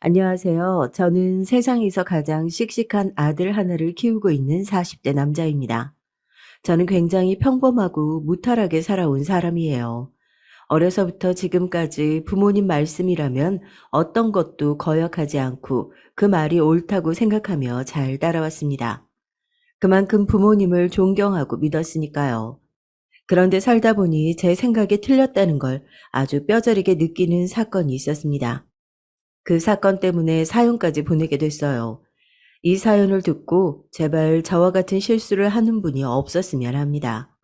안녕하세요. 저는 세상에서 가장 씩씩한 아들 하나를 키우고 있는 40대 남자입니다. 저는 굉장히 평범하고 무탈하게 살아온 사람이에요. 어려서부터 지금까지 부모님 말씀이라면 어떤 것도 거역하지 않고 그 말이 옳다고 생각하며 잘 따라왔습니다. 그만큼 부모님을 존경하고 믿었으니까요. 그런데 살다 보니 제 생각이 틀렸다는 걸 아주 뼈저리게 느끼는 사건이 있었습니다. 그 사건 때문에 사연까지 보내게 됐어요. 이 사연을 듣고 제발 저와 같은 실수를 하는 분이 없었으면 합니다.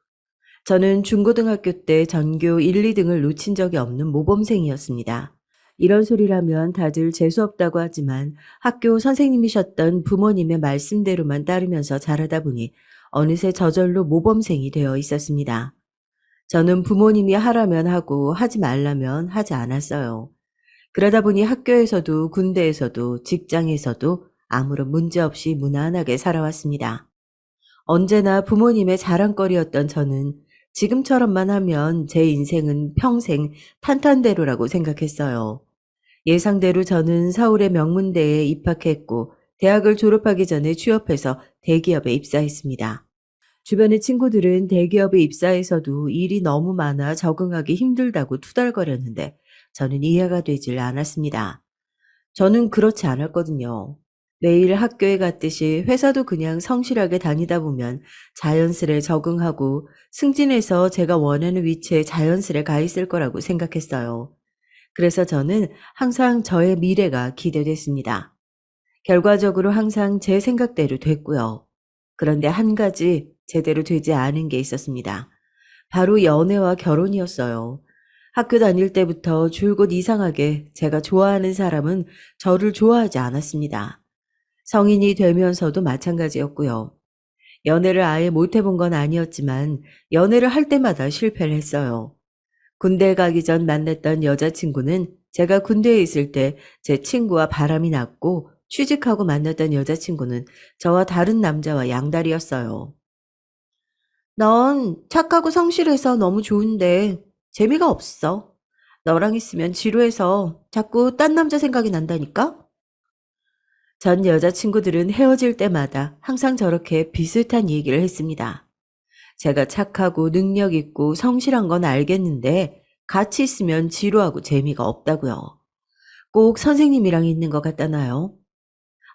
저는 중고등학교 때 전교 1, 2등을 놓친 적이 없는 모범생이었습니다. 이런 소리라면 다들 재수없다고 하지만 학교 선생님이셨던 부모님의 말씀대로만 따르면서 자라다 보니 어느새 저절로 모범생이 되어 있었습니다. 저는 부모님이 하라면 하고 하지 말라면 하지 않았어요. 그러다 보니 학교에서도 군대에서도 직장에서도 아무런 문제 없이 무난하게 살아왔습니다. 언제나 부모님의 자랑거리였던 저는 지금처럼만 하면 제 인생은 평생 탄탄대로라고 생각했어요. 예상대로 저는 서울의 명문대에 입학했고 대학을 졸업하기 전에 취업해서 대기업에 입사했습니다. 주변의 친구들은 대기업에 입사해서도 일이 너무 많아 적응하기 힘들다고 투덜거렸는데 저는 이해가 되질 않았습니다. 저는 그렇지 않았거든요. 매일 학교에 갔듯이 회사도 그냥 성실하게 다니다 보면 자연스레 적응하고 승진해서 제가 원하는 위치에 자연스레 가 있을 거라고 생각했어요. 그래서 저는 항상 저의 미래가 기대됐습니다. 결과적으로 항상 제 생각대로 됐고요. 그런데 한 가지 제대로 되지 않은 게 있었습니다. 바로 연애와 결혼이었어요. 학교 다닐 때부터 줄곧 이상하게 제가 좋아하는 사람은 저를 좋아하지 않았습니다. 성인이 되면서도 마찬가지였고요. 연애를 아예 못 해본 건 아니었지만 연애를 할 때마다 실패를 했어요. 군대 가기 전 만났던 여자친구는 제가 군대에 있을 때 제 친구와 바람이 났고 취직하고 만났던 여자친구는 저와 다른 남자와 양다리였어요. 넌 착하고 성실해서 너무 좋은데 재미가 없어. 너랑 있으면 지루해서 자꾸 딴 남자 생각이 난다니까? 전 여자친구들은 헤어질 때마다 항상 저렇게 비슷한 얘기를 했습니다. 제가 착하고 능력 있고 성실한 건 알겠는데 같이 있으면 지루하고 재미가 없다고요. 꼭 선생님이랑 있는 것 같다나요?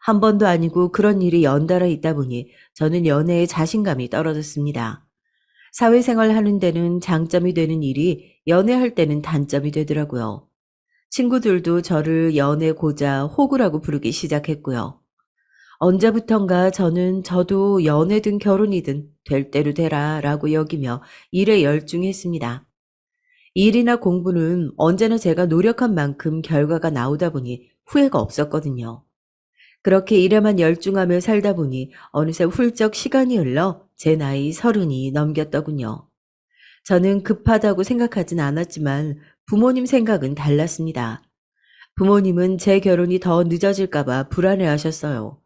한 번도 아니고 그런 일이 연달아 있다 보니 저는 연애에 자신감이 떨어졌습니다. 사회생활 하는 데는 장점이 되는 일이 연애할 때는 단점이 되더라고요. 친구들도 저를 연애 고자 호구라고 부르기 시작했고요. 언제부턴가 저는 저도 연애든 결혼이든 될 대로 되라 라고 여기며 일에 열중했습니다. 일이나 공부는 언제나 제가 노력한 만큼 결과가 나오다 보니 후회가 없었거든요. 그렇게 일에만 열중하며 살다 보니 어느새 훌쩍 시간이 흘러 제 나이 30이 넘겼더군요. 저는 급하다고 생각하진 않았지만 부모님 생각은 달랐습니다. 부모님은 제 결혼이 더 늦어질까봐 불안해하셨어요.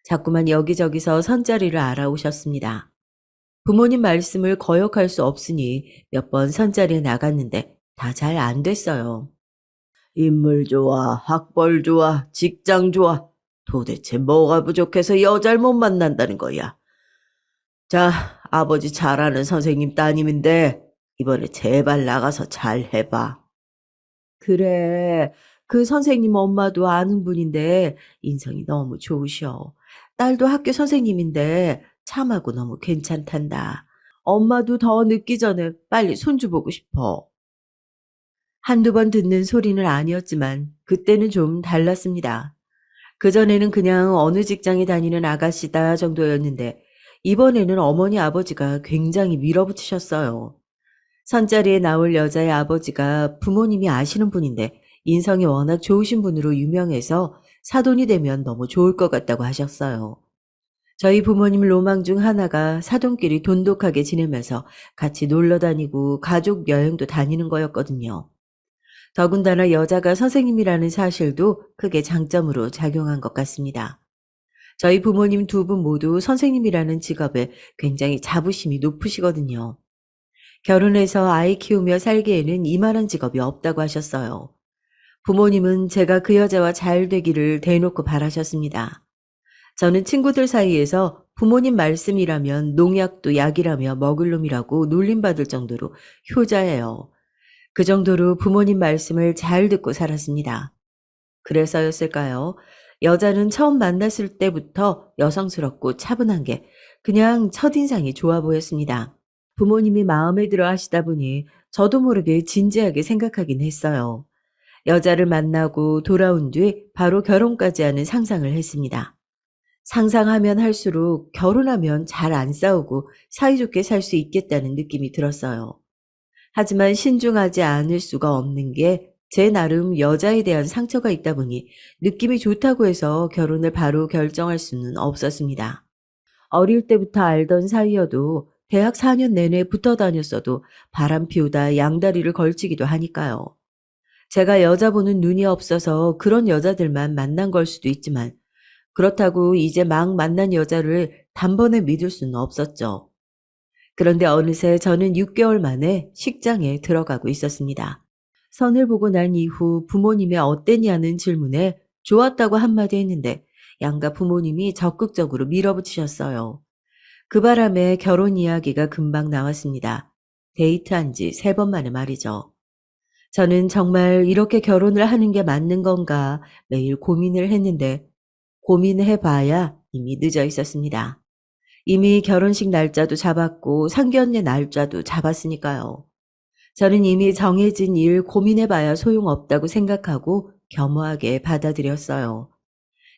자꾸만 여기저기서 선자리를 알아오셨습니다. 부모님 말씀을 거역할 수 없으니 몇 번 선자리에 나갔는데 다 잘 안 됐어요. 인물 좋아, 학벌 좋아, 직장 좋아. 도대체 뭐가 부족해서 여자를 못 만난다는 거야. 자, 아버지 잘 아는 선생님 따님인데 이번에 제발 나가서 잘 해봐. 그래. 그 선생님 엄마도 아는 분인데 인성이 너무 좋으셔. 딸도 학교 선생님인데 참하고 너무 괜찮단다. 엄마도 더 늦기 전에 빨리 손주 보고 싶어. 한두 번 듣는 소리는 아니었지만 그때는 좀 달랐습니다. 그전에는 그냥 어느 직장에 다니는 아가씨다 정도였는데 이번에는 어머니 아버지가 굉장히 밀어붙이셨어요. 선자리에 나올 여자의 아버지가 부모님이 아시는 분인데 인성이 워낙 좋으신 분으로 유명해서 사돈이 되면 너무 좋을 것 같다고 하셨어요. 저희 부모님 로망 중 하나가 사돈끼리 돈독하게 지내면서 같이 놀러 다니고 가족 여행도 다니는 거였거든요. 더군다나 여자가 선생님이라는 사실도 크게 장점으로 작용한 것 같습니다. 저희 부모님 두 분 모두 선생님이라는 직업에 굉장히 자부심이 높으시거든요. 결혼해서 아이 키우며 살기에는 이만한 직업이 없다고 하셨어요. 부모님은 제가 그 여자와 잘 되기를 대놓고 바라셨습니다. 저는 친구들 사이에서 부모님 말씀이라면 농약도 약이라며 먹을 놈이라고 놀림받을 정도로 효자예요. 그 정도로 부모님 말씀을 잘 듣고 살았습니다. 그래서였을까요? 여자는 처음 만났을 때부터 여성스럽고 차분한 게 그냥 첫인상이 좋아 보였습니다. 부모님이 마음에 들어 하시다 보니 저도 모르게 진지하게 생각하긴 했어요. 여자를 만나고 돌아온 뒤 바로 결혼까지 하는 상상을 했습니다. 상상하면 할수록 결혼하면 잘 안 싸우고 사이좋게 살 수 있겠다는 느낌이 들었어요. 하지만 신중하지 않을 수가 없는 게 제 나름 여자에 대한 상처가 있다 보니 느낌이 좋다고 해서 결혼을 바로 결정할 수는 없었습니다. 어릴 때부터 알던 사이여도 대학 4년 내내 붙어 다녔어도 바람 피우다 양다리를 걸치기도 하니까요. 제가 여자 보는 눈이 없어서 그런 여자들만 만난 걸 수도 있지만 그렇다고 이제 막 만난 여자를 단번에 믿을 수는 없었죠. 그런데 어느새 저는 6개월 만에 식장에 들어가고 있었습니다. 선을 보고 난 이후 부모님의 어땠냐는 질문에 좋았다고 한마디 했는데 양가 부모님이 적극적으로 밀어붙이셨어요. 그 바람에 결혼 이야기가 금방 나왔습니다. 데이트한 지 3번 만에 말이죠. 저는 정말 이렇게 결혼을 하는 게 맞는 건가 매일 고민을 했는데 고민해봐야 이미 늦어 있었습니다. 이미 결혼식 날짜도 잡았고 상견례 날짜도 잡았으니까요. 저는 이미 정해진 일 고민해봐야 소용없다고 생각하고 겸허하게 받아들였어요.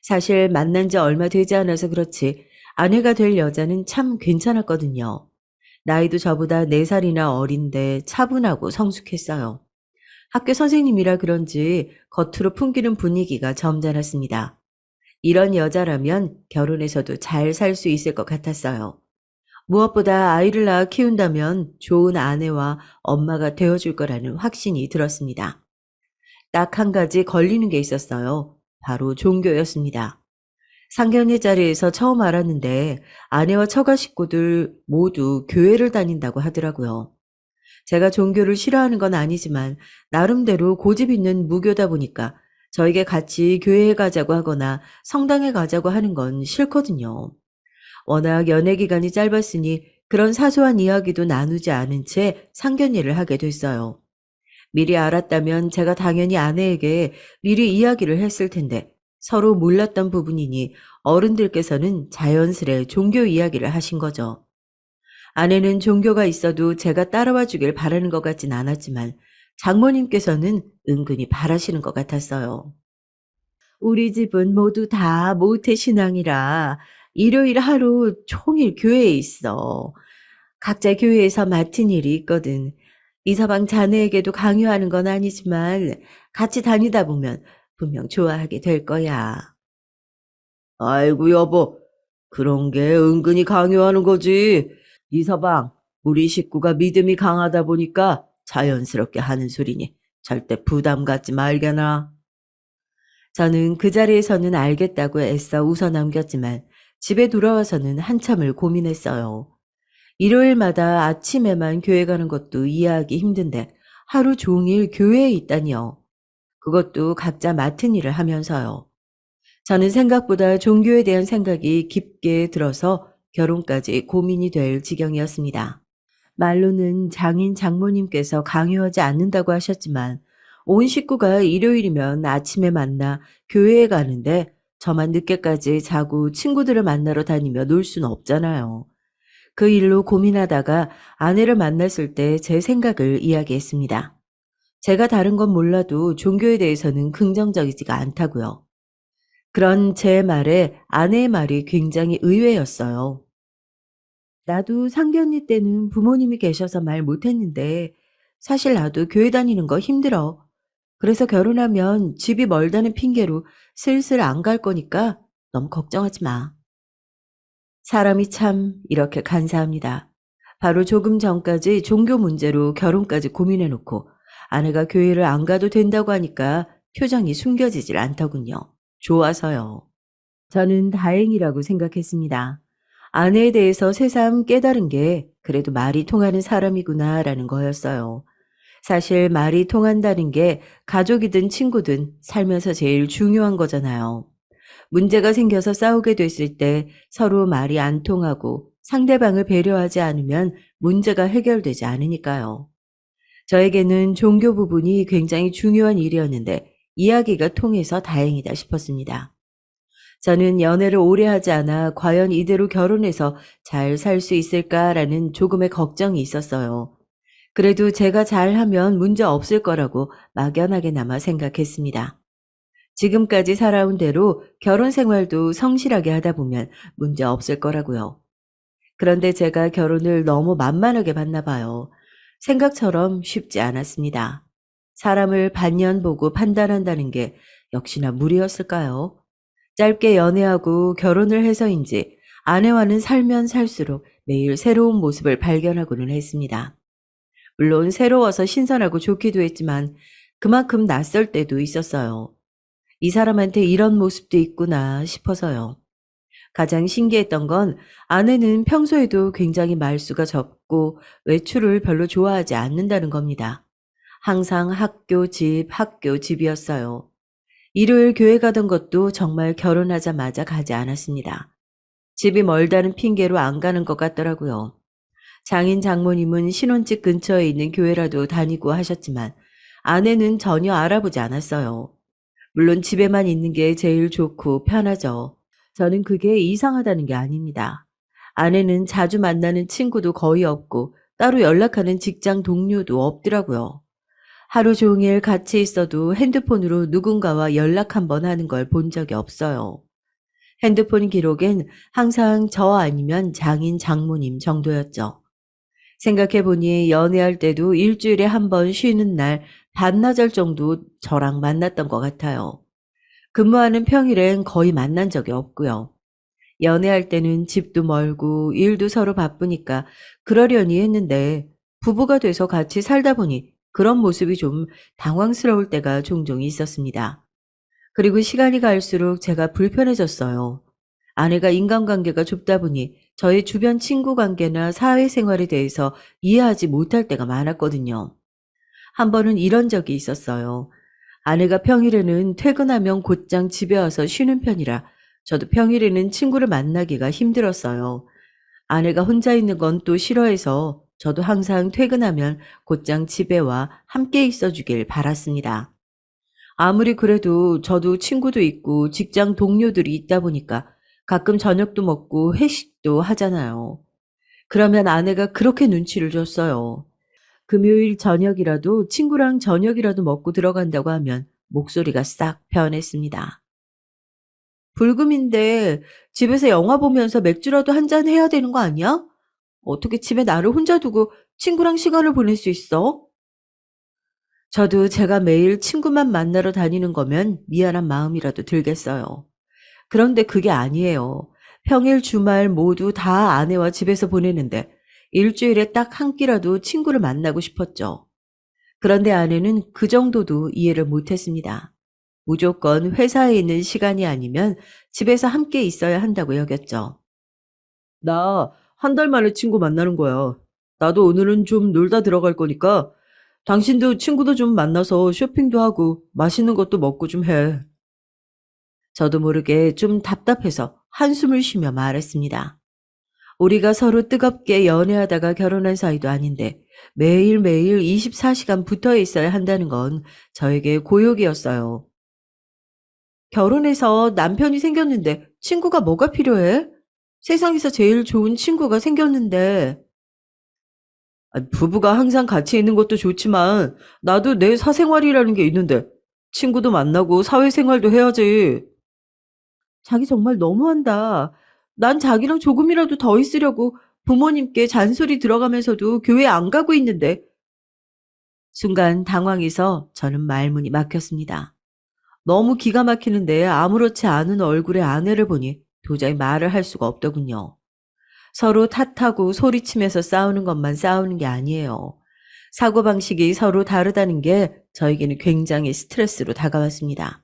사실 만난 지 얼마 되지 않아서 그렇지 아내가 될 여자는 참 괜찮았거든요. 나이도 저보다 4살이나 어린데 차분하고 성숙했어요. 학교 선생님이라 그런지 겉으로 풍기는 분위기가 점잖았습니다. 이런 여자라면 결혼해서도 잘 살 수 있을 것 같았어요. 무엇보다 아이를 낳아 키운다면 좋은 아내와 엄마가 되어줄 거라는 확신이 들었습니다. 딱 한 가지 걸리는 게 있었어요. 바로 종교였습니다. 상견례 자리에서 처음 알았는데 아내와 처가 식구들 모두 교회를 다닌다고 하더라고요. 제가 종교를 싫어하는 건 아니지만 나름대로 고집 있는 무교다 보니까 저에게 같이 교회에 가자고 하거나 성당에 가자고 하는 건 싫거든요. 워낙 연애 기간이 짧았으니 그런 사소한 이야기도 나누지 않은 채 상견례를 하게 됐어요. 미리 알았다면 제가 당연히 아내에게 미리 이야기를 했을 텐데 서로 몰랐던 부분이니 어른들께서는 자연스레 종교 이야기를 하신 거죠. 아내는 종교가 있어도 제가 따라와 주길 바라는 것 같진 않았지만 장모님께서는 은근히 바라시는 것 같았어요. 우리 집은 모두 다 모태신앙이라 일요일 하루 종일 교회에 있어. 각자 교회에서 맡은 일이 있거든. 이서방 자네에게도 강요하는 건 아니지만 같이 다니다 보면 분명 좋아하게 될 거야. 아이고 여보, 그런 게 은근히 강요하는 거지. 이서방, 우리 식구가 믿음이 강하다 보니까 자연스럽게 하는 소리니 절대 부담 갖지 말게나. 저는 그 자리에서는 알겠다고 애써 웃어 넘겼지만 집에 돌아와서는 한참을 고민했어요. 일요일마다 아침에만 교회 가는 것도 이해하기 힘든데 하루 종일 교회에 있다니요. 그것도 각자 맡은 일을 하면서요. 저는 생각보다 종교에 대한 생각이 깊게 들어서 결혼까지 고민이 될 지경이었습니다. 말로는 장인 장모님께서 강요하지 않는다고 하셨지만 온 식구가 일요일이면 아침에 만나 교회에 가는데 저만 늦게까지 자고 친구들을 만나러 다니며 놀 수는 없잖아요. 그 일로 고민하다가 아내를 만났을 때 제 생각을 이야기했습니다. 제가 다른 건 몰라도 종교에 대해서는 긍정적이지가 않다고요. 그런 제 말에 아내의 말이 굉장히 의외였어요. 나도 상견례 때는 부모님이 계셔서 말 못했는데 사실 나도 교회 다니는 거 힘들어. 그래서 결혼하면 집이 멀다는 핑계로 슬슬 안 갈 거니까 너무 걱정하지 마. 사람이 참 이렇게 간사합니다. 바로 조금 전까지 종교 문제로 결혼까지 고민해놓고 아내가 교회를 안 가도 된다고 하니까 표정이 숨겨지질 않더군요. 좋아서요. 저는 다행이라고 생각했습니다. 아내에 대해서 새삼 깨달은 게 그래도 말이 통하는 사람이구나라는 거였어요. 사실 말이 통한다는 게 가족이든 친구든 살면서 제일 중요한 거잖아요. 문제가 생겨서 싸우게 됐을 때 서로 말이 안 통하고 상대방을 배려하지 않으면 문제가 해결되지 않으니까요. 저에게는 종교 부분이 굉장히 중요한 일이었는데 이야기가 통해서 다행이다 싶었습니다. 저는 연애를 오래 하지 않아 과연 이대로 결혼해서 잘 살 수 있을까라는 조금의 걱정이 있었어요. 그래도 제가 잘하면 문제 없을 거라고 막연하게나마 생각했습니다. 지금까지 살아온 대로 결혼 생활도 성실하게 하다 보면 문제 없을 거라고요. 그런데 제가 결혼을 너무 만만하게 봤나 봐요. 생각처럼 쉽지 않았습니다. 사람을 반년 보고 판단한다는 게 역시나 무리였을까요? 짧게 연애하고 결혼을 해서인지 아내와는 살면 살수록 매일 새로운 모습을 발견하고는 했습니다. 물론 새로워서 신선하고 좋기도 했지만 그만큼 낯설 때도 있었어요. 이 사람한테 이런 모습도 있구나 싶어서요. 가장 신기했던 건 아내는 평소에도 굉장히 말수가 적고 외출을 별로 좋아하지 않는다는 겁니다. 항상 학교, 집이었어요. 일요일 교회 가던 것도 정말 결혼하자마자 가지 않았습니다. 집이 멀다는 핑계로 안 가는 것 같더라고요. 장인 장모님은 신혼집 근처에 있는 교회라도 다니고 하셨지만 아내는 전혀 알아보지 않았어요. 물론 집에만 있는 게 제일 좋고 편하죠. 저는 그게 이상하다는 게 아닙니다. 아내는 자주 만나는 친구도 거의 없고 따로 연락하는 직장 동료도 없더라고요. 하루 종일 같이 있어도 핸드폰으로 누군가와 연락 한번 하는 걸 본 적이 없어요. 핸드폰 기록엔 항상 저 아니면 장인 장모님 정도였죠. 생각해보니 연애할 때도 일주일에 한 번 쉬는 날 반나절 정도 저랑 만났던 것 같아요. 근무하는 평일엔 거의 만난 적이 없고요. 연애할 때는 집도 멀고 일도 서로 바쁘니까 그러려니 했는데 부부가 돼서 같이 살다 보니 그런 모습이 좀 당황스러울 때가 종종 있었습니다. 그리고 시간이 갈수록 제가 불편해졌어요. 아내가 인간관계가 좁다 보니 저의 주변 친구 관계나 사회생활에 대해서 이해하지 못할 때가 많았거든요. 한 번은 이런 적이 있었어요. 아내가 평일에는 퇴근하면 곧장 집에 와서 쉬는 편이라 저도 평일에는 친구를 만나기가 힘들었어요. 아내가 혼자 있는 건 또 싫어해서 저도 항상 퇴근하면 곧장 집에 와 함께 있어 주길 바랐습니다. 아무리 그래도 저도 친구도 있고 직장 동료들이 있다 보니까 가끔 저녁도 먹고 회식도 하잖아요. 그러면 아내가 그렇게 눈치를 줬어요. 금요일 저녁이라도 친구랑 저녁이라도 먹고 들어간다고 하면 목소리가 싹 변했습니다. 불금인데 집에서 영화 보면서 맥주라도 한 잔 해야 되는 거 아니야? 어떻게 집에 나를 혼자 두고 친구랑 시간을 보낼 수 있어? 저도 제가 매일 친구만 만나러 다니는 거면 미안한 마음이라도 들겠어요. 그런데 그게 아니에요. 평일 주말 모두 다 아내와 집에서 보내는데 일주일에 딱 한 끼라도 친구를 만나고 싶었죠. 그런데 아내는 그 정도도 이해를 못했습니다. 무조건 회사에 있는 시간이 아니면 집에서 함께 있어야 한다고 여겼죠. 나 한 달 만에 친구 만나는 거야. 나도 오늘은 좀 놀다 들어갈 거니까 당신도 친구도 좀 만나서 쇼핑도 하고 맛있는 것도 먹고 좀 해. 저도 모르게 좀 답답해서 한숨을 쉬며 말했습니다. 우리가 서로 뜨겁게 연애하다가 결혼한 사이도 아닌데 매일매일 24시간 붙어 있어야 한다는 건 저에게 고역이었어요. 결혼해서 남편이 생겼는데 친구가 뭐가 필요해? 세상에서 제일 좋은 친구가 생겼는데. 부부가 항상 같이 있는 것도 좋지만 나도 내 사생활이라는 게 있는데 친구도 만나고 사회생활도 해야지. 자기 정말 너무한다. 난 자기랑 조금이라도 더 있으려고 부모님께 잔소리 들어가면서도 교회 안 가고 있는데. 순간 당황해서 저는 말문이 막혔습니다. 너무 기가 막히는데 아무렇지 않은 얼굴의 아내를 보니 도저히 말을 할 수가 없더군요. 서로 탓하고 소리치면서 싸우는 것만 싸우는 게 아니에요. 사고방식이 서로 다르다는 게 저에게는 굉장히 스트레스로 다가왔습니다.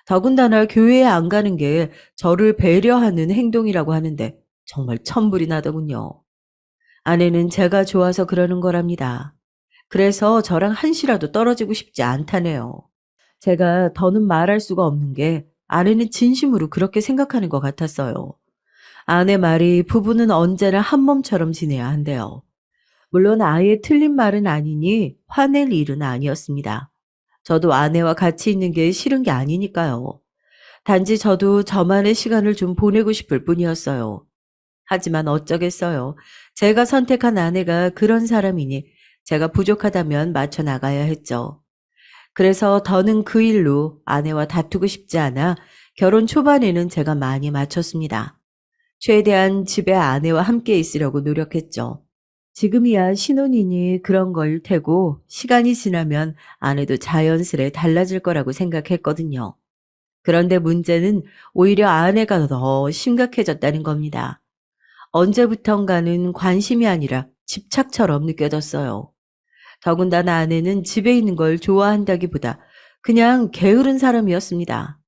더군다나 교회에 안 가는 게 저를 배려하는 행동이라고 하는데 정말 천불이 나더군요. 아내는 제가 좋아서 그러는 거랍니다. 그래서 저랑 한시라도 떨어지고 싶지 않다네요. 제가 더는 말할 수가 없는 게 아내는 진심으로 그렇게 생각하는 것 같았어요. 아내 말이 부부는 언제나 한 몸처럼 지내야 한대요. 물론 아예 틀린 말은 아니니 화낼 일은 아니었습니다. 저도 아내와 같이 있는 게 싫은 게 아니니까요. 단지 저도 저만의 시간을 좀 보내고 싶을 뿐이었어요. 하지만 어쩌겠어요. 제가 선택한 아내가 그런 사람이니 제가 부족하다면 맞춰 나가야 했죠. 그래서 더는 그 일로 아내와 다투고 싶지 않아 결혼 초반에는 제가 많이 맞췄습니다. 최대한 집에 아내와 함께 있으려고 노력했죠. 지금이야 신혼이니 그런 걸 테고 시간이 지나면 아내도 자연스레 달라질 거라고 생각했거든요. 그런데 문제는 오히려 아내가 더 심각해졌다는 겁니다. 언제부턴가는 관심이 아니라 집착처럼 느껴졌어요. 더군다나 아내는 집에 있는 걸 좋아한다기보다 그냥 게으른 사람이었습니다.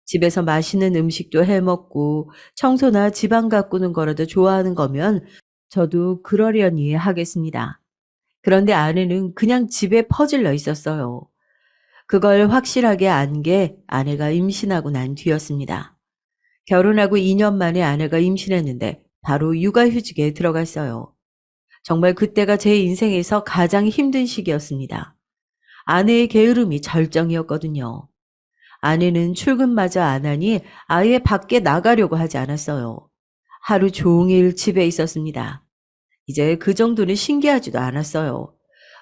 집에서 맛있는 음식도 해 먹고 청소나 집안 가꾸는 거라도 좋아하는 거면 저도 그러려니 하겠습니다. 그런데 아내는 그냥 집에 퍼질러 있었어요. 그걸 확실하게 안 게 아내가 임신하고 난 뒤였습니다. 결혼하고 2년 만에 아내가 임신했는데 바로 육아휴직에 들어갔어요. 정말 그때가 제 인생에서 가장 힘든 시기였습니다. 아내의 게으름이 절정이었거든요. 아내는 출근마저 안 하니 아예 밖에 나가려고 하지 않았어요. 하루 종일 집에 있었습니다. 이제 그 정도는 신기하지도 않았어요.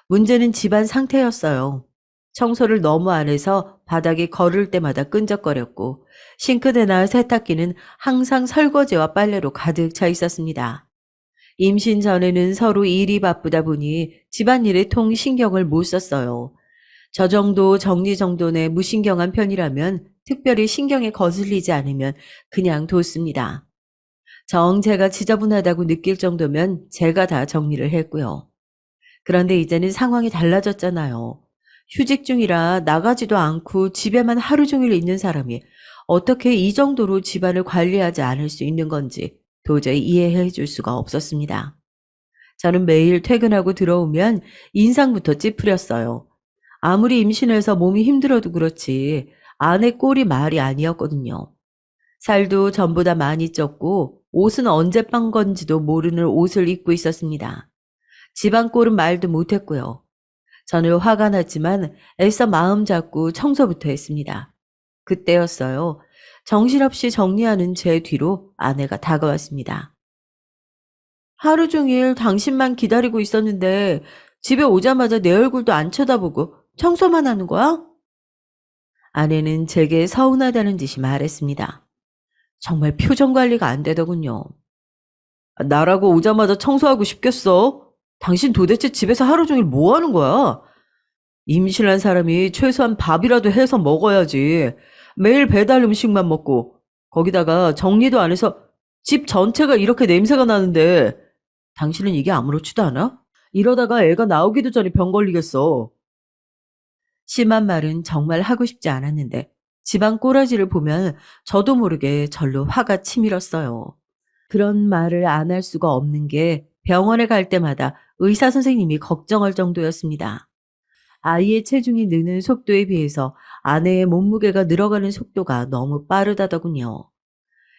문제는 집안 상태였어요. 청소를 너무 안 해서 바닥에 걸을 때마다 끈적거렸고 싱크대나 세탁기는 항상 설거지와 빨래로 가득 차 있었습니다. 임신 전에는 서로 일이 바쁘다 보니 집안일에 통 신경을 못 썼어요. 저 정도 정리정돈에 무신경한 편이라면 특별히 신경에 거슬리지 않으면 그냥 뒀습니다. 정 제가 지저분하다고 느낄 정도면 제가 다 정리를 했고요. 그런데 이제는 상황이 달라졌잖아요. 휴직 중이라 나가지도 않고 집에만 하루 종일 있는 사람이 어떻게 이 정도로 집안을 관리하지 않을 수 있는 건지 도저히 이해해 줄 수가 없었습니다. 저는 매일 퇴근하고 들어오면 인상부터 찌푸렸어요. 아무리 임신해서 몸이 힘들어도 그렇지 아내 꼴이 말이 아니었거든요. 살도 전보다 많이 쪘고 옷은 언제 빤 건지도 모르는 옷을 입고 있었습니다. 집안 꼴은 말도 못했고요. 저는 화가 났지만 애써 마음 잡고 청소부터 했습니다. 그때였어요. 정신없이 정리하는 제 뒤로 아내가 다가왔습니다. 하루 종일 당신만 기다리고 있었는데 집에 오자마자 내 얼굴도 안 쳐다보고 청소만 하는 거야? 아내는 제게 서운하다는 듯이 말했습니다. 정말 표정 관리가 안 되더군요. 나라고 오자마자 청소하고 싶겠어? 당신 도대체 집에서 하루 종일 뭐 하는 거야? 임신한 사람이 최소한 밥이라도 해서 먹어야지. 매일 배달 음식만 먹고 거기다가 정리도 안 해서 집 전체가 이렇게 냄새가 나는데 당신은 이게 아무렇지도 않아? 이러다가 애가 나오기도 전에 병 걸리겠어. 심한 말은 정말 하고 싶지 않았는데 집안 꼬라지를 보면 저도 모르게 절로 화가 치밀었어요. 그런 말을 안 할 수가 없는 게 병원에 갈 때마다 의사 선생님이 걱정할 정도였습니다. 아이의 체중이 느는 속도에 비해서 아내의 몸무게가 늘어가는 속도가 너무 빠르다더군요.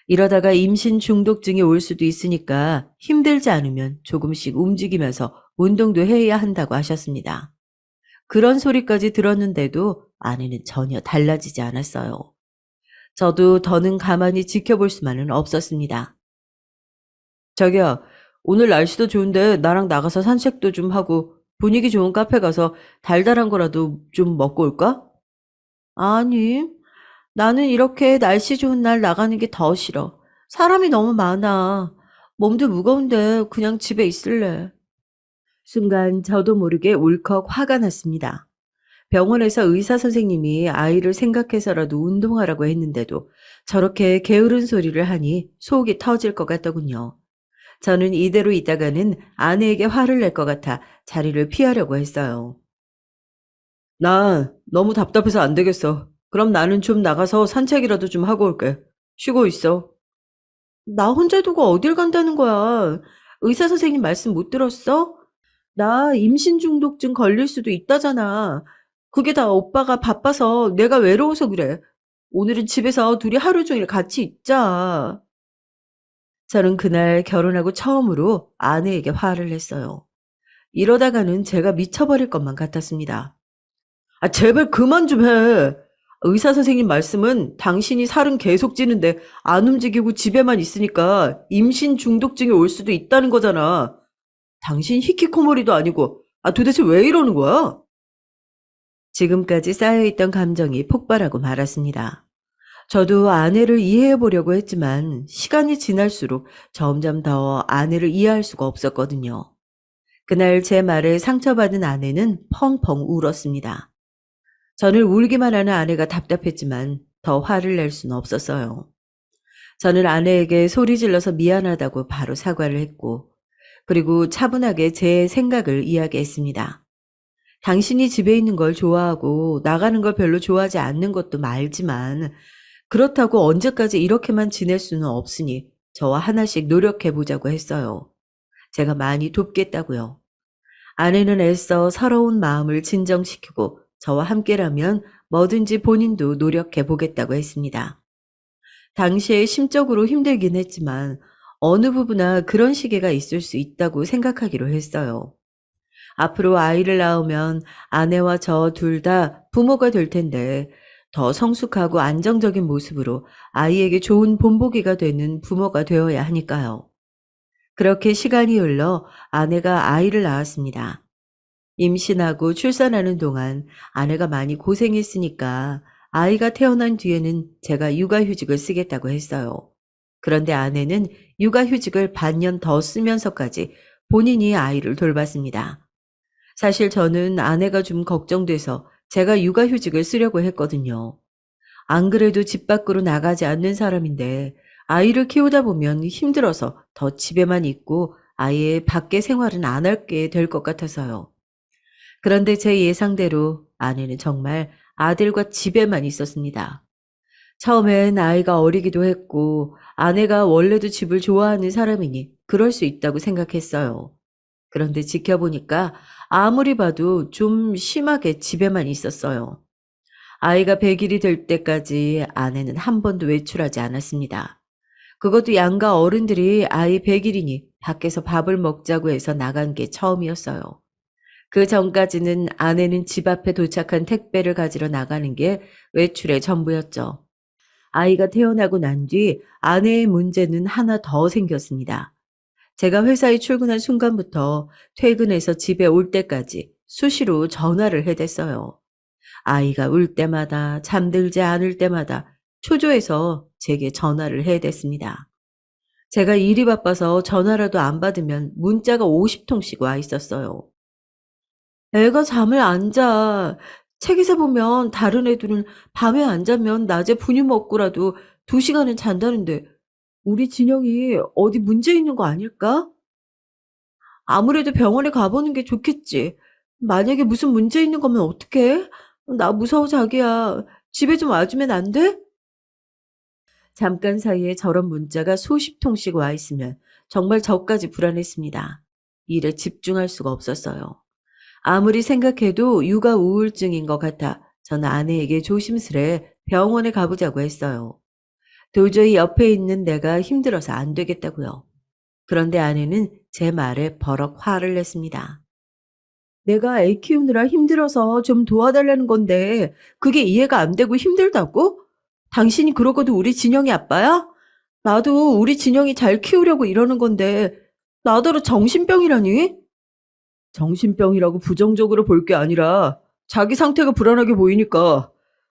이러다가 임신 중독증이 올 수도 있으니까 힘들지 않으면 조금씩 움직이면서 운동도 해야 한다고 하셨습니다. 그런 소리까지 들었는데도 아내는 전혀 달라지지 않았어요. 저도 더는 가만히 지켜볼 수만은 없었습니다. 자기야, 오늘 날씨도 좋은데 나랑 나가서 산책도 좀 하고 분위기 좋은 카페 가서 달달한 거라도 좀 먹고 올까? 아니, 나는 이렇게 날씨 좋은 날 나가는 게 더 싫어. 사람이 너무 많아. 몸도 무거운데 그냥 집에 있을래. 순간 저도 모르게 울컥 화가 났습니다. 병원에서 의사 선생님이 아이를 생각해서라도 운동하라고 했는데도 저렇게 게으른 소리를 하니 속이 터질 것 같더군요. 저는 이대로 있다가는 아내에게 화를 낼 것 같아 자리를 피하려고 했어요. 나 너무 답답해서 안 되겠어. 그럼 나는 좀 나가서 산책이라도 좀 하고 올게. 쉬고 있어. 나 혼자 두고 어딜 간다는 거야. 의사 선생님 말씀 못 들었어? 나 임신 중독증 걸릴 수도 있다잖아. 그게 다 오빠가 바빠서 내가 외로워서 그래. 오늘은 집에서 둘이 하루 종일 같이 있자. 저는 그날 결혼하고 처음으로 아내에게 화를 냈어요. 이러다가는 제가 미쳐버릴 것만 같았습니다. 아, 제발 그만 좀 해. 의사 선생님 말씀은 당신이 살은 계속 찌는데 안 움직이고 집에만 있으니까 임신 중독증이 올 수도 있다는 거잖아. 당신 히키코모리도 아니고, 아, 도대체 왜 이러는 거야? 지금까지 쌓여있던 감정이 폭발하고 말았습니다. 저도 아내를 이해해 보려고 했지만 시간이 지날수록 점점 더 아내를 이해할 수가 없었거든요. 그날 제 말에 상처받은 아내는 펑펑 울었습니다. 저는 울기만 하는 아내가 답답했지만 더 화를 낼 수는 없었어요. 저는 아내에게 소리 질러서 미안하다고 바로 사과를 했고, 그리고 차분하게 제 생각을 이야기했습니다. 당신이 집에 있는 걸 좋아하고 나가는 걸 별로 좋아하지 않는 것도 알지만 그렇다고 언제까지 이렇게만 지낼 수는 없으니 저와 하나씩 노력해 보자고 했어요. 제가 많이 돕겠다고요. 아내는 애써 서러운 마음을 진정시키고 저와 함께라면 뭐든지 본인도 노력해 보겠다고 했습니다. 당시에 심적으로 힘들긴 했지만 어느 부부나 그런 시기가 있을 수 있다고 생각하기로 했어요. 앞으로 아이를 낳으면 아내와 저 둘 다 부모가 될 텐데 더 성숙하고 안정적인 모습으로 아이에게 좋은 본보기가 되는 부모가 되어야 하니까요. 그렇게 시간이 흘러 아내가 아이를 낳았습니다. 임신하고 출산하는 동안 아내가 많이 고생했으니까 아이가 태어난 뒤에는 제가 육아휴직을 쓰겠다고 했어요. 그런데 아내는 육아휴직을 반년 더 쓰면서까지 본인이 아이를 돌봤습니다. 사실 저는 아내가 좀 걱정돼서 제가 육아휴직을 쓰려고 했거든요. 안 그래도 집 밖으로 나가지 않는 사람인데 아이를 키우다 보면 힘들어서 더 집에만 있고 아예 밖에 생활은 안 할게 될 것 같아서요. 그런데 제 예상대로 아내는 정말 아들과 집에만 있었습니다. 처음엔 아이가 어리기도 했고 아내가 원래도 집을 좋아하는 사람이니 그럴 수 있다고 생각했어요. 그런데 지켜보니까 아무리 봐도 좀 심하게 집에만 있었어요. 아이가 100일이 될 때까지 아내는 한 번도 외출하지 않았습니다. 그것도 양가 어른들이 아이 100일이니 밖에서 밥을 먹자고 해서 나간 게 처음이었어요. 그 전까지는 아내는 집 앞에 도착한 택배를 가지러 나가는 게 외출의 전부였죠. 아이가 태어나고 난 뒤 아내의 문제는 하나 더 생겼습니다. 제가 회사에 출근한 순간부터 퇴근해서 집에 올 때까지 수시로 전화를 해댔어요. 아이가 울 때마다 잠들지 않을 때마다 초조해서 제게 전화를 해댔습니다. 제가 일이 바빠서 전화라도 안 받으면 문자가 50통씩 와 있었어요. 애가 잠을 안 자. 책에서 보면 다른 애들은 밤에 안 자면 낮에 분유 먹고라도 2시간은 잔다는데 우리 진영이 어디 문제 있는 거 아닐까? 아무래도 병원에 가보는 게 좋겠지. 만약에 무슨 문제 있는 거면 어떡해? 나 무서워 자기야. 집에 좀 와주면 안 돼? 잠깐 사이에 저런 문자가 수십 통씩 와 있으면 정말 저까지 불안했습니다. 일에 집중할 수가 없었어요. 아무리 생각해도 육아 우울증인 것 같아 저는 아내에게 조심스레 병원에 가보자고 했어요. 도저히 옆에 있는 내가 힘들어서 안 되겠다고요. 그런데 아내는 제 말에 버럭 화를 냈습니다. 내가 애 키우느라 힘들어서 좀 도와달라는 건데 그게 이해가 안 되고 힘들다고? 당신이 그러고도 우리 진영이 아빠야? 나도 우리 진영이 잘 키우려고 이러는 건데 나더러 정신병이라니? 정신병이라고 부정적으로 볼 게 아니라 자기 상태가 불안하게 보이니까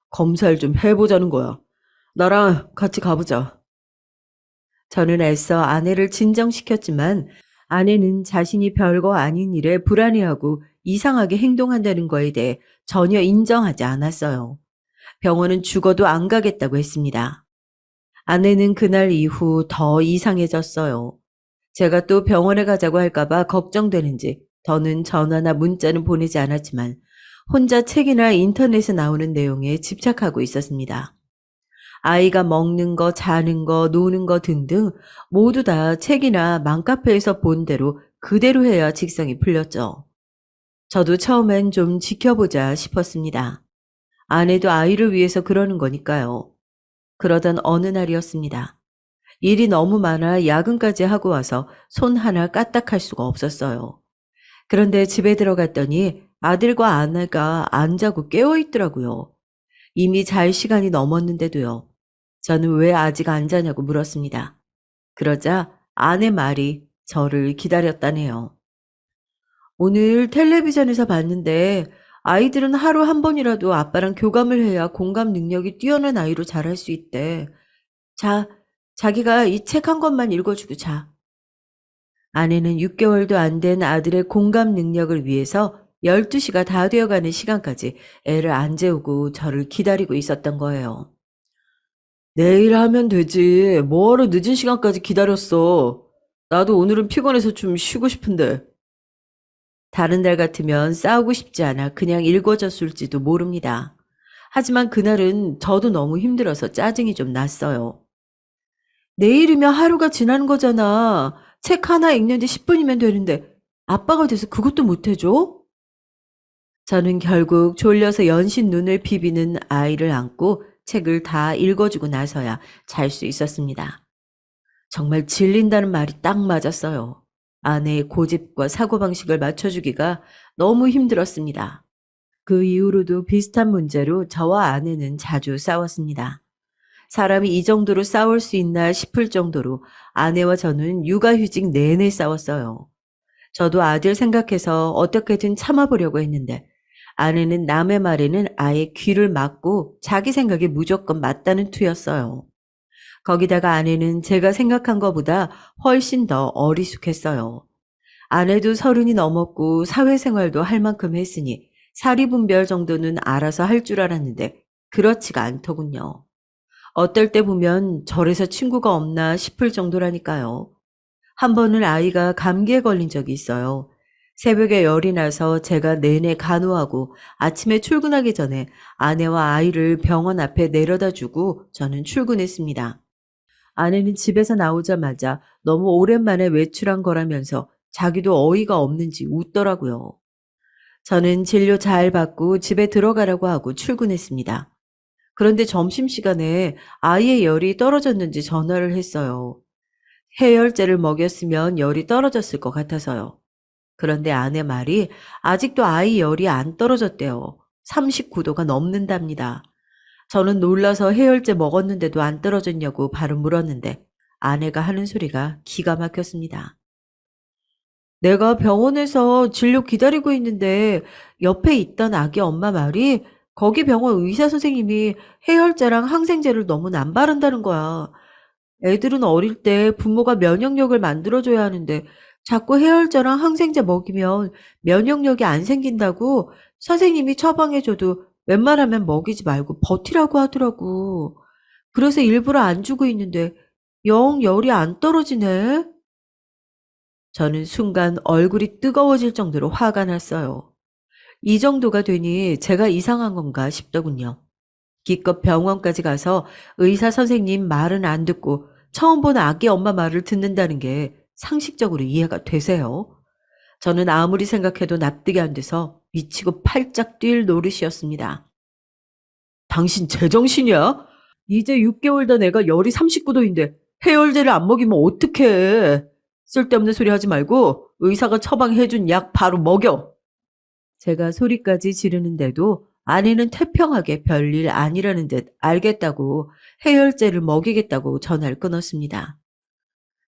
검사를 좀 해보자는 거야. 나랑 같이 가보자. 저는 애써 아내를 진정시켰지만 아내는 자신이 별거 아닌 일에 불안해하고 이상하게 행동한다는 거에 대해 전혀 인정하지 않았어요. 병원은 죽어도 안 가겠다고 했습니다. 아내는 그날 이후 더 이상해졌어요. 제가 또 병원에 가자고 할까봐 걱정되는지 더는 전화나 문자는 보내지 않았지만 혼자 책이나 인터넷에 나오는 내용에 집착하고 있었습니다. 아이가 먹는 거, 자는 거, 노는 거 등등 모두 다 책이나 맘카페에서 본 대로 그대로 해야 직성이 풀렸죠. 저도 처음엔 좀 지켜보자 싶었습니다. 아내도 아이를 위해서 그러는 거니까요. 그러던 어느 날이었습니다. 일이 너무 많아 야근까지 하고 와서 손 하나 까딱할 수가 없었어요. 그런데 집에 들어갔더니 아들과 아내가 안 자고 깨어 있더라고요. 이미 잘 시간이 넘었는데도요. 저는 왜 아직 안 자냐고 물었습니다. 그러자 아내 말이 저를 기다렸다네요. 오늘 텔레비전에서 봤는데 아이들은 하루 한 번이라도 아빠랑 교감을 해야 공감 능력이 뛰어난 아이로 자랄 수 있대. 자, 자기가 이 책 한 권만 읽어주고 자. 아내는 6개월도 안 된 아들의 공감 능력을 위해서 12시가 다 되어가는 시간까지 애를 안 재우고 저를 기다리고 있었던 거예요. 내일 하면 되지. 뭐하러 늦은 시간까지 기다렸어. 나도 오늘은 피곤해서 좀 쉬고 싶은데. 다른 날 같으면 싸우고 싶지 않아 그냥 읽어줬을지도 모릅니다. 하지만 그날은 저도 너무 힘들어서 짜증이 좀 났어요. 내일이면 하루가 지나는 거잖아. 책 하나 읽는데 10분이면 되는데 아빠가 돼서 그것도 못 해줘? 저는 결국 졸려서 연신 눈을 비비는 아이를 안고 책을 다 읽어주고 나서야 잘 수 있었습니다. 정말 질린다는 말이 딱 맞았어요. 아내의 고집과 사고방식을 맞춰주기가 너무 힘들었습니다. 그 이후로도 비슷한 문제로 저와 아내는 자주 싸웠습니다. 사람이 이 정도로 싸울 수 있나 싶을 정도로 아내와 저는 육아휴직 내내 싸웠어요. 저도 아들 생각해서 어떻게든 참아보려고 했는데 아내는 남의 말에는 아예 귀를 막고 자기 생각이 무조건 맞다는 투였어요. 거기다가 아내는 제가 생각한 것보다 훨씬 더 어리숙했어요. 아내도 30이 넘었고 사회생활도 할 만큼 했으니 사리분별 정도는 알아서 할 줄 알았는데 그렇지가 않더군요. 어떨 때 보면 저래서 친구가 없나 싶을 정도라니까요. 한 번은 아이가 감기에 걸린 적이 있어요. 새벽에 열이 나서 제가 내내 간호하고 아침에 출근하기 전에 아내와 아이를 병원 앞에 내려다 주고 저는 출근했습니다. 아내는 집에서 나오자마자 너무 오랜만에 외출한 거라면서 자기도 어이가 없는지 웃더라고요. 저는 진료 잘 받고 집에 들어가라고 하고 출근했습니다. 그런데 점심시간에 아이의 열이 떨어졌는지 전화를 했어요. 해열제를 먹였으면 열이 떨어졌을 것 같아서요. 그런데 아내 말이 아직도 아이 열이 안 떨어졌대요. 39도가 넘는답니다. 저는 놀라서 해열제 먹었는데도 안 떨어졌냐고 바로 물었는데 아내가 하는 소리가 기가 막혔습니다. 내가 병원에서 진료 기다리고 있는데 옆에 있던 아기 엄마 말이 거기 병원 의사 선생님이 해열제랑 항생제를 너무 안 바른다는 거야. 애들은 어릴 때 부모가 면역력을 만들어줘야 하는데 자꾸 해열제랑 항생제 먹이면 면역력이 안 생긴다고 선생님이 처방해줘도 웬만하면 먹이지 말고 버티라고 하더라고. 그래서 일부러 안 주고 있는데 영 열이 안 떨어지네. 저는 순간 얼굴이 뜨거워질 정도로 화가 났어요. 이 정도가 되니 제가 이상한 건가 싶더군요. 기껏 병원까지 가서 의사 선생님 말은 안 듣고 처음 본 아기 엄마 말을 듣는다는 게 상식적으로 이해가 되세요? 저는 아무리 생각해도 납득이 안 돼서 미치고 팔짝 뛸 노릇이었습니다. 당신 제정신이야? 이제 6개월 된 애가 열이 39도인데 해열제를 안 먹이면 어떡해. 쓸데없는 소리 하지 말고 의사가 처방해준 약 바로 먹여. 제가 소리까지 지르는데도 아내는 태평하게 별일 아니라는 듯 알겠다고 해열제를 먹이겠다고 전화를 끊었습니다.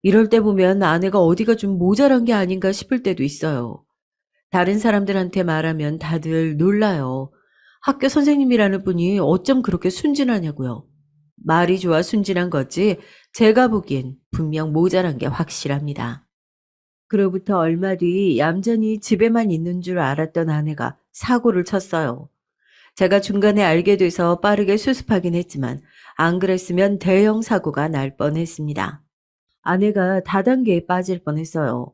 이럴 때 보면 아내가 어디가 좀 모자란 게 아닌가 싶을 때도 있어요. 다른 사람들한테 말하면 다들 놀라요. 학교 선생님이라는 분이 어쩜 그렇게 순진하냐고요. 말이 좋아 순진한 거지 제가 보기엔 분명 모자란 게 확실합니다. 그로부터 얼마 뒤 얌전히 집에만 있는 줄 알았던 아내가 사고를 쳤어요. 제가 중간에 알게 돼서 빠르게 수습하긴 했지만 안 그랬으면 대형 사고가 날 뻔했습니다. 아내가 다단계에 빠질 뻔했어요.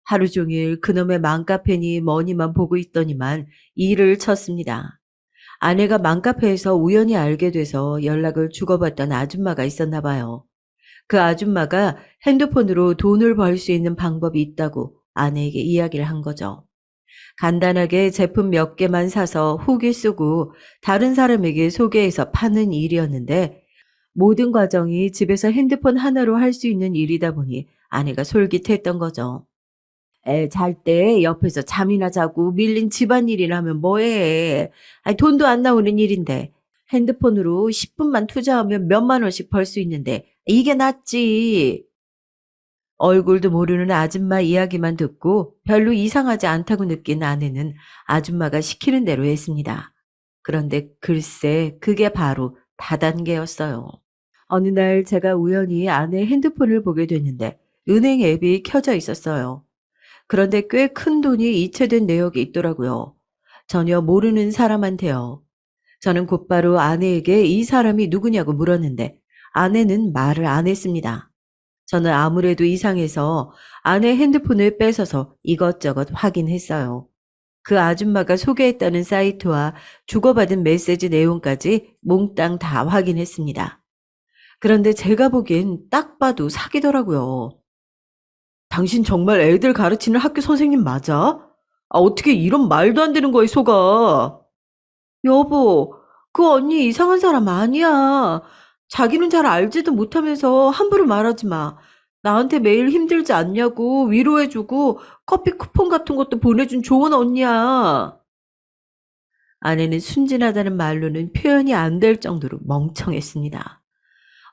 하루 종일 그놈의 맘카페니 뭐니만 보고 있더니만 일을 쳤습니다. 아내가 맘카페에서 우연히 알게 돼서 연락을 주고받던 아줌마가 있었나 봐요. 그 아줌마가 핸드폰으로 돈을 벌 수 있는 방법이 있다고 아내에게 이야기를 한 거죠. 간단하게 제품 몇 개만 사서 후기 쓰고 다른 사람에게 소개해서 파는 일이었는데 모든 과정이 집에서 핸드폰 하나로 할 수 있는 일이다 보니 아내가 솔깃했던 거죠. 애 잘 때 옆에서 잠이나 자고 밀린 집안일이나 하면 뭐해. 아니, 돈도 안 나오는 일인데. 핸드폰으로 10분만 투자하면 몇만 원씩 벌 수 있는데 이게 낫지. 얼굴도 모르는 아줌마 이야기만 듣고 별로 이상하지 않다고 느낀 아내는 아줌마가 시키는 대로 했습니다. 그런데 글쎄 그게 바로 다단계였어요. 어느 날 제가 우연히 아내 핸드폰을 보게 됐는데 은행 앱이 켜져 있었어요. 그런데 꽤 큰 돈이 이체된 내역이 있더라고요. 전혀 모르는 사람한테요. 저는 곧바로 아내에게 이 사람이 누구냐고 물었는데 아내는 말을 안 했습니다. 저는 아무래도 이상해서 아내 핸드폰을 뺏어서 이것저것 확인했어요. 그 아줌마가 소개했다는 사이트와 주고받은 메시지 내용까지 몽땅 다 확인했습니다. 그런데 제가 보기엔 딱 봐도 사기더라고요. 당신 정말 애들 가르치는 학교 선생님 맞아? 아, 어떻게 이런 말도 안 되는 거에 속아? 여보, 그 언니 이상한 사람 아니야. 자기는 잘 알지도 못하면서 함부로 말하지 마. 나한테 매일 힘들지 않냐고 위로해주고 커피 쿠폰 같은 것도 보내준 좋은 언니야. 아내는 순진하다는 말로는 표현이 안 될 정도로 멍청했습니다.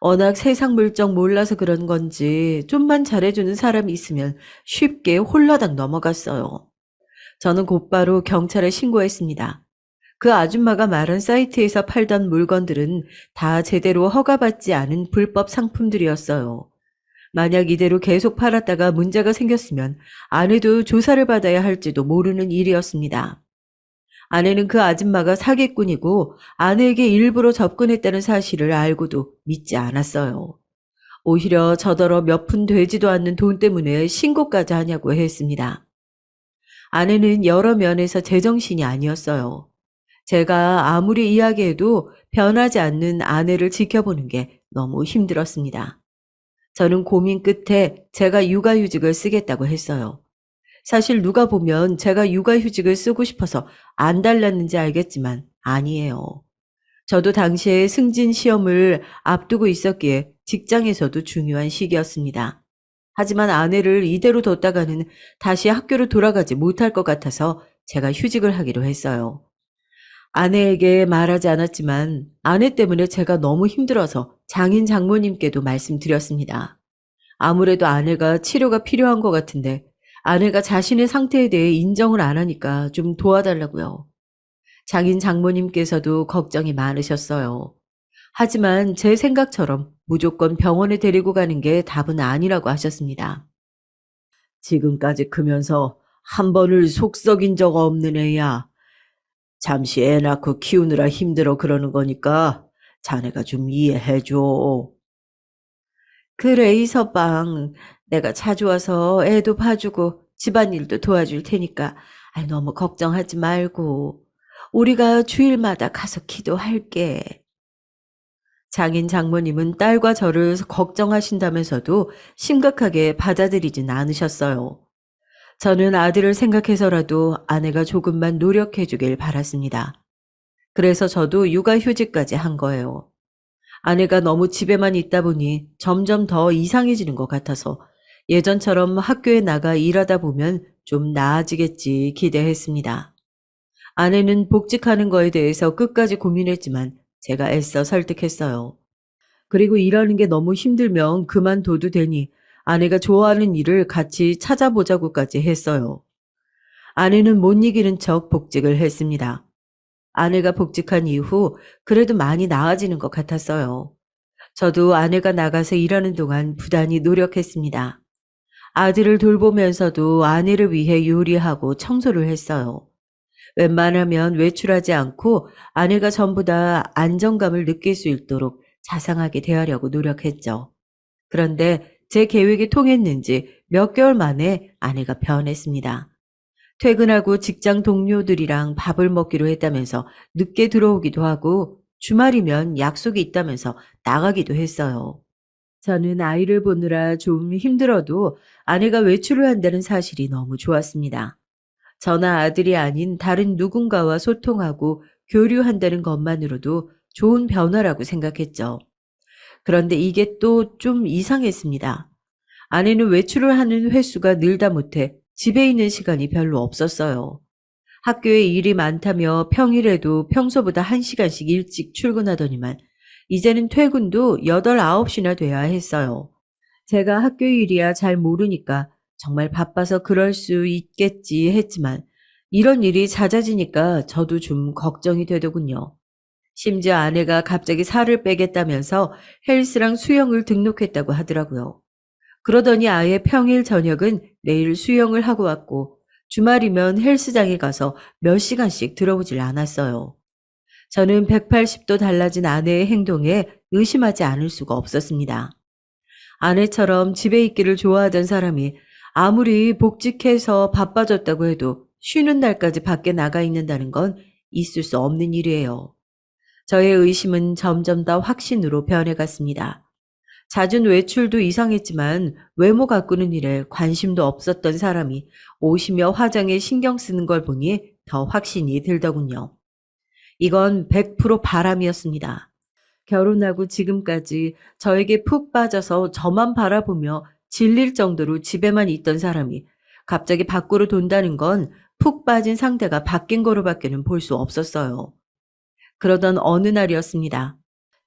워낙 세상 물정 몰라서 그런 건지 좀만 잘해주는 사람이 있으면 쉽게 홀라당 넘어갔어요. 저는 곧바로 경찰에 신고했습니다. 그 아줌마가 말한 사이트에서 팔던 물건들은 다 제대로 허가받지 않은 불법 상품들이었어요. 만약 이대로 계속 팔았다가 문제가 생겼으면 아내도 조사를 받아야 할지도 모르는 일이었습니다. 아내는 그 아줌마가 사기꾼이고 아내에게 일부러 접근했다는 사실을 알고도 믿지 않았어요. 오히려 저더러 몇 푼 되지도 않는 돈 때문에 신고까지 하냐고 했습니다. 아내는 여러 면에서 제정신이 아니었어요. 제가 아무리 이야기해도 변하지 않는 아내를 지켜보는 게 너무 힘들었습니다. 저는 고민 끝에 제가 육아휴직을 쓰겠다고 했어요. 사실 누가 보면 제가 육아휴직을 쓰고 싶어서 안 달랐는지 알겠지만 아니에요. 저도 당시에 승진 시험을 앞두고 있었기에 직장에서도 중요한 시기였습니다. 하지만 아내를 이대로 뒀다가는 다시 학교로 돌아가지 못할 것 같아서 제가 휴직을 하기로 했어요. 아내에게 말하지 않았지만 아내 때문에 제가 너무 힘들어서 장인 장모님께도 말씀드렸습니다. 아무래도 아내가 치료가 필요한 것 같은데 아내가 자신의 상태에 대해 인정을 안 하니까 좀 도와달라고요. 장인 장모님께서도 걱정이 많으셨어요. 하지만 제 생각처럼 무조건 병원에 데리고 가는 게 답은 아니라고 하셨습니다. 지금까지 크면서 한 번을 속 썩인 적 없는 애야. 잠시 애 낳고 키우느라 힘들어 그러는 거니까 자네가 좀 이해해줘. 그래, 이서방. 내가 자주 와서 애도 봐주고 집안일도 도와줄 테니까 너무 걱정하지 말고 우리가 주일마다 가서 기도할게. 장인 장모님은 딸과 저를 걱정하신다면서도 심각하게 받아들이진 않으셨어요. 저는 아들을 생각해서라도 아내가 조금만 노력해 주길 바랐습니다. 그래서 저도 육아휴직까지 한 거예요. 아내가 너무 집에만 있다 보니 점점 더 이상해지는 것 같아서 예전처럼 학교에 나가 일하다 보면 좀 나아지겠지 기대했습니다. 아내는 복직하는 거에 대해서 끝까지 고민했지만 제가 애써 설득했어요. 그리고 일하는 게 너무 힘들면 그만둬도 되니 아내가 좋아하는 일을 같이 찾아보자고까지 했어요. 아내는 못 이기는 척 복직을 했습니다. 아내가 복직한 이후 그래도 많이 나아지는 것 같았어요. 저도 아내가 나가서 일하는 동안 부단히 노력했습니다. 아들을 돌보면서도 아내를 위해 요리하고 청소를 했어요. 웬만하면 외출하지 않고 아내가 전부 다 안정감을 느낄 수 있도록 자상하게 대하려고 노력했죠. 그런데 제 계획이 통했는지 몇 개월 만에 아내가 변했습니다. 퇴근하고 직장 동료들이랑 밥을 먹기로 했다면서 늦게 들어오기도 하고 주말이면 약속이 있다면서 나가기도 했어요. 저는 아이를 보느라 좀 힘들어도 아내가 외출을 한다는 사실이 너무 좋았습니다. 저나 아들이 아닌 다른 누군가와 소통하고 교류한다는 것만으로도 좋은 변화라고 생각했죠. 그런데 이게 또 좀 이상했습니다. 아내는 외출을 하는 횟수가 늘다 못해 집에 있는 시간이 별로 없었어요. 학교에 일이 많다며 평일에도 평소보다 1시간씩 일찍 출근하더니만 이제는 퇴근도 8, 9시나 돼야 했어요. 제가 학교 일이야 잘 모르니까 정말 바빠서 그럴 수 있겠지 했지만 이런 일이 잦아지니까 저도 좀 걱정이 되더군요. 심지어 아내가 갑자기 살을 빼겠다면서 헬스랑 수영을 등록했다고 하더라고요. 그러더니 아예 평일 저녁은 매일 수영을 하고 왔고 주말이면 헬스장에 가서 몇 시간씩 들어오질 않았어요. 저는 180도 달라진 아내의 행동에 의심하지 않을 수가 없었습니다. 아내처럼 집에 있기를 좋아하던 사람이 아무리 복직해서 바빠졌다고 해도 쉬는 날까지 밖에 나가 있는다는 건 있을 수 없는 일이에요. 저의 의심은 점점 더 확신으로 변해갔습니다. 잦은 외출도 이상했지만 외모 가꾸는 일에 관심도 없었던 사람이 옷이며 화장에 신경 쓰는 걸 보니 더 확신이 들더군요. 이건 100% 바람이었습니다. 결혼하고 지금까지 저에게 푹 빠져서 저만 바라보며 질릴 정도로 집에만 있던 사람이 갑자기 밖으로 돈다는 건 푹 빠진 상태가 바뀐 거로밖에는 볼 수 없었어요. 그러던 어느 날이었습니다.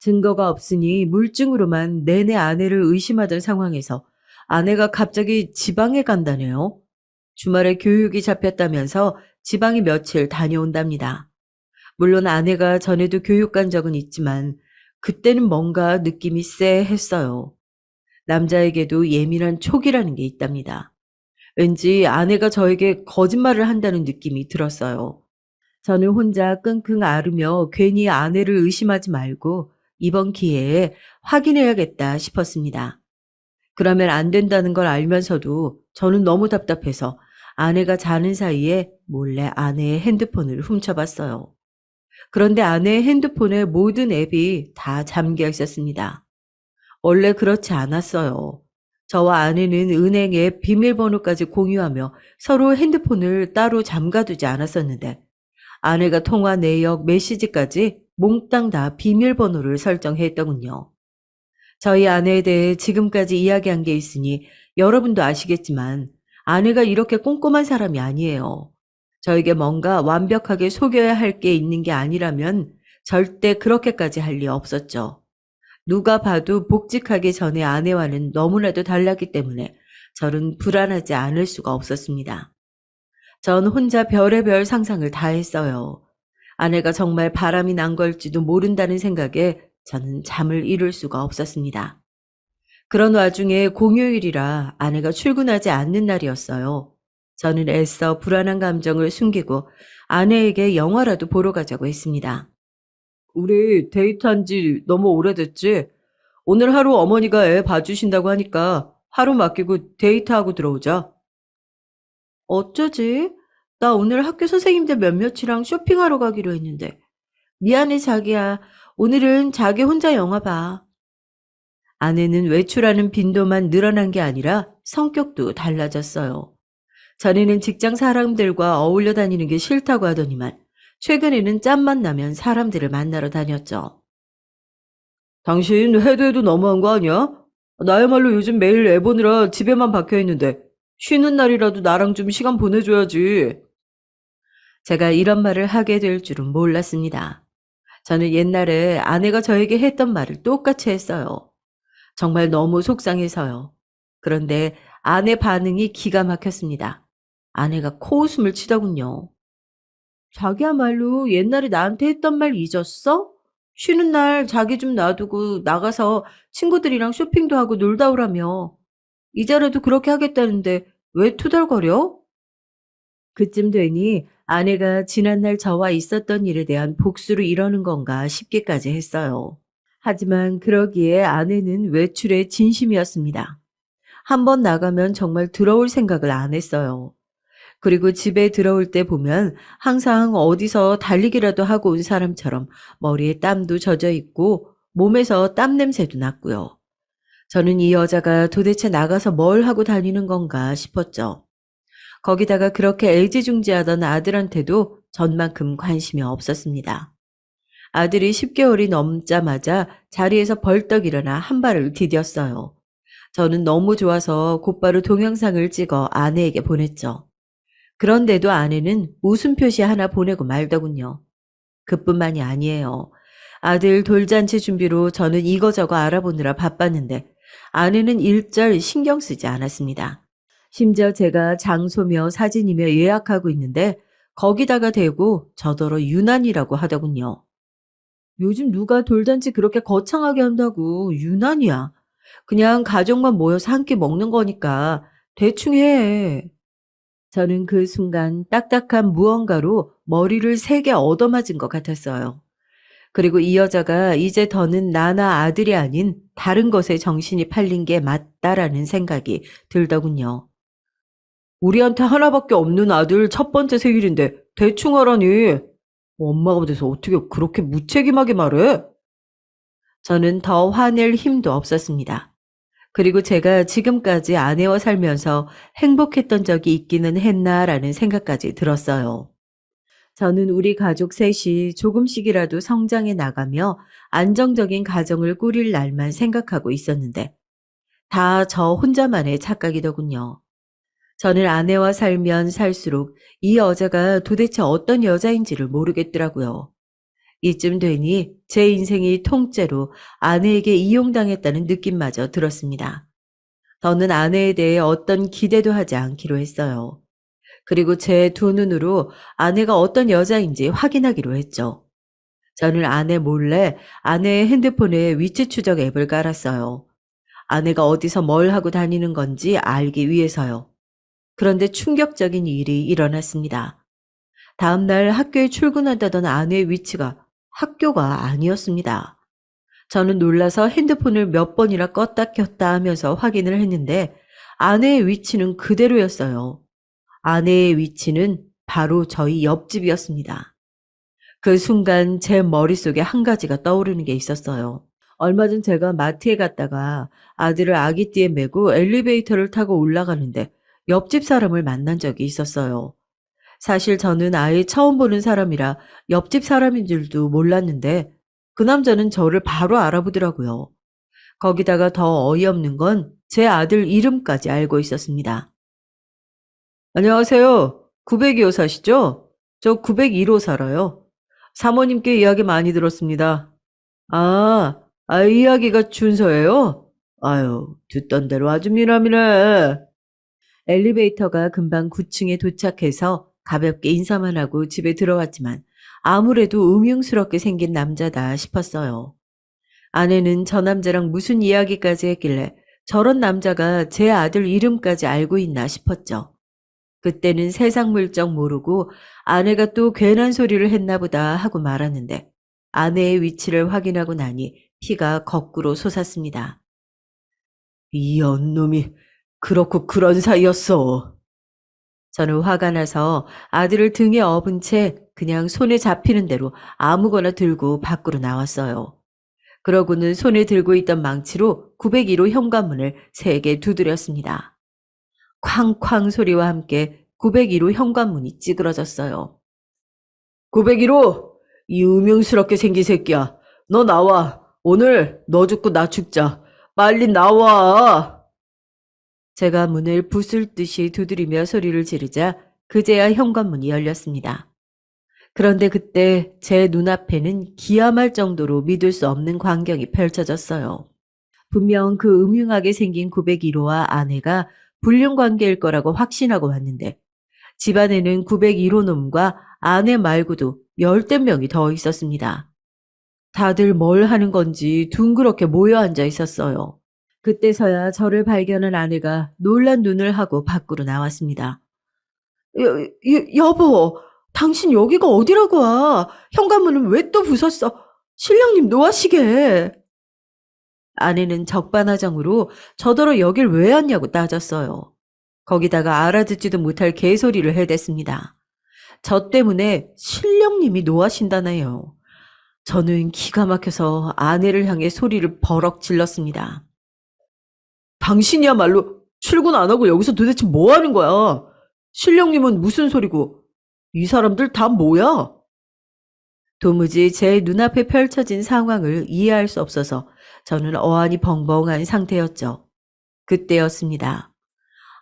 증거가 없으니 물증으로만 내내 아내를 의심하던 상황에서 아내가 갑자기 지방에 간다네요. 주말에 교육이 잡혔다면서 지방에 며칠 다녀온답니다. 물론 아내가 전에도 교육 간 적은 있지만 그때는 뭔가 느낌이 쎄했어요. 남자에게도 예민한 촉이라는 게 있답니다. 왠지 아내가 저에게 거짓말을 한다는 느낌이 들었어요. 저는 혼자 끙끙 앓으며 괜히 아내를 의심하지 말고 이번 기회에 확인해야겠다 싶었습니다. 그러면 안 된다는 걸 알면서도 저는 너무 답답해서 아내가 자는 사이에 몰래 아내의 핸드폰을 훔쳐봤어요. 그런데 아내의 핸드폰의 모든 앱이 다 잠겨 있었습니다. 원래 그렇지 않았어요. 저와 아내는 은행 앱 비밀번호까지 공유하며 서로 핸드폰을 따로 잠가두지 않았었는데 아내가 통화 내역, 메시지까지 몽땅 다 비밀번호를 설정했더군요. 저희 아내에 대해 지금까지 이야기한 게 있으니 여러분도 아시겠지만 아내가 이렇게 꼼꼼한 사람이 아니에요. 저에게 뭔가 완벽하게 속여야 할 게 있는 게 아니라면 절대 그렇게까지 할 리 없었죠. 누가 봐도 복직하기 전에 아내와는 너무나도 달랐기 때문에 저는 불안하지 않을 수가 없었습니다. 전 혼자 별의별 상상을 다 했어요. 아내가 정말 바람이 난 걸지도 모른다는 생각에 저는 잠을 이룰 수가 없었습니다. 그런 와중에 공휴일이라 아내가 출근하지 않는 날이었어요. 저는 애써 불안한 감정을 숨기고 아내에게 영화라도 보러 가자고 했습니다. 우리 데이트한 지 너무 오래됐지? 오늘 하루 어머니가 애 봐주신다고 하니까 하루 맡기고 데이트하고 들어오자. 어쩌지? 나 오늘 학교 선생님들 몇몇이랑 쇼핑하러 가기로 했는데. 미안해, 자기야. 오늘은 자기 혼자 영화 봐. 아내는 외출하는 빈도만 늘어난 게 아니라 성격도 달라졌어요. 전에는 직장 사람들과 어울려 다니는 게 싫다고 하더니만 최근에는 짬만 나면 사람들을 만나러 다녔죠. 당신 해도 해도 너무한 거 아니야? 나야말로 요즘 매일 애 보느라 집에만 박혀 있는데 쉬는 날이라도 나랑 좀 시간 보내줘야지. 제가 이런 말을 하게 될 줄은 몰랐습니다. 저는 옛날에 아내가 저에게 했던 말을 똑같이 했어요. 정말 너무 속상해서요. 그런데 아내 반응이 기가 막혔습니다. 아내가 코웃음을 치더군요. 자기야말로 옛날에 나한테 했던 말 잊었어? 쉬는 날 자기 좀 놔두고 나가서 친구들이랑 쇼핑도 하고 놀다 오라며. 이제라도 그렇게 하겠다는데 왜 투덜거려? 그쯤 되니 아내가 지난날 저와 있었던 일에 대한 복수를 이러는 건가 싶기까지 했어요. 하지만 그러기에 아내는 외출에 진심이었습니다. 한 번 나가면 정말 들어올 생각을 안 했어요. 그리고 집에 들어올 때 보면 항상 어디서 달리기라도 하고 온 사람처럼 머리에 땀도 젖어 있고 몸에서 땀 냄새도 났고요. 저는 이 여자가 도대체 나가서 뭘 하고 다니는 건가 싶었죠. 거기다가 그렇게 애지중지하던 아들한테도 전만큼 관심이 없었습니다. 아들이 10개월이 넘자마자 자리에서 벌떡 일어나 한 발을 디뎠어요. 저는 너무 좋아서 곧바로 동영상을 찍어 아내에게 보냈죠. 그런데도 아내는 웃음 표시 하나 보내고 말더군요. 그뿐만이 아니에요. 아들 돌잔치 준비로 저는 이거저거 알아보느라 바빴는데 아내는 일절 신경 쓰지 않았습니다. 심지어 제가 장소며 사진이며 예약하고 있는데 거기다가 대고 저더러 유난이라고 하더군요. 요즘 누가 돌잔치 그렇게 거창하게 한다고 유난이야. 그냥 가족만 모여서 한 끼 먹는 거니까 대충 해. 저는 그 순간 딱딱한 무언가로 머리를 세게 얻어맞은 것 같았어요. 그리고 이 여자가 이제 더는 나나 아들이 아닌 다른 것에 정신이 팔린 게 맞다라는 생각이 들더군요. 우리한테 하나밖에 없는 아들 첫 번째 생일인데 대충 하라니. 엄마가 돼서 어떻게 그렇게 무책임하게 말해? 저는 더 화낼 힘도 없었습니다. 그리고 제가 지금까지 아내와 살면서 행복했던 적이 있기는 했나라는 생각까지 들었어요. 저는 우리 가족 셋이 조금씩이라도 성장해 나가며 안정적인 가정을 꾸릴 날만 생각하고 있었는데 다 저 혼자만의 착각이더군요. 저는 아내와 살면 살수록 이 여자가 도대체 어떤 여자인지를 모르겠더라고요. 이쯤 되니 제 인생이 통째로 아내에게 이용당했다는 느낌마저 들었습니다. 저는 아내에 대해 어떤 기대도 하지 않기로 했어요. 그리고 제 두 눈으로 아내가 어떤 여자인지 확인하기로 했죠. 저는 아내 몰래 아내의 핸드폰에 위치 추적 앱을 깔았어요. 아내가 어디서 뭘 하고 다니는 건지 알기 위해서요. 그런데 충격적인 일이 일어났습니다. 다음날 학교에 출근한다던 아내의 위치가 학교가 아니었습니다. 저는 놀라서 핸드폰을 몇 번이나 껐다 켰다 하면서 확인을 했는데 아내의 위치는 그대로였어요. 아내의 위치는 바로 저희 옆집이었습니다. 그 순간 제 머릿속에 한 가지가 떠오르는 게 있었어요. 얼마 전 제가 마트에 갔다가 아들을 아기띠에 메고 엘리베이터를 타고 올라가는데 옆집 사람을 만난 적이 있었어요. 사실 저는 아예 처음 보는 사람이라 옆집 사람인 줄도 몰랐는데 그 남자는 저를 바로 알아보더라고요. 거기다가 더 어이없는 건 제 아들 이름까지 알고 있었습니다. 안녕하세요. 902호 사시죠? 저 901호 살아요. 사모님께 이야기 많이 들었습니다. 이야기가 준서예요? 아유, 듣던 대로 아주 미남이네. 엘리베이터가 금방 9층에 도착해서 가볍게 인사만 하고 집에 들어왔지만 아무래도 음흉스럽게 생긴 남자다 싶었어요. 아내는 저 남자랑 무슨 이야기까지 했길래 저런 남자가 제 아들 이름까지 알고 있나 싶었죠. 그때는 세상 물정 모르고 아내가 또 괜한 소리를 했나 보다 하고 말았는데 아내의 위치를 확인하고 나니 피가 거꾸로 솟았습니다. 이 언놈이 그렇고 그런 사이였어. 저는 화가 나서 아들을 등에 업은 채 그냥 손에 잡히는 대로 아무거나 들고 밖으로 나왔어요. 그러고는 손에 들고 있던 망치로 901호 현관문을 3개 두드렸습니다. 쾅쾅 소리와 함께 901호 현관문이 찌그러졌어요. 901호! 이 음흉스럽게 생긴 새끼야. 너 나와. 오늘 너 죽고 나 죽자. 빨리 나와. 제가 문을 부술 듯이 두드리며 소리를 지르자 그제야 현관문이 열렸습니다. 그런데 그때 제 눈앞에는 기함할 정도로 믿을 수 없는 광경이 펼쳐졌어요. 분명 그 음흉하게 생긴 901호와 아내가 불륜관계일 거라고 확신하고 왔는데 집안에는 901호 놈과 아내 말고도 열댓 명이 더 있었습니다. 다들 뭘 하는 건지 둥그렇게 모여 앉아 있었어요. 그때서야 저를 발견한 아내가 놀란 눈을 하고 밖으로 나왔습니다. 여보, 당신 여기가 어디라고 와? 현관문은 왜 또 부쉈어? 신랑님 노하시게. 아내는 적반하장으로 저더러 여길 왜 왔냐고 따졌어요. 거기다가 알아듣지도 못할 개소리를 해댔습니다. 저 때문에 신령님이 노하신다네요. 저는 기가 막혀서 아내를 향해 소리를 버럭 질렀습니다. 당신이야말로 출근 안 하고 여기서 도대체 뭐 하는 거야? 신령님은 무슨 소리고? 이 사람들 다 뭐야? 도무지 제 눈앞에 펼쳐진 상황을 이해할 수 없어서 저는 어안이 벙벙한 상태였죠. 그때였습니다.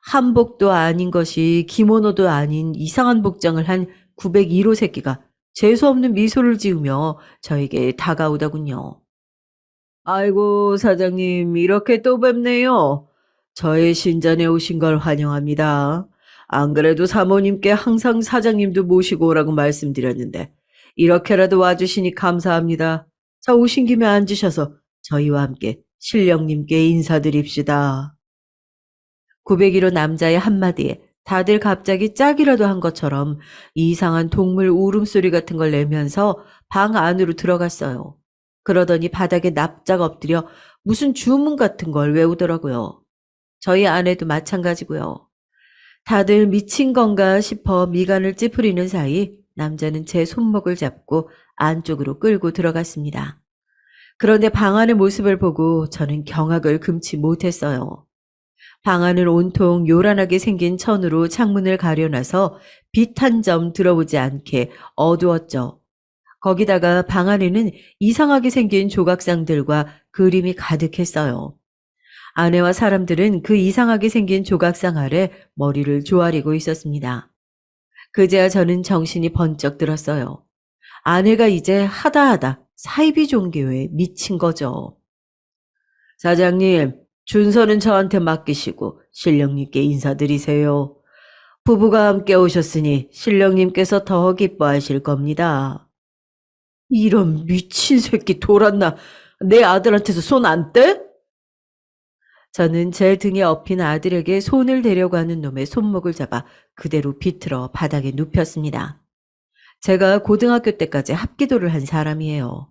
한복도 아닌 것이 기모노도 아닌 이상한 복장을 한 901호 새끼가 재수없는 미소를 지으며 저에게 다가오더군요. 아이고, 사장님, 이렇게 또 뵙네요. 저의 신전에 오신 걸 환영합니다. 안 그래도 사모님께 항상 사장님도 모시고 오라고 말씀드렸는데, 이렇게라도 와주시니 감사합니다. 자, 오신 김에 앉으셔서 저희와 함께 신령님께 인사드립시다. 901호 남자의 한마디에 다들 갑자기 짝이라도 한 것처럼 이상한 동물 울음소리 같은 걸 내면서 방 안으로 들어갔어요. 그러더니 바닥에 납작 엎드려 무슨 주문 같은 걸 외우더라고요. 저희 아내도 마찬가지고요. 다들 미친 건가 싶어 미간을 찌푸리는 사이 남자는 제 손목을 잡고 안쪽으로 끌고 들어갔습니다. 그런데 방 안의 모습을 보고 저는 경악을 금치 못했어요. 방 안은 온통 요란하게 생긴 천으로 창문을 가려놔서 빛 한 점 들어오지 않게 어두웠죠. 거기다가 방 안에는 이상하게 생긴 조각상들과 그림이 가득했어요. 아내와 사람들은 그 이상하게 생긴 조각상 아래 머리를 조아리고 있었습니다. 그제야 저는 정신이 번쩍 들었어요. 아내가 이제 하다하다 사이비 종교에 미친 거죠. 사장님, 준서는 저한테 맡기시고 신령님께 인사드리세요. 부부가 함께 오셨으니 신령님께서 더 기뻐하실 겁니다. 이런 미친 새끼 돌았나? 내 아들한테서 손 안 떼? 저는 제 등에 엎인 아들에게 손을 대려고 하는 놈의 손목을 잡아 그대로 비틀어 바닥에 눕혔습니다. 제가 고등학교 때까지 합기도를 한 사람이에요.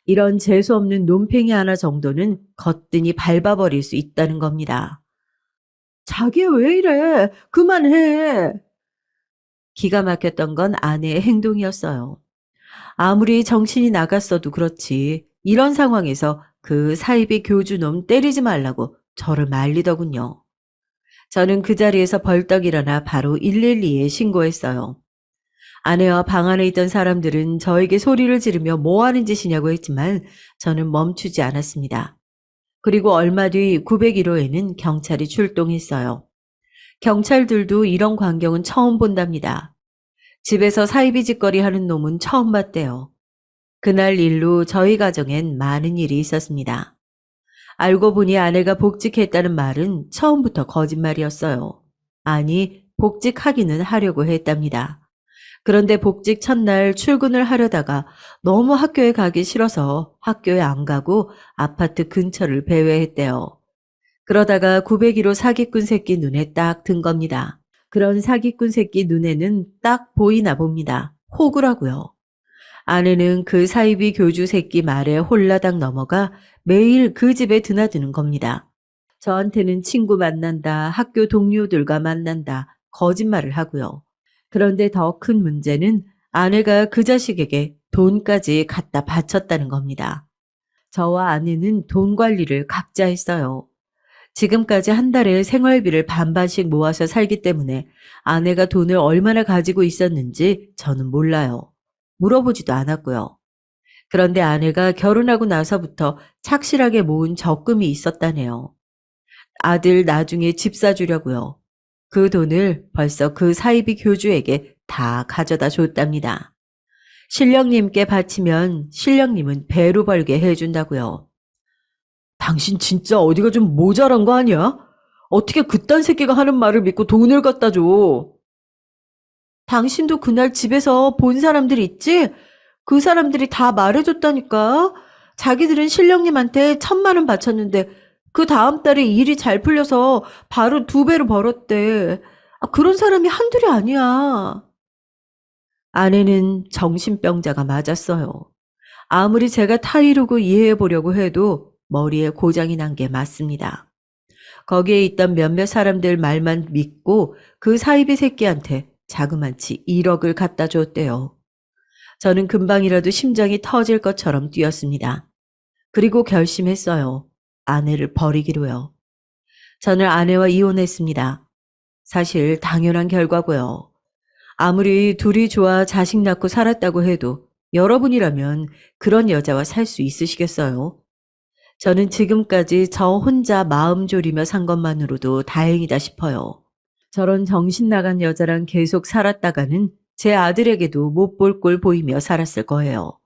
이런 재수없는 놈팽이 하나 정도는 거뜬히 밟아버릴 수 있다는 겁니다. 자기 왜 이래? 그만해. 기가 막혔던 건 아내의 행동이었어요. 아무리 정신이 나갔어도 그렇지 이런 상황에서 그 사이비 교주놈 때리지 말라고 저를 말리더군요. 저는 그 자리에서 벌떡 일어나 바로 112에 신고했어요. 아내와 방 안에 있던 사람들은 저에게 소리를 지르며 뭐 하는 짓이냐고 했지만 저는 멈추지 않았습니다. 그리고 얼마 뒤 901호에는 경찰이 출동했어요. 경찰들도 이런 광경은 처음 본답니다. 집에서 사이비 짓거리 하는 놈은 처음 봤대요. 그날 일로 저희 가정엔 많은 일이 있었습니다. 알고 보니 아내가 복직했다는 말은 처음부터 거짓말이었어요. 아니, 복직하기는 하려고 했답니다. 그런데 복직 첫날 출근을 하려다가 너무 학교에 가기 싫어서 학교에 안 가고 아파트 근처를 배회했대요. 그러다가 901호 사기꾼 새끼 눈에 딱 든 겁니다. 그런 사기꾼 새끼 눈에는 딱 보이나 봅니다. 호구라고요. 아내는 그 사이비 교주 새끼 말에 홀라당 넘어가 매일 그 집에 드나드는 겁니다. 저한테는 친구 만난다, 학교 동료들과 만난다, 거짓말을 하고요. 그런데 더 큰 문제는 아내가 그 자식에게 돈까지 갖다 바쳤다는 겁니다. 저와 아내는 돈 관리를 각자 했어요. 지금까지 한 달에 생활비를 반반씩 모아서 살기 때문에 아내가 돈을 얼마나 가지고 있었는지 저는 몰라요. 물어보지도 않았고요. 그런데 아내가 결혼하고 나서부터 착실하게 모은 적금이 있었다네요. 아들 나중에 집 사주려고요. 그 돈을 벌써 그 사이비 교주에게 다 가져다 줬답니다. 신령님께 바치면 신령님은 배로 벌게 해준다고요. 당신 진짜 어디가 좀 모자란 거 아니야? 어떻게 그딴 새끼가 하는 말을 믿고 돈을 갖다 줘? 당신도 그날 집에서 본 사람들 있지? 그 사람들이 다 말해줬다니까. 자기들은 신령님한테 1,000만 원 바쳤는데 그 다음 달에 일이 잘 풀려서 바로 2배로 벌었대. 그런 사람이 한둘이 아니야. 아내는 정신병자가 맞았어요. 아무리 제가 타이르고 이해해보려고 해도 머리에 고장이 난 게 맞습니다. 거기에 있던 몇몇 사람들 말만 믿고 그 사이비 새끼한테 자그마치 1억을 갖다 줬대요. 저는 금방이라도 심장이 터질 것처럼 뛰었습니다. 그리고 결심했어요. 아내를 버리기로요. 저는 아내와 이혼했습니다. 사실 당연한 결과고요. 아무리 둘이 좋아 자식 낳고 살았다고 해도 여러분이라면 그런 여자와 살 수 있으시겠어요? 저는 지금까지 저 혼자 마음 졸이며 산 것만으로도 다행이다 싶어요. 저런 정신 나간 여자랑 계속 살았다가는 제 아들에게도 못 볼 꼴 보이며 살았을 거예요.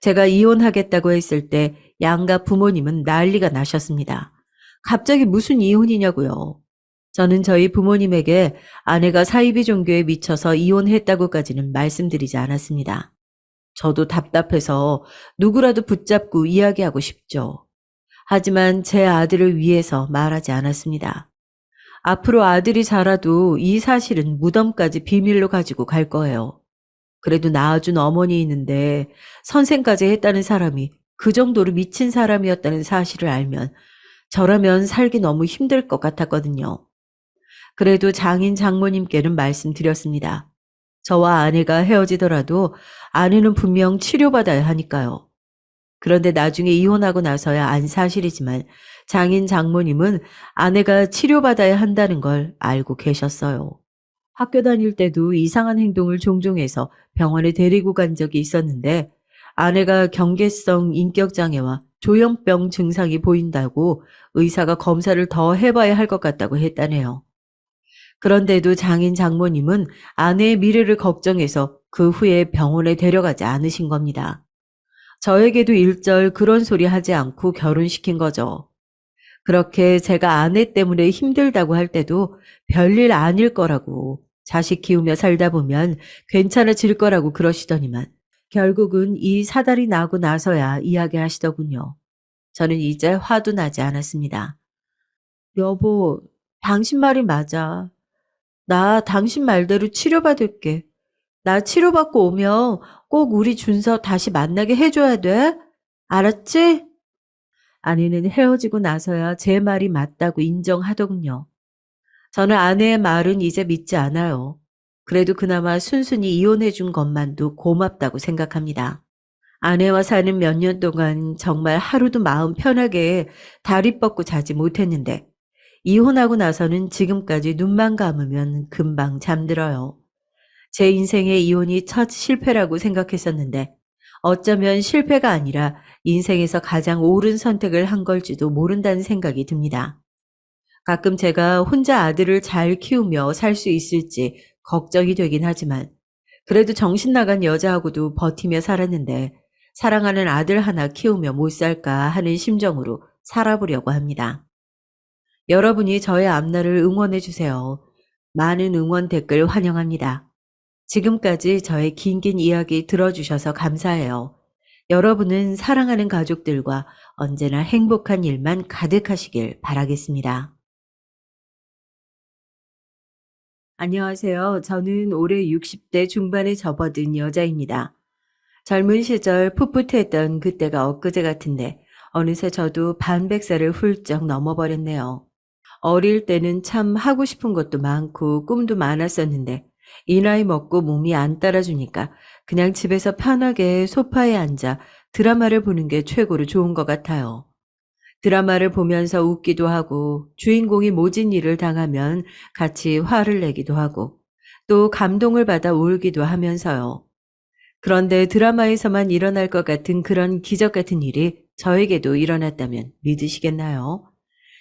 제가 이혼하겠다고 했을 때 양가 부모님은 난리가 나셨습니다. 갑자기 무슨 이혼이냐고요. 저는 저희 부모님에게 아내가 사이비 종교에 미쳐서 이혼했다고까지는 말씀드리지 않았습니다. 저도 답답해서 누구라도 붙잡고 이야기하고 싶죠. 하지만 제 아들을 위해서 말하지 않았습니다. 앞으로 아들이 자라도 이 사실은 무덤까지 비밀로 가지고 갈 거예요. 그래도 낳아준 어머니 있는데 선생까지 했다는 사람이 그 정도로 미친 사람이었다는 사실을 알면 저라면 살기 너무 힘들 것 같았거든요. 그래도 장인 장모님께는 말씀드렸습니다. 저와 아내가 헤어지더라도 아내는 분명 치료받아야 하니까요. 그런데 나중에 이혼하고 나서야 안 사실이지만 장인 장모님은 아내가 치료받아야 한다는 걸 알고 계셨어요. 학교 다닐 때도 이상한 행동을 종종 해서 병원에 데리고 간 적이 있었는데 아내가 경계성 인격장애와 조현병 증상이 보인다고 의사가 검사를 더 해봐야 할 것 같다고 했다네요. 그런데도 장인 장모님은 아내의 미래를 걱정해서 그 후에 병원에 데려가지 않으신 겁니다. 저에게도 일절 그런 소리 하지 않고 결혼시킨 거죠. 그렇게 제가 아내 때문에 힘들다고 할 때도 별일 아닐 거라고 자식 키우며 살다 보면 괜찮아질 거라고 그러시더니만 결국은 이 사달이 나고 나서야 이야기하시더군요. 저는 이제 화도 나지 않았습니다. 여보, 당신 말이 맞아. 나 당신 말대로 치료받을게. 나 치료받고 오면 꼭 우리 준서 다시 만나게 해줘야 돼. 알았지? 아내는 헤어지고 나서야 제 말이 맞다고 인정하더군요. 저는 아내의 말은 이제 믿지 않아요. 그래도 그나마 순순히 이혼해 준 것만도 고맙다고 생각합니다. 아내와 사는 몇 년 동안 정말 하루도 마음 편하게 다리 뻗고 자지 못했는데 이혼하고 나서는 지금까지 눈만 감으면 금방 잠들어요. 제 인생의 이혼이 첫 실패라고 생각했었는데 어쩌면 실패가 아니라 인생에서 가장 옳은 선택을 한 걸지도 모른다는 생각이 듭니다. 가끔 제가 혼자 아들을 잘 키우며 살 수 있을지 걱정이 되긴 하지만 그래도 정신 나간 여자하고도 버티며 살았는데 사랑하는 아들 하나 키우며 못 살까 하는 심정으로 살아보려고 합니다. 여러분이 저의 앞날을 응원해 주세요. 많은 응원 댓글 환영합니다. 지금까지 저의 긴긴 이야기 들어주셔서 감사해요. 여러분은 사랑하는 가족들과 언제나 행복한 일만 가득하시길 바라겠습니다. 안녕하세요. 저는 올해 60대 중반에 접어든 여자입니다. 젊은 시절 풋풋했던 그때가 엊그제 같은데 어느새 저도 반백살을 훌쩍 넘어버렸네요. 어릴 때는 참 하고 싶은 것도 많고 꿈도 많았었는데 이 나이 먹고 몸이 안 따라주니까 그냥 집에서 편하게 소파에 앉아 드라마를 보는 게 최고로 좋은 것 같아요. 드라마를 보면서 웃기도 하고 주인공이 모진 일을 당하면 같이 화를 내기도 하고 또 감동을 받아 울기도 하면서요. 그런데 드라마에서만 일어날 것 같은 그런 기적 같은 일이 저에게도 일어났다면 믿으시겠나요?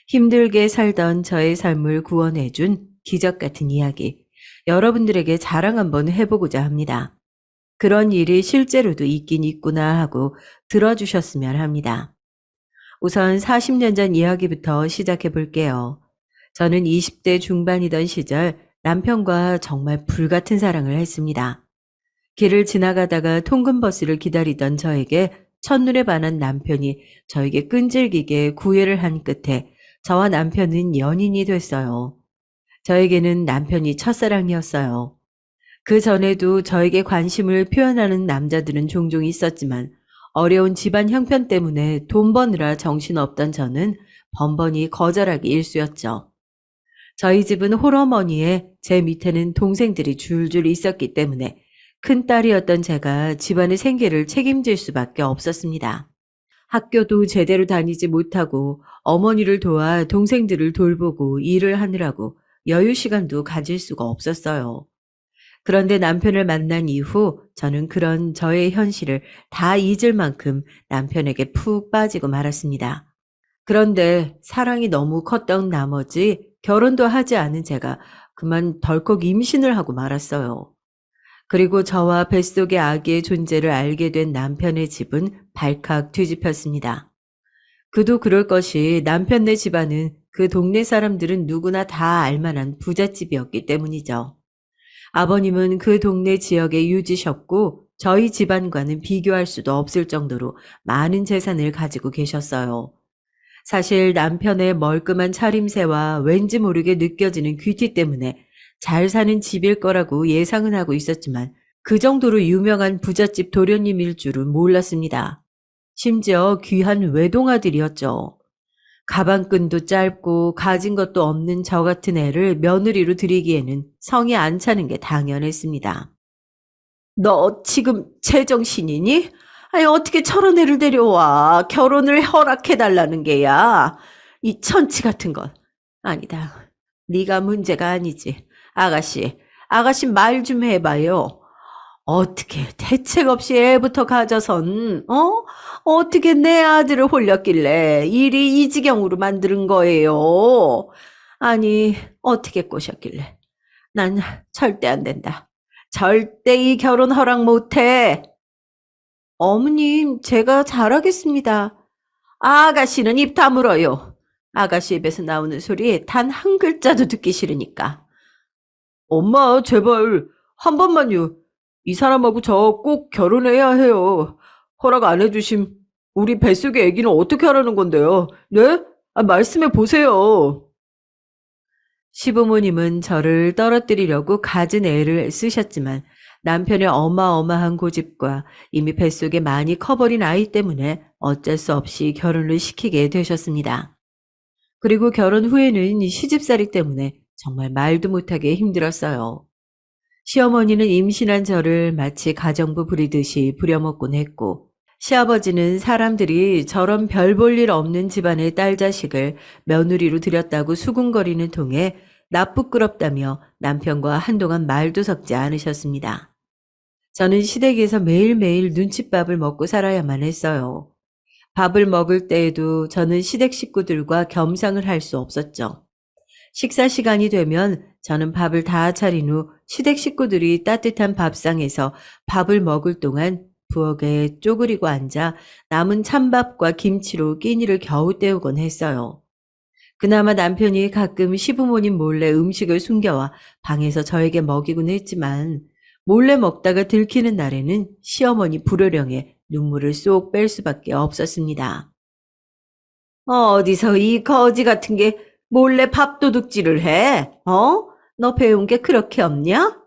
힘들게 살던 저의 삶을 구원해준 기적 같은 이야기. 여러분들에게 자랑 한번 해보고자 합니다. 그런 일이 실제로도 있긴 있구나 하고 들어주셨으면 합니다. 우선 40년 전 이야기부터 시작해 볼게요. 저는 20대 중반이던 시절 남편과 정말 불같은 사랑을 했습니다. 길을 지나가다가 통근버스를 기다리던 저에게 첫눈에 반한 남편이 저에게 끈질기게 구애를 한 끝에 저와 남편은 연인이 됐어요. 저에게는 남편이 첫사랑이었어요. 그 전에도 저에게 관심을 표현하는 남자들은 종종 있었지만 어려운 집안 형편 때문에 돈 버느라 정신없던 저는 번번이 거절하기 일쑤였죠. 저희 집은 홀어머니에 제 밑에는 동생들이 줄줄 있었기 때문에 큰딸이었던 제가 집안의 생계를 책임질 수밖에 없었습니다. 학교도 제대로 다니지 못하고 어머니를 도와 동생들을 돌보고 일을 하느라고 여유 시간도 가질 수가 없었어요. 그런데 남편을 만난 이후 저는 그런 저의 현실을 다 잊을 만큼 남편에게 푹 빠지고 말았습니다. 그런데 사랑이 너무 컸던 나머지 결혼도 하지 않은 제가 그만 덜컥 임신을 하고 말았어요. 그리고 저와 뱃속의 아기의 존재를 알게 된 남편의 집은 발칵 뒤집혔습니다. 그도 그럴 것이 남편네 집안은 그 동네 사람들은 누구나 다 알만한 부잣집이었기 때문이죠. 아버님은 그 동네 지역에 유지셨고 저희 집안과는 비교할 수도 없을 정도로 많은 재산을 가지고 계셨어요. 사실 남편의 멀끔한 차림새와 왠지 모르게 느껴지는 귀티 때문에 잘 사는 집일 거라고 예상은 하고 있었지만 그 정도로 유명한 부잣집 도련님일 줄은 몰랐습니다. 심지어 귀한 외동아들이었죠. 가방끈도 짧고 가진 것도 없는 저 같은 애를 며느리로 들이기에는 성이 안 차는 게 당연했습니다. 너 지금 제정신이니? 아니 어떻게 저런 애를 데려와 결혼을 허락해달라는 게야. 이 천치 같은 건. 아니다. 네가 문제가 아니지. 아가씨 말 좀 해봐요. 어떻게 대책 없이 애부터 가져선 어떻게 내 아들을 홀렸길래 일이 이 지경으로 만드는 거예요. 아니 어떻게 꼬셨길래. 난 절대 안 된다. 절대 이 결혼 허락 못해. 어머님, 제가 잘하겠습니다. 아가씨는 입 다물어요. 아가씨 입에서 나오는 소리 단 한 글자도 듣기 싫으니까. 엄마, 제발, 한 번만요. 이 사람하고 저 꼭 결혼해야 해요. 허락 안 해주심, 우리 뱃속의 아기는 어떻게 하라는 건데요? 네? 말씀해 보세요. 시부모님은 저를 떨어뜨리려고 갖은 애를 쓰셨지만 남편의 어마어마한 고집과 이미 뱃속에 많이 커버린 아이 때문에 어쩔 수 없이 결혼을 시키게 되셨습니다. 그리고 결혼 후에는 시집살이 때문에 정말 말도 못하게 힘들었어요. 시어머니는 임신한 저를 마치 가정부 부리듯이 부려먹곤 했고, 시아버지는 사람들이 저런 별 볼 일 없는 집안의 딸 자식을 며느리로 들였다고 수군거리는 통에 나쁘끄럽다며 남편과 한동안 말도 섞지 않으셨습니다. 저는 시댁에서 매일매일 눈칫밥을 먹고 살아야만 했어요. 밥을 먹을 때에도 저는 시댁 식구들과 겸상을 할 수 없었죠. 식사 시간이 되면 저는 밥을 다 차린 후 시댁 식구들이 따뜻한 밥상에서 밥을 먹을 동안 부엌에 쪼그리고 앉아 남은 찬밥과 김치로 끼니를 겨우 때우곤 했어요. 그나마 남편이 가끔 시부모님 몰래 음식을 숨겨와 방에서 저에게 먹이곤 했지만 몰래 먹다가 들키는 날에는 시어머니 불효령에 눈물을 쏙 뺄 수밖에 없었습니다. 어디서 이 거지 같은 게 몰래 밥도둑질을 해? 너 배운 게 그렇게 없냐?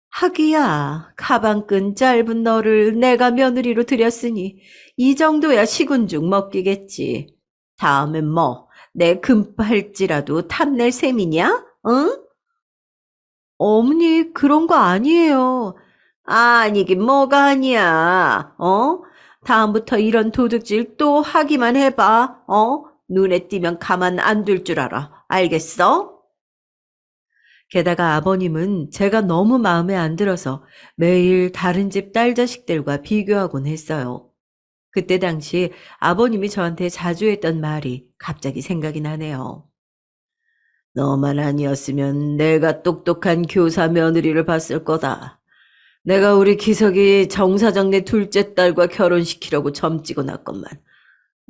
하기야, 가방끈 짧은 너를 내가 며느리로 들였으니 이 정도야 시군죽 먹기겠지. 다음엔 뭐, 내 금팔찌라도 탐낼 셈이냐? 응? 어머니, 그런 거 아니에요. 아니긴 뭐가 아니야. 다음부터 이런 도둑질 또 하기만 해봐. 눈에 띄면 가만 안 둘 줄 알아. 알겠어? 게다가 아버님은 제가 너무 마음에 안 들어서 매일 다른 집 딸 자식들과 비교하곤 했어요. 그때 당시 아버님이 저한테 자주 했던 말이 갑자기 생각이 나네요. 너만 아니었으면 내가 똑똑한 교사 며느리를 봤을 거다. 내가 우리 기석이 정사장 내 둘째 딸과 결혼시키려고 점찍어 놨건만.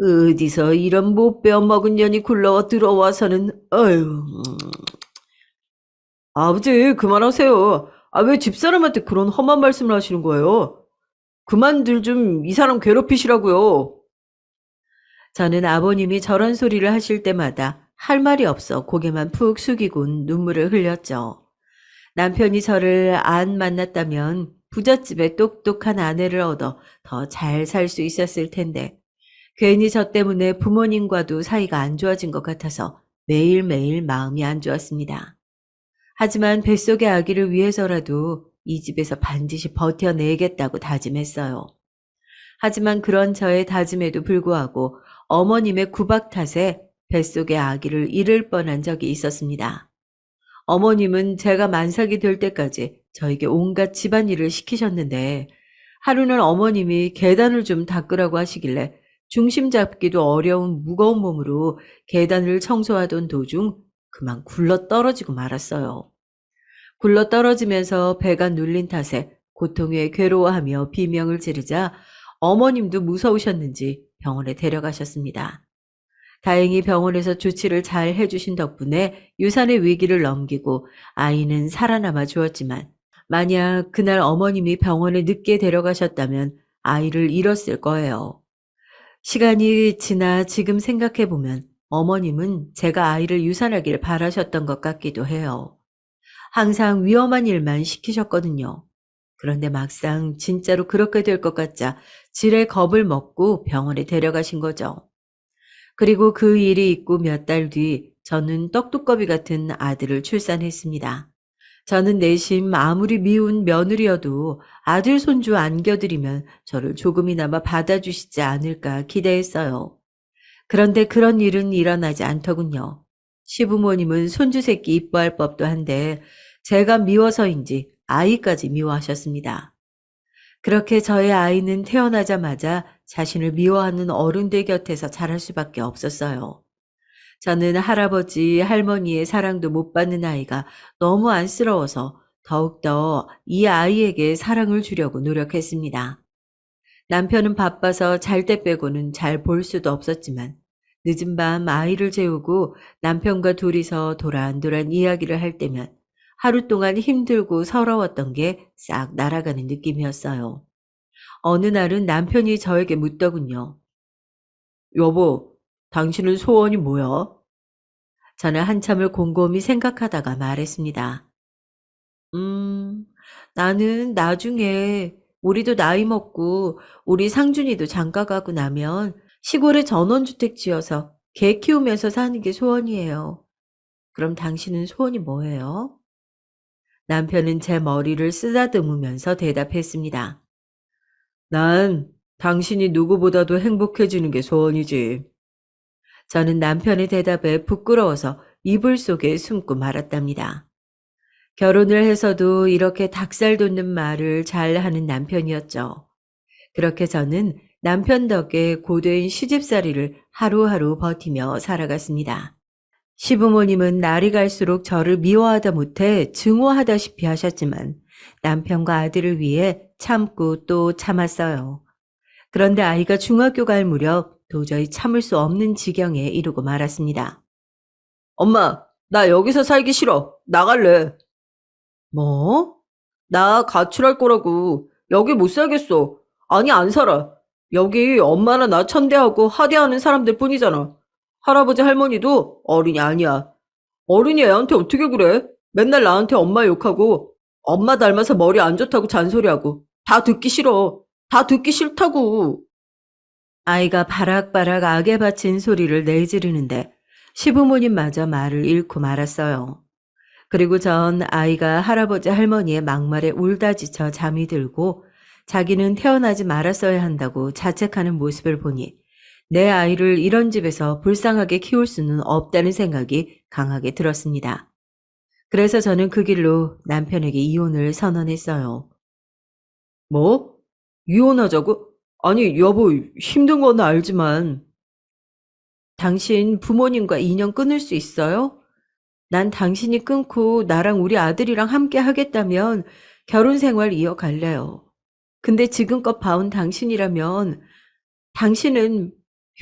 어디서 이런 못 배워먹은 년이 굴러 들어와서는 어휴. 아버지, 그만하세요. 왜 집사람한테 그런 험한 말씀을 하시는 거예요? 그만들 좀 이 사람 괴롭히시라고요. 저는 아버님이 저런 소리를 하실 때마다 할 말이 없어 고개만 푹 숙이곤 눈물을 흘렸죠. 남편이 저를 안 만났다면 부잣집에 똑똑한 아내를 얻어 더 잘 살 수 있었을 텐데 괜히 저 때문에 부모님과도 사이가 안 좋아진 것 같아서 매일매일 마음이 안 좋았습니다. 하지만 뱃속의 아기를 위해서라도 이 집에서 반드시 버텨내겠다고 다짐했어요. 하지만 그런 저의 다짐에도 불구하고 어머님의 구박 탓에 뱃속의 아기를 잃을 뻔한 적이 있었습니다. 어머님은 제가 만삭이 될 때까지 저에게 온갖 집안일을 시키셨는데 하루는 어머님이 계단을 좀 닦으라고 하시길래 중심 잡기도 어려운 무거운 몸으로 계단을 청소하던 도중 그만 굴러 떨어지고 말았어요. 굴러 떨어지면서 배가 눌린 탓에 고통에 괴로워하며 비명을 지르자 어머님도 무서우셨는지 병원에 데려가셨습니다. 다행히 병원에서 조치를 잘 해주신 덕분에 유산의 위기를 넘기고 아이는 살아남아 주었지만 만약 그날 어머님이 병원에 늦게 데려가셨다면 아이를 잃었을 거예요. 시간이 지나 지금 생각해보면 어머님은 제가 아이를 유산하길 바라셨던 것 같기도 해요. 항상 위험한 일만 시키셨거든요. 그런데 막상 진짜로 그렇게 될 것 같자 지레 겁을 먹고 병원에 데려가신 거죠. 그리고 그 일이 있고 몇 달 뒤 저는 떡두꺼비 같은 아들을 출산했습니다. 저는 내심 아무리 미운 며느리여도 아들 손주 안겨드리면 저를 조금이나마 받아주시지 않을까 기대했어요. 그런데 그런 일은 일어나지 않더군요. 시부모님은 손주 새끼 이뻐할 법도 한데 제가 미워서인지 아이까지 미워하셨습니다. 그렇게 저의 아이는 태어나자마자 자신을 미워하는 어른들 곁에서 자랄 수밖에 없었어요. 저는 할아버지, 할머니의 사랑도 못 받는 아이가 너무 안쓰러워서 더욱더 이 아이에게 사랑을 주려고 노력했습니다. 남편은 바빠서 잘 때 빼고는 잘 볼 수도 없었지만 늦은 밤 아이를 재우고 남편과 둘이서 도란도란 이야기를 할 때면 하루 동안 힘들고 서러웠던 게 싹 날아가는 느낌이었어요. 어느 날은 남편이 저에게 묻더군요. 여보, 당신은 소원이 뭐야? 저는 한참을 곰곰이 생각하다가 말했습니다. 음, 나는 나중에 우리도 나이 먹고 우리 상준이도 장가 가고 나면 시골에 전원주택 지어서 개 키우면서 사는 게 소원이에요. 그럼 당신은 소원이 뭐예요? 남편은 제 머리를 쓰다듬으면서 대답했습니다. 난 당신이 누구보다도 행복해지는 게 소원이지. 저는 남편의 대답에 부끄러워서 이불 속에 숨고 말았답니다. 결혼을 해서도 이렇게 닭살 돋는 말을 잘 하는 남편이었죠. 그렇게 저는 남편 덕에 고된 시집살이를 하루하루 버티며 살아갔습니다. 시부모님은 날이 갈수록 저를 미워하다 못해 증오하다시피 하셨지만 남편과 아들을 위해 참고 또 참았어요. 그런데 아이가 중학교 갈 무렵 도저히 참을 수 없는 지경에 이르고 말았습니다. 엄마, 나 여기서 살기 싫어. 나갈래. 뭐? 나 가출할 거라고. 여기 못 살겠어. 아니, 안 살아. 여기 엄마나 나 천대하고 하대하는 사람들 뿐이잖아. 할아버지 할머니도 어른이 아니야. 어른이 애한테 어떻게 그래? 맨날 나한테 엄마 욕하고 엄마 닮아서 머리 안 좋다고 잔소리하고 다 듣기 싫어. 다 듣기 싫다고. 아이가 바락바락 악에 바친 소리를 내지르는데 시부모님마저 말을 잃고 말았어요. 그리고 전 아이가 할아버지 할머니의 막말에 울다 지쳐 잠이 들고 자기는 태어나지 말았어야 한다고 자책하는 모습을 보니 내 아이를 이런 집에서 불쌍하게 키울 수는 없다는 생각이 강하게 들었습니다. 그래서 저는 그 길로 남편에게 이혼을 선언했어요. 뭐? 이혼하자고? 아니, 여보, 힘든 건 알지만. 당신 부모님과 인연 끊을 수 있어요? 난 당신이 끊고 나랑 우리 아들이랑 함께 하겠다면 결혼 생활 이어갈래요. 근데 지금껏 봐온 당신이라면 당신은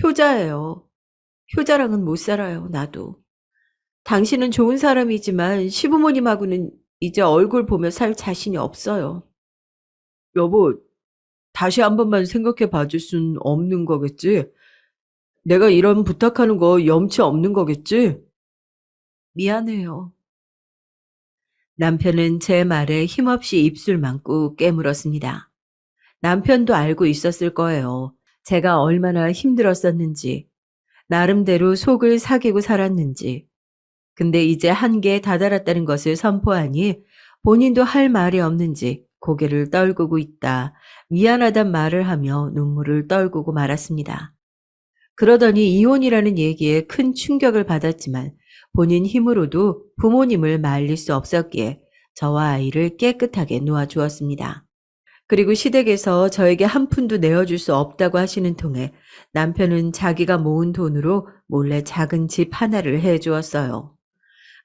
효자예요. 효자랑은 못 살아요, 나도. 당신은 좋은 사람이지만 시부모님하고는 이제 얼굴 보며 살 자신이 없어요. 여보, 다시 한 번만 생각해 봐줄 순 없는 거겠지? 내가 이런 부탁하는 거 염치 없는 거겠지? 미안해요. 남편은 제 말에 힘없이 입술만 꾹 깨물었습니다. 남편도 알고 있었을 거예요. 제가 얼마나 힘들었었는지, 나름대로 속을 사귀고 살았는지. 근데 이제 한계에 다다랐다는 것을 선포하니 본인도 할 말이 없는지 고개를 떨구고 있다. 미안하단 말을 하며 눈물을 떨구고 말았습니다. 그러더니 이혼이라는 얘기에 큰 충격을 받았지만 본인 힘으로도 부모님을 말릴 수 없었기에 저와 아이를 깨끗하게 놓아주었습니다. 그리고 시댁에서 저에게 한 푼도 내어줄 수 없다고 하시는 통에 남편은 자기가 모은 돈으로 몰래 작은 집 하나를 해주었어요.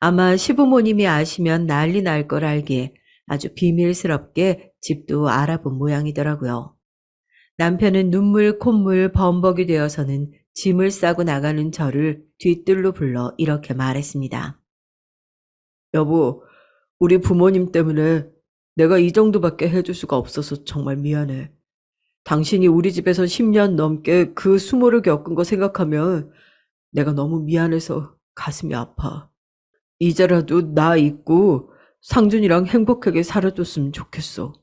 아마 시부모님이 아시면 난리 날 걸 알기에 아주 비밀스럽게 집도 알아본 모양이더라고요. 남편은 눈물 콧물 범벅이 되어서는 짐을 싸고 나가는 저를 뒤뜰로 불러 이렇게 말했습니다. 여보, 우리 부모님 때문에 내가 이 정도밖에 해줄 수가 없어서 정말 미안해. 당신이 우리 집에서 10년 넘게 그 수모를 겪은 거 생각하면 내가 너무 미안해서 가슴이 아파. 이제라도 나 잊고 상준이랑 행복하게 살아줬으면 좋겠어.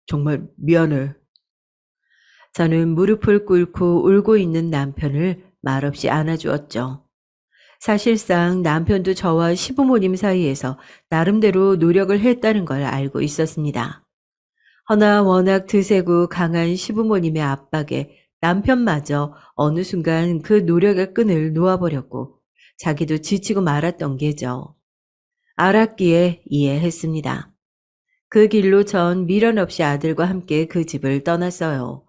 정말 미안해. 저는 무릎을 꿇고 울고 있는 남편을 말없이 안아주었죠. 사실상 남편도 저와 시부모님 사이에서 나름대로 노력을 했다는 걸 알고 있었습니다. 허나 워낙 드세고 강한 시부모님의 압박에 남편마저 어느 순간 그 노력의 끈을 놓아버렸고 자기도 지치고 말았던 게죠. 알았기에 이해했습니다. 그 길로 전 미련 없이 아들과 함께 그 집을 떠났어요.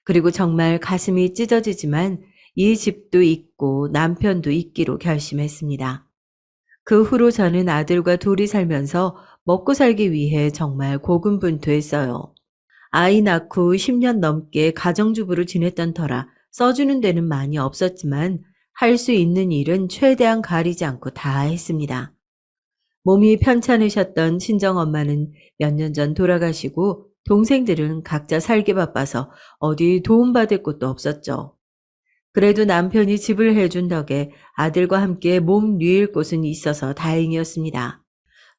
그리고 정말 가슴이 찢어지지만 이 집도 있고 남편도 있기로 결심했습니다. 그 후로 저는 아들과 둘이 살면서 먹고 살기 위해 정말 고군분투했어요. 아이 낳고 10년 넘게 가정주부로 지냈던 터라 써주는 데는 많이 없었지만 할 수 있는 일은 최대한 가리지 않고 다 했습니다. 몸이 편찮으셨던 친정엄마는 몇 년 전 돌아가시고 동생들은 각자 살기 바빠서 어디 도움받을 곳도 없었죠. 그래도 남편이 집을 해준 덕에 아들과 함께 몸 뉘일 곳은 있어서 다행이었습니다.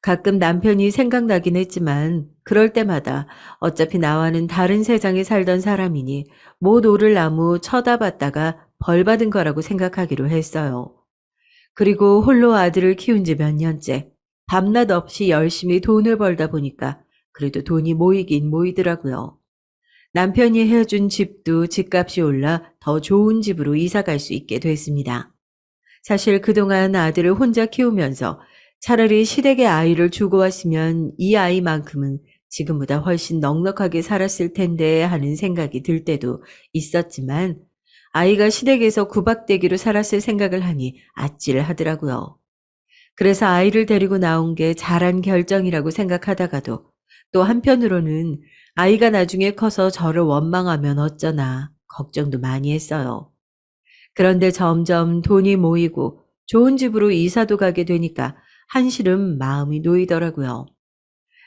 가끔 남편이 생각나긴 했지만 그럴 때마다 어차피 나와는 다른 세상에 살던 사람이니 못 오를 나무 쳐다봤다가 벌 받은 거라고 생각하기로 했어요. 그리고 홀로 아들을 키운 지 몇 년째 밤낮 없이 열심히 돈을 벌다 보니까 그래도 돈이 모이긴 모이더라고요. 남편이 해준 집도 집값이 올라 더 좋은 집으로 이사 갈 수 있게 됐습니다. 사실 그동안 아들을 혼자 키우면서 차라리 시댁에 아이를 주고 왔으면 이 아이만큼은 지금보다 훨씬 넉넉하게 살았을 텐데 하는 생각이 들 때도 있었지만 아이가 시댁에서 구박대기로 살았을 생각을 하니 아찔하더라고요. 그래서 아이를 데리고 나온 게 잘한 결정이라고 생각하다가도 또 한편으로는 아이가 나중에 커서 저를 원망하면 어쩌나 걱정도 많이 했어요. 그런데 점점 돈이 모이고 좋은 집으로 이사도 가게 되니까 한시름 마음이 놓이더라고요.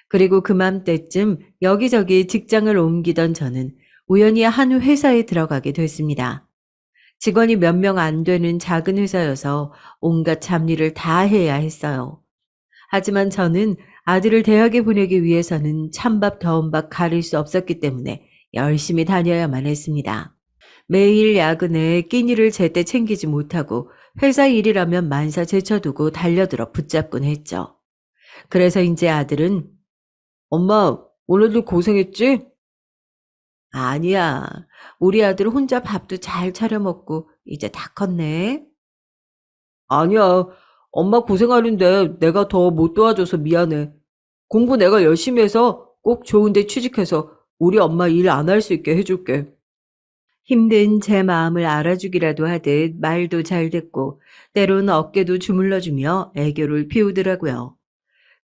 그리고 그맘때쯤 여기저기 직장을 옮기던 저는 우연히 한 회사에 들어가게 됐습니다. 직원이 몇 명 안 되는 작은 회사여서 온갖 잡일을 다 해야 했어요. 하지만 저는 아들을 대학에 보내기 위해서는 찬밥 더운 밥 가릴 수 없었기 때문에 열심히 다녀야만 했습니다. 매일 야근에 끼니를 제때 챙기지 못하고 회사 일이라면 만사 제쳐두고 달려들어 붙잡곤 했죠. 그래서 이제 아들은 엄마, 오늘도 고생했지? 아니야. 우리 아들 혼자 밥도 잘 차려 먹고 이제 다 컸네. 아니야. 엄마 고생하는데 내가 더 못 도와줘서 미안해. 공부 내가 열심히 해서 꼭 좋은 데 취직해서 우리 엄마 일 안 할 수 있게 해줄게. 힘든 제 마음을 알아주기라도 하듯 말도 잘 듣고 때론 어깨도 주물러주며 애교를 피우더라고요.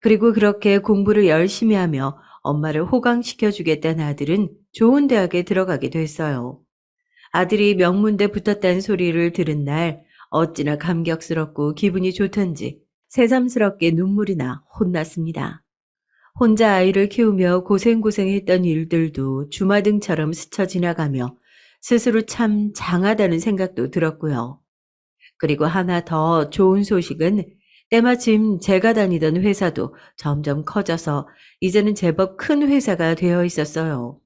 그리고 그렇게 공부를 열심히 하며 엄마를 호강시켜주겠다는 아들은 좋은 대학에 들어가게 됐어요. 아들이 명문대 붙었다는 소리를 들은 날 어찌나 감격스럽고 기분이 좋던지 새삼스럽게 눈물이 나 혼났습니다. 혼자 아이를 키우며 고생고생했던 일들도 주마등처럼 스쳐 지나가며 스스로 참 장하다는 생각도 들었고요. 그리고 하나 더 좋은 소식은 때마침 제가 다니던 회사도 점점 커져서 이제는 제법 큰 회사가 되어 있었어요.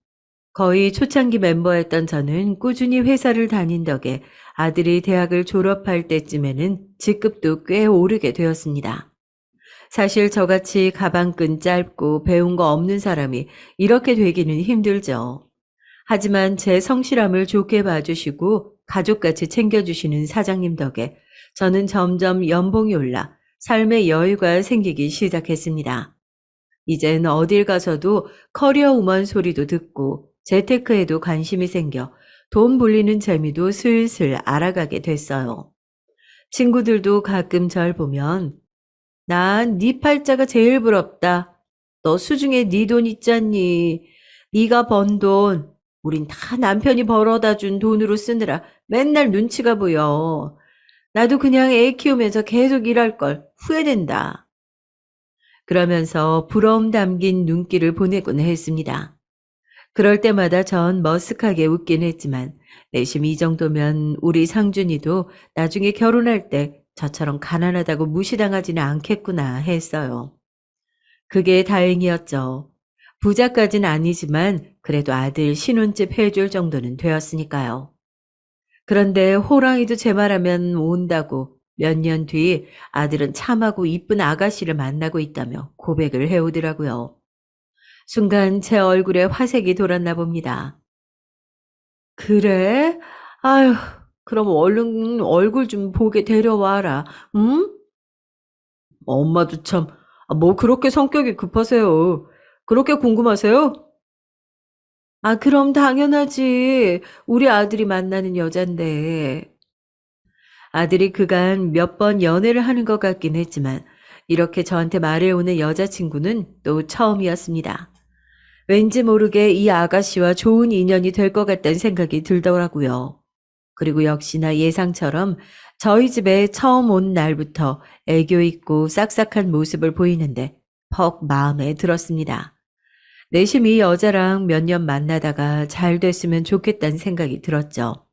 거의 초창기 멤버였던 저는 꾸준히 회사를 다닌 덕에 아들이 대학을 졸업할 때쯤에는 직급도 꽤 오르게 되었습니다. 사실 저같이 가방끈 짧고 배운 거 없는 사람이 이렇게 되기는 힘들죠. 하지만 제 성실함을 좋게 봐주시고 가족같이 챙겨주시는 사장님 덕에 저는 점점 연봉이 올라 삶의 여유가 생기기 시작했습니다. 이젠 어딜 가서도 커리어 우먼 소리도 듣고 재테크에도 관심이 생겨 돈 불리는 재미도 슬슬 알아가게 됐어요. 친구들도 가끔 절 보면 난 네 팔자가 제일 부럽다. 너 수중에 네 돈 있잖니. 네가 번 돈, 우린 다 남편이 벌어다 준 돈으로 쓰느라 맨날 눈치가 보여. 나도 그냥 애 키우면서 계속 일할 걸 후회된다. 그러면서 부러움 담긴 눈길을 보내곤 했습니다. 그럴 때마다 전 머쓱하게 웃긴 했지만 내심 이 정도면 우리 상준이도 나중에 결혼할 때 저처럼 가난하다고 무시당하지는 않겠구나 했어요. 그게 다행이었죠. 부자까진 아니지만 그래도 아들 신혼집 해줄 정도는 되었으니까요. 그런데 호랑이도 제 말하면 온다고 몇 년 뒤 아들은 참하고 이쁜 아가씨를 만나고 있다며 고백을 해오더라고요. 순간 제 얼굴에 화색이 돌았나 봅니다. 그래? 아휴, 그럼 얼른 얼굴 좀 보게 데려와라. 응? 엄마도 참, 뭐 그렇게 성격이 급하세요. 그렇게 궁금하세요? 아, 그럼 당연하지. 우리 아들이 만나는 여잔데. 아들이 그간 몇 번 연애를 하는 것 같긴 했지만 이렇게 저한테 말해오는 여자친구는 또 처음이었습니다. 왠지 모르게 이 아가씨와 좋은 인연이 될 것 같다는 생각이 들더라고요. 그리고 역시나 예상처럼 저희 집에 처음 온 날부터 애교 있고 싹싹한 모습을 보이는데 퍽 마음에 들었습니다. 내심 이 여자랑 몇 년 만나다가 잘 됐으면 좋겠다는 생각이 들었죠.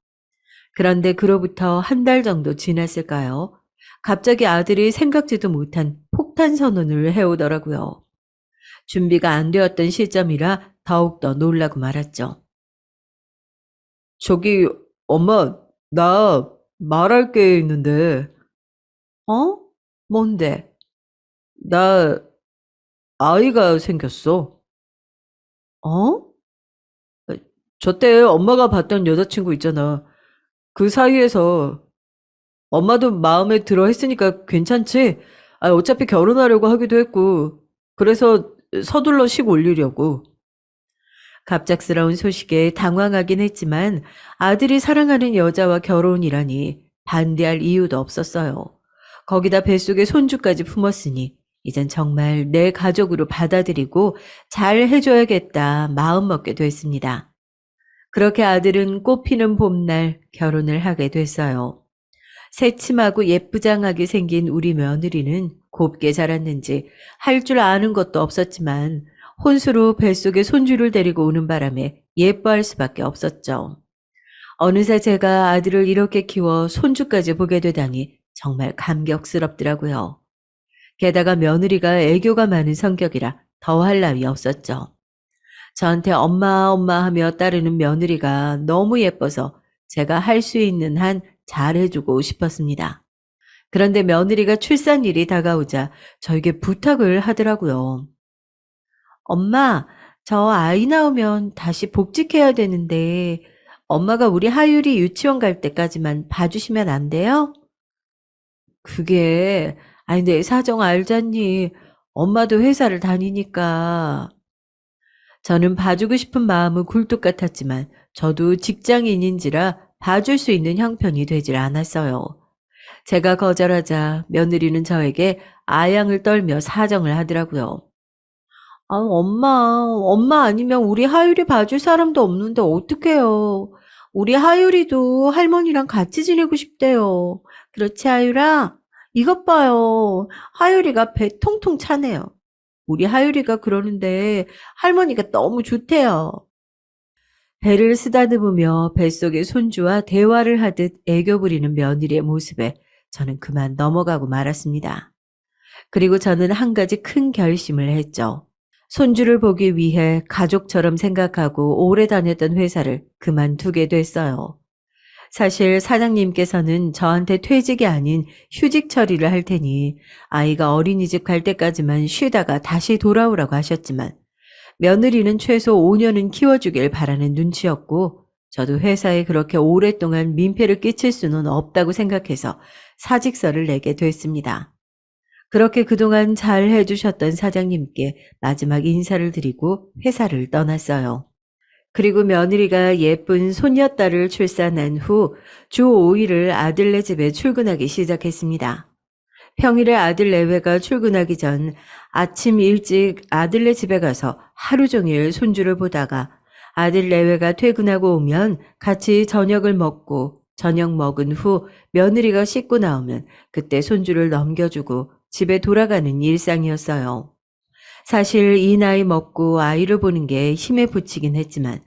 그런데 그로부터 한 달 정도 지났을까요? 갑자기 아들이 생각지도 못한 폭탄 선언을 해오더라고요. 준비가 안 되었던 시점이라 더욱더 놀라고 말았죠. 저기, 엄마, 나 말할 게 있는데, 어? 뭔데? 나 아이가 생겼어. 어? 저때 엄마가 봤던 여자친구 있잖아. 그 사이에서 엄마도 마음에 들어 했으니까 괜찮지? 어차피 결혼하려고 하기도 했고, 그래서 서둘러 식 올리려고. 갑작스러운 소식에 당황하긴 했지만 아들이 사랑하는 여자와 결혼이라니 반대할 이유도 없었어요. 거기다 뱃속에 손주까지 품었으니 이젠 정말 내 가족으로 받아들이고 잘 해줘야겠다 마음먹게 됐습니다. 그렇게 아들은 꽃피는 봄날 결혼을 하게 됐어요. 새침하고 예쁘장하게 생긴 우리 며느리는 곱게 자랐는지 할 줄 아는 것도 없었지만 혼수로 뱃속에 손주를 데리고 오는 바람에 예뻐할 수밖에 없었죠. 어느새 제가 아들을 이렇게 키워 손주까지 보게 되다니 정말 감격스럽더라고요. 게다가 며느리가 애교가 많은 성격이라 더할 나위 없었죠. 저한테 엄마 엄마 하며 따르는 며느리가 너무 예뻐서 제가 할 수 있는 한 잘해주고 싶었습니다. 그런데 며느리가 출산일이 다가오자 저에게 부탁을 하더라고요. 엄마, 저 아이 나오면 다시 복직해야 되는데 엄마가 우리 하율이 유치원 갈 때까지만 봐주시면 안 돼요? 그게, 아니, 내 사정 알잖니. 엄마도 회사를 다니니까. 저는 봐주고 싶은 마음은 굴뚝 같았지만 저도 직장인인지라 봐줄 수 있는 형편이 되질 않았어요. 제가 거절하자 며느리는 저에게 아양을 떨며 사정을 하더라고요. 아, 엄마 아니면 우리 하율이 봐줄 사람도 없는데 어떡해요. 우리 하율이도 할머니랑 같이 지내고 싶대요. 그렇지, 하율아? 이것 봐요. 하율이가 배 통통 차네요. 우리 하율이가 그러는데 할머니가 너무 좋대요. 배를 쓰다듬으며 뱃속의 손주와 대화를 하듯 애교 부리는 며느리의 모습에 저는 그만 넘어가고 말았습니다. 그리고 저는 한 가지 큰 결심을 했죠. 손주를 보기 위해 가족처럼 생각하고 오래 다녔던 회사를 그만두게 됐어요. 사실 사장님께서는 저한테 퇴직이 아닌 휴직 처리를 할 테니 아이가 어린이집 갈 때까지만 쉬다가 다시 돌아오라고 하셨지만 며느리는 최소 5년은 키워주길 바라는 눈치였고 저도 회사에 그렇게 오랫동안 민폐를 끼칠 수는 없다고 생각해서 사직서를 내게 됐습니다. 그렇게 그동안 잘 해주셨던 사장님께 마지막 인사를 드리고 회사를 떠났어요. 그리고 며느리가 예쁜 손녀딸을 출산한 후 주 5일을 아들네 집에 출근하기 시작했습니다. 평일에 아들 내외가 출근하기 전 아침 일찍 아들네 집에 가서 하루 종일 손주를 보다가 아들 내외가 퇴근하고 오면 같이 저녁을 먹고 저녁 먹은 후 며느리가 씻고 나오면 그때 손주를 넘겨주고 집에 돌아가는 일상이었어요. 사실 이 나이 먹고 아이를 보는 게 힘에 부치긴 했지만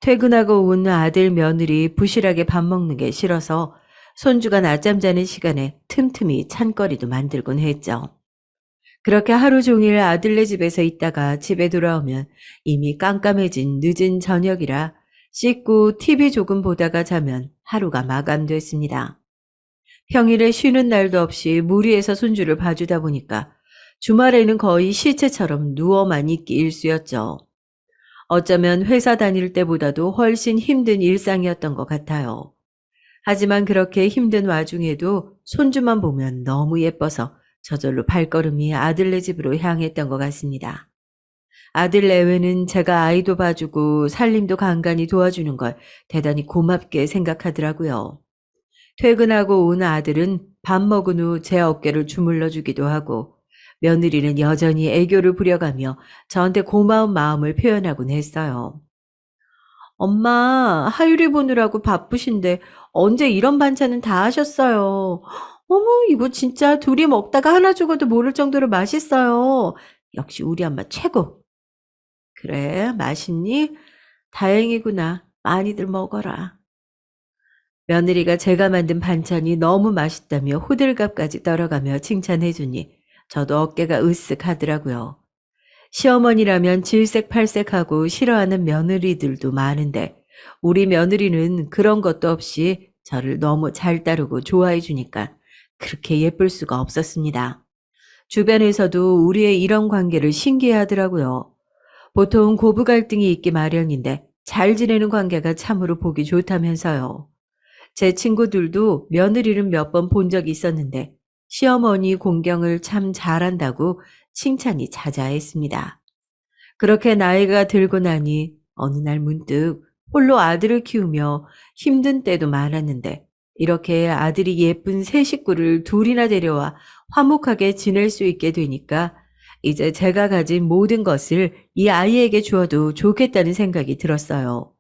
퇴근하고 온 아들 며느리 부실하게 밥 먹는 게 싫어서 손주가 낮잠 자는 시간에 틈틈이 찬거리도 만들곤 했죠. 그렇게 하루 종일 아들네 집에서 있다가 집에 돌아오면 이미 깜깜해진 늦은 저녁이라 씻고 TV 조금 보다가 자면 하루가 마감됐습니다. 평일에 쉬는 날도 없이 무리해서 손주를 봐주다 보니까 주말에는 거의 시체처럼 누워만 있기 일쑤였죠. 어쩌면 회사 다닐 때보다도 훨씬 힘든 일상이었던 것 같아요. 하지만 그렇게 힘든 와중에도 손주만 보면 너무 예뻐서 저절로 발걸음이 아들네 집으로 향했던 것 같습니다. 아들 내외는 제가 아이도 봐주고 살림도 간간히 도와주는 걸 대단히 고맙게 생각하더라고요. 퇴근하고 온 아들은 밥 먹은 후 제 어깨를 주물러 주기도 하고 며느리는 여전히 애교를 부려가며 저한테 고마운 마음을 표현하곤 했어요. 엄마, 하율이 보느라고 바쁘신데 언제 이런 반찬은 다 하셨어요. 어머, 이거 진짜 둘이 먹다가 하나 죽어도 모를 정도로 맛있어요. 역시 우리 엄마 최고. 그래, 맛있니? 다행이구나. 많이들 먹어라. 며느리가 제가 만든 반찬이 너무 맛있다며 호들갑까지 떨어가며 칭찬해주니 저도 어깨가 으쓱하더라고요. 시어머니라면 질색팔색하고 싫어하는 며느리들도 많은데 우리 며느리는 그런 것도 없이 저를 너무 잘 따르고 좋아해 주니까 그렇게 예쁠 수가 없었습니다. 주변에서도 우리의 이런 관계를 신기해하더라고요. 보통 고부 갈등이 있기 마련인데 잘 지내는 관계가 참으로 보기 좋다면서요. 제 친구들도 며느리는 몇 번 본 적이 있었는데 시어머니 공경을 참 잘한다고 칭찬이 자자했습니다. 그렇게 나이가 들고 나니 어느 날 문득 홀로 아들을 키우며 힘든 때도 많았는데 이렇게 아들이 예쁜 새 식구를 둘이나 데려와 화목하게 지낼 수 있게 되니까 이제 제가 가진 모든 것을 이 아이에게 주어도 좋겠다는 생각이 들었어요.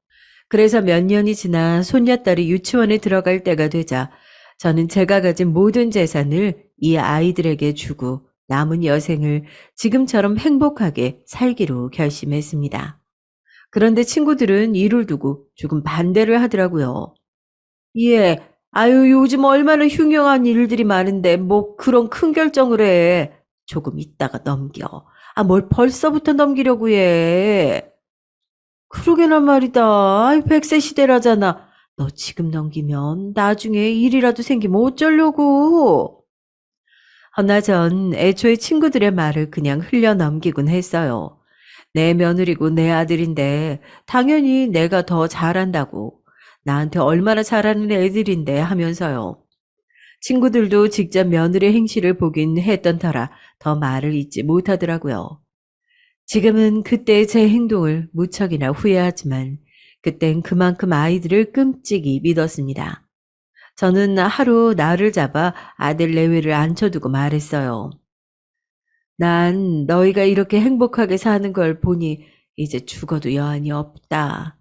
그래서 몇 년이 지나 손녀딸이 유치원에 들어갈 때가 되자 저는 제가 가진 모든 재산을 이 아이들에게 주고 남은 여생을 지금처럼 행복하게 살기로 결심했습니다. 그런데 친구들은 이를 두고 조금 반대를 하더라고요. 예, 아유, 요즘 얼마나 흉흉한 일들이 많은데 뭐 그런 큰 결정을 해. 조금 있다가 넘겨. 아, 뭘 벌써부터 넘기려고 해. 그러게나 말이다. 아이, 100세 시대라잖아. 너 지금 넘기면 나중에 일이라도 생기면 어쩌려고. 허나 전 애초에 친구들의 말을 그냥 흘려 넘기곤 했어요. 내 며느리고 내 아들인데 당연히 내가 더 잘한다고. 나한테 얼마나 잘하는 애들인데 하면서요. 친구들도 직접 며느리 행실을 보긴 했던 터라 더 말을 잇지 못하더라고요. 지금은 그때의 제 행동을 무척이나 후회하지만 그땐 그만큼 아이들을 끔찍이 믿었습니다. 저는 하루 나를 잡아 아들 내외를 앉혀두고 말했어요. 난 너희가 이렇게 행복하게 사는 걸 보니 이제 죽어도 여한이 없다.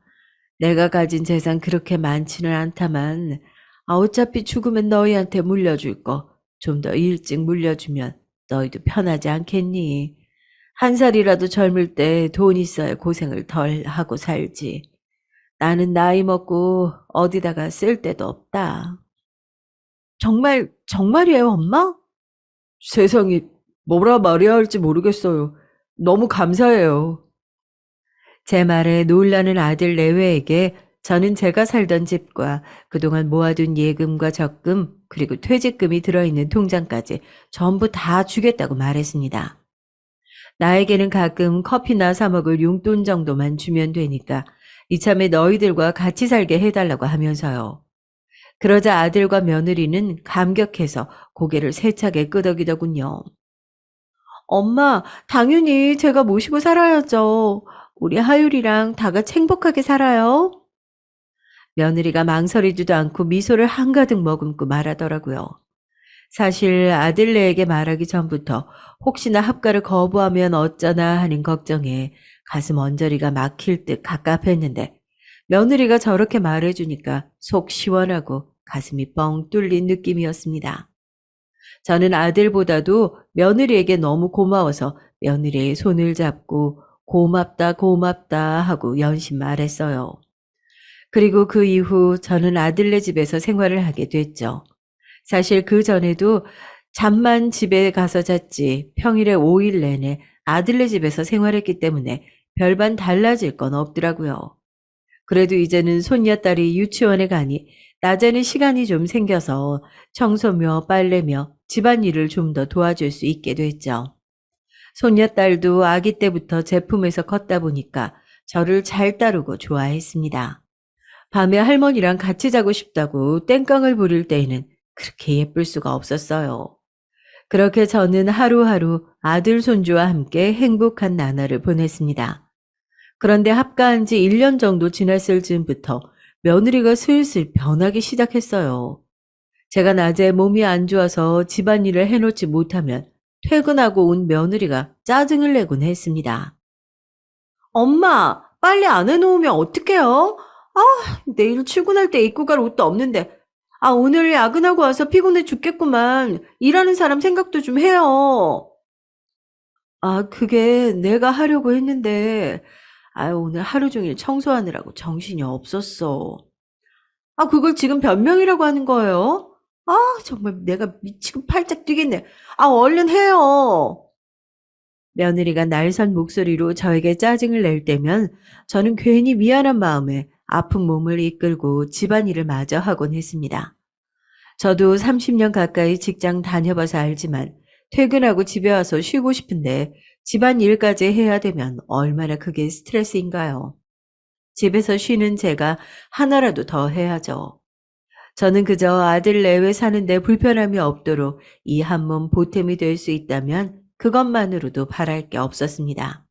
내가 가진 재산 그렇게 많지는 않다만 어차피 죽으면 너희한테 물려줄 거 좀 더 일찍 물려주면 너희도 편하지 않겠니? 한 살이라도 젊을 때 돈 있어야 고생을 덜 하고 살지. 나는 나이 먹고 어디다가 쓸 데도 없다. 정말이에요, 엄마? 세상에 뭐라 말해야 할지 모르겠어요. 너무 감사해요. 제 말에 놀라는 아들 내외에게 저는 제가 살던 집과 그동안 모아둔 예금과 적금 그리고 퇴직금이 들어있는 통장까지 전부 다 주겠다고 말했습니다. 나에게는 가끔 커피나 사 먹을 용돈 정도만 주면 되니까 이참에 너희들과 같이 살게 해달라고 하면서요. 그러자 아들과 며느리는 감격해서 고개를 세차게 끄덕이더군요. 엄마, 당연히 제가 모시고 살아야죠. 우리 하율이랑 다 같이 행복하게 살아요. 며느리가 망설이지도 않고 미소를 한가득 머금고 말하더라고요. 사실 아들네에게 말하기 전부터 혹시나 합가를 거부하면 어쩌나 하는 걱정에 가슴 언저리가 막힐 듯 갑갑했는데 며느리가 저렇게 말해주니까 속 시원하고 가슴이 뻥 뚫린 느낌이었습니다. 저는 아들보다도 며느리에게 너무 고마워서 며느리의 손을 잡고 고맙다 고맙다 하고 연신 말했어요. 그리고 그 이후 저는 아들네 집에서 생활을 하게 됐죠. 사실 그 전에도 잠만 집에 가서 잤지 평일에 5일 내내 아들네 집에서 생활했기 때문에 별반 달라질 건 없더라고요. 그래도 이제는 손녀딸이 유치원에 가니 낮에는 시간이 좀 생겨서 청소며 빨래며 집안일을 좀 더 도와줄 수 있게 됐죠. 손녀딸도 아기 때부터 제품에서 컸다 보니까 저를 잘 따르고 좋아했습니다. 밤에 할머니랑 같이 자고 싶다고 땡깡을 부릴 때에는 그렇게 예쁠 수가 없었어요. 그렇게 저는 하루하루 아들 손주와 함께 행복한 나날을 보냈습니다. 그런데 합가한 지 1년 정도 지났을 즈음부터 며느리가 슬슬 변하기 시작했어요. 제가 낮에 몸이 안 좋아서 집안일을 해놓지 못하면 퇴근하고 온 며느리가 짜증을 내곤 했습니다. 엄마, 빨리 안 해놓으면 어떡해요? 내일 출근할 때 입고 갈 옷도 없는데. 오늘 야근하고 와서 피곤해 죽겠구만. 일하는 사람 생각도 좀 해요. 그게 내가 하려고 했는데, 오늘 하루 종일 청소하느라고 정신이 없었어. 그걸 지금 변명이라고 하는 거예요? 정말 내가 미치고 팔짝 뛰겠네. 얼른 해요. 며느리가 날선 목소리로 저에게 짜증을 낼 때면 저는 괜히 미안한 마음에 아픈 몸을 이끌고 집안일을 마저 하곤 했습니다. 저도 30년 가까이 직장 다녀봐서 알지만 퇴근하고 집에 와서 쉬고 싶은데 집안일까지 해야 되면 얼마나 그게 스트레스인가요? 집에서 쉬는 제가 하나라도 더 해야죠. 저는 그저 아들 내외 사는데 불편함이 없도록 이 한 몸 보탬이 될 수 있다면 그것만으로도 바랄 게 없었습니다.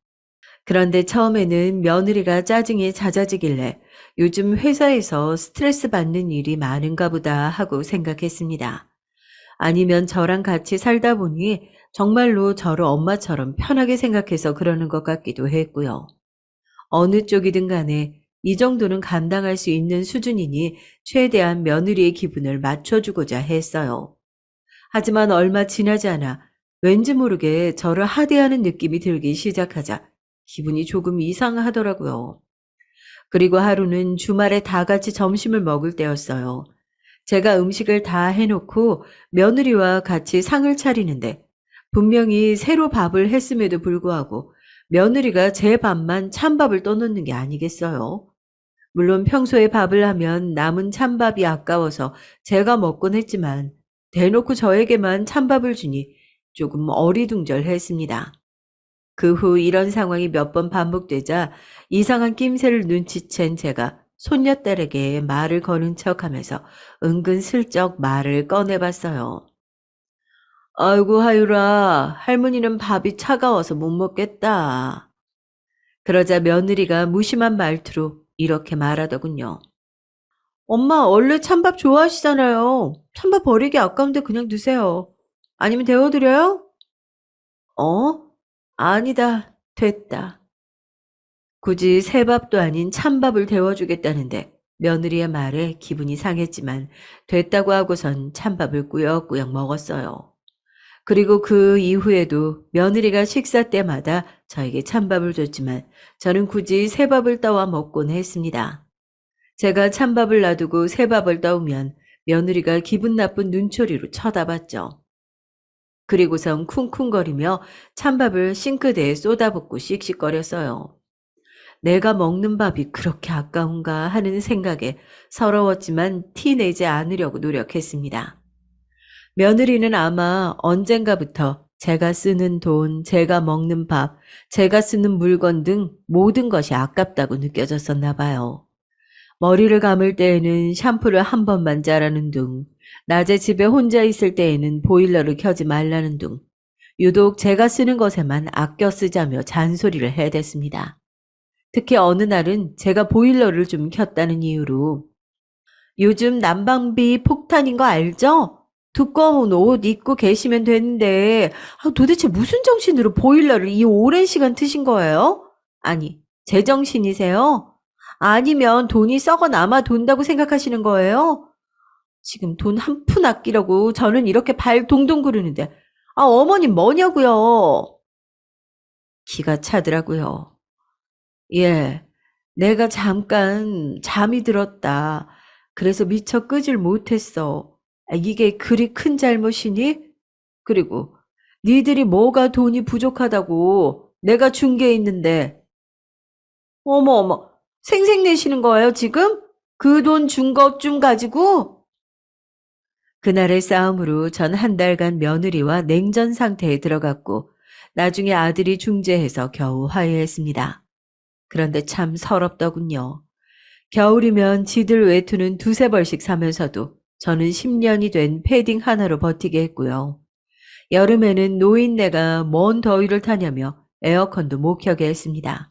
그런데 처음에는 며느리가 짜증이 잦아지길래 요즘 회사에서 스트레스 받는 일이 많은가 보다 하고 생각했습니다. 아니면 저랑 같이 살다 보니 정말로 저를 엄마처럼 편하게 생각해서 그러는 것 같기도 했고요. 어느 쪽이든 간에 이 정도는 감당할 수 있는 수준이니 최대한 며느리의 기분을 맞춰주고자 했어요. 하지만 얼마 지나지 않아 왠지 모르게 저를 하대하는 느낌이 들기 시작하자 기분이 조금 이상하더라고요. 그리고 하루는 주말에 다 같이 점심을 먹을 때였어요. 제가 음식을 다 해놓고 며느리와 같이 상을 차리는데 분명히 새로 밥을 했음에도 불구하고 며느리가 제 밥만 찬밥을 떠놓는 게 아니겠어요? 물론 평소에 밥을 하면 남은 찬밥이 아까워서 제가 먹곤 했지만 대놓고 저에게만 찬밥을 주니 조금 어리둥절했습니다. 그 후 이런 상황이 몇 번 반복되자 이상한 낌새를 눈치챈 제가 손녀딸에게 말을 거는 척하면서 은근슬쩍 말을 꺼내봤어요. 아이고 하율아, 할머니는 밥이 차가워서 못 먹겠다. 그러자 며느리가 무심한 말투로 이렇게 말하더군요. 엄마 원래 찬밥 좋아하시잖아요. 찬밥 버리기 아까운데 그냥 드세요. 아니면 데워드려요? 어? 아니다. 됐다. 굳이 새밥도 아닌 찬밥을 데워주겠다는데 며느리의 말에 기분이 상했지만 됐다고 하고선 찬밥을 꾸역꾸역 먹었어요. 그리고 그 이후에도 며느리가 식사 때마다 저에게 찬밥을 줬지만 저는 굳이 새밥을 떠와 먹곤 했습니다. 제가 찬밥을 놔두고 새밥을 떠오면 며느리가 기분 나쁜 눈초리로 쳐다봤죠. 그리고선 쿵쿵거리며 찬밥을 싱크대에 쏟아붓고 씩씩거렸어요. 내가 먹는 밥이 그렇게 아까운가 하는 생각에 서러웠지만 티내지 않으려고 노력했습니다. 며느리는 아마 언젠가부터 제가 쓰는 돈, 제가 먹는 밥, 제가 쓰는 물건 등 모든 것이 아깝다고 느껴졌었나 봐요. 머리를 감을 때에는 샴푸를 한 번만 짜라는 둥, 낮에 집에 혼자 있을 때에는 보일러를 켜지 말라는 둥, 유독 제가 쓰는 것에만 아껴 쓰자며 잔소리를 해댔습니다. 특히 어느 날은 제가 보일러를 좀 켰다는 이유로 요즘 난방비 폭탄인 거 알죠? 두꺼운 옷 입고 계시면 되는데 도대체 무슨 정신으로 보일러를 이 오랜 시간 트신 거예요? 아니, 제정신이세요? 아니면 돈이 썩어 남아 돈다고 생각하시는 거예요? 지금 돈 한 푼 아끼려고 저는 이렇게 발 동동 구르는데 어머님 뭐냐고요? 기가 차더라고요. 예, 내가 잠깐 잠이 들었다. 그래서 미처 끄질 못했어. 이게 그리 큰 잘못이니? 그리고 니들이 뭐가 돈이 부족하다고 내가 준 게 있는데 어머 어머 생색내시는 거예요 지금? 그 돈 준 것 좀 가지고? 그날의 싸움으로 전 한 달간 며느리와 냉전 상태에 들어갔고 나중에 아들이 중재해서 겨우 화해했습니다. 그런데 참 서럽더군요. 겨울이면 지들 외투는 두세 벌씩 사면서도 저는 10년이 된 패딩 하나로 버티게 했고요. 여름에는 노인네가 뭔 더위를 타냐며 에어컨도 못 켜게 했습니다.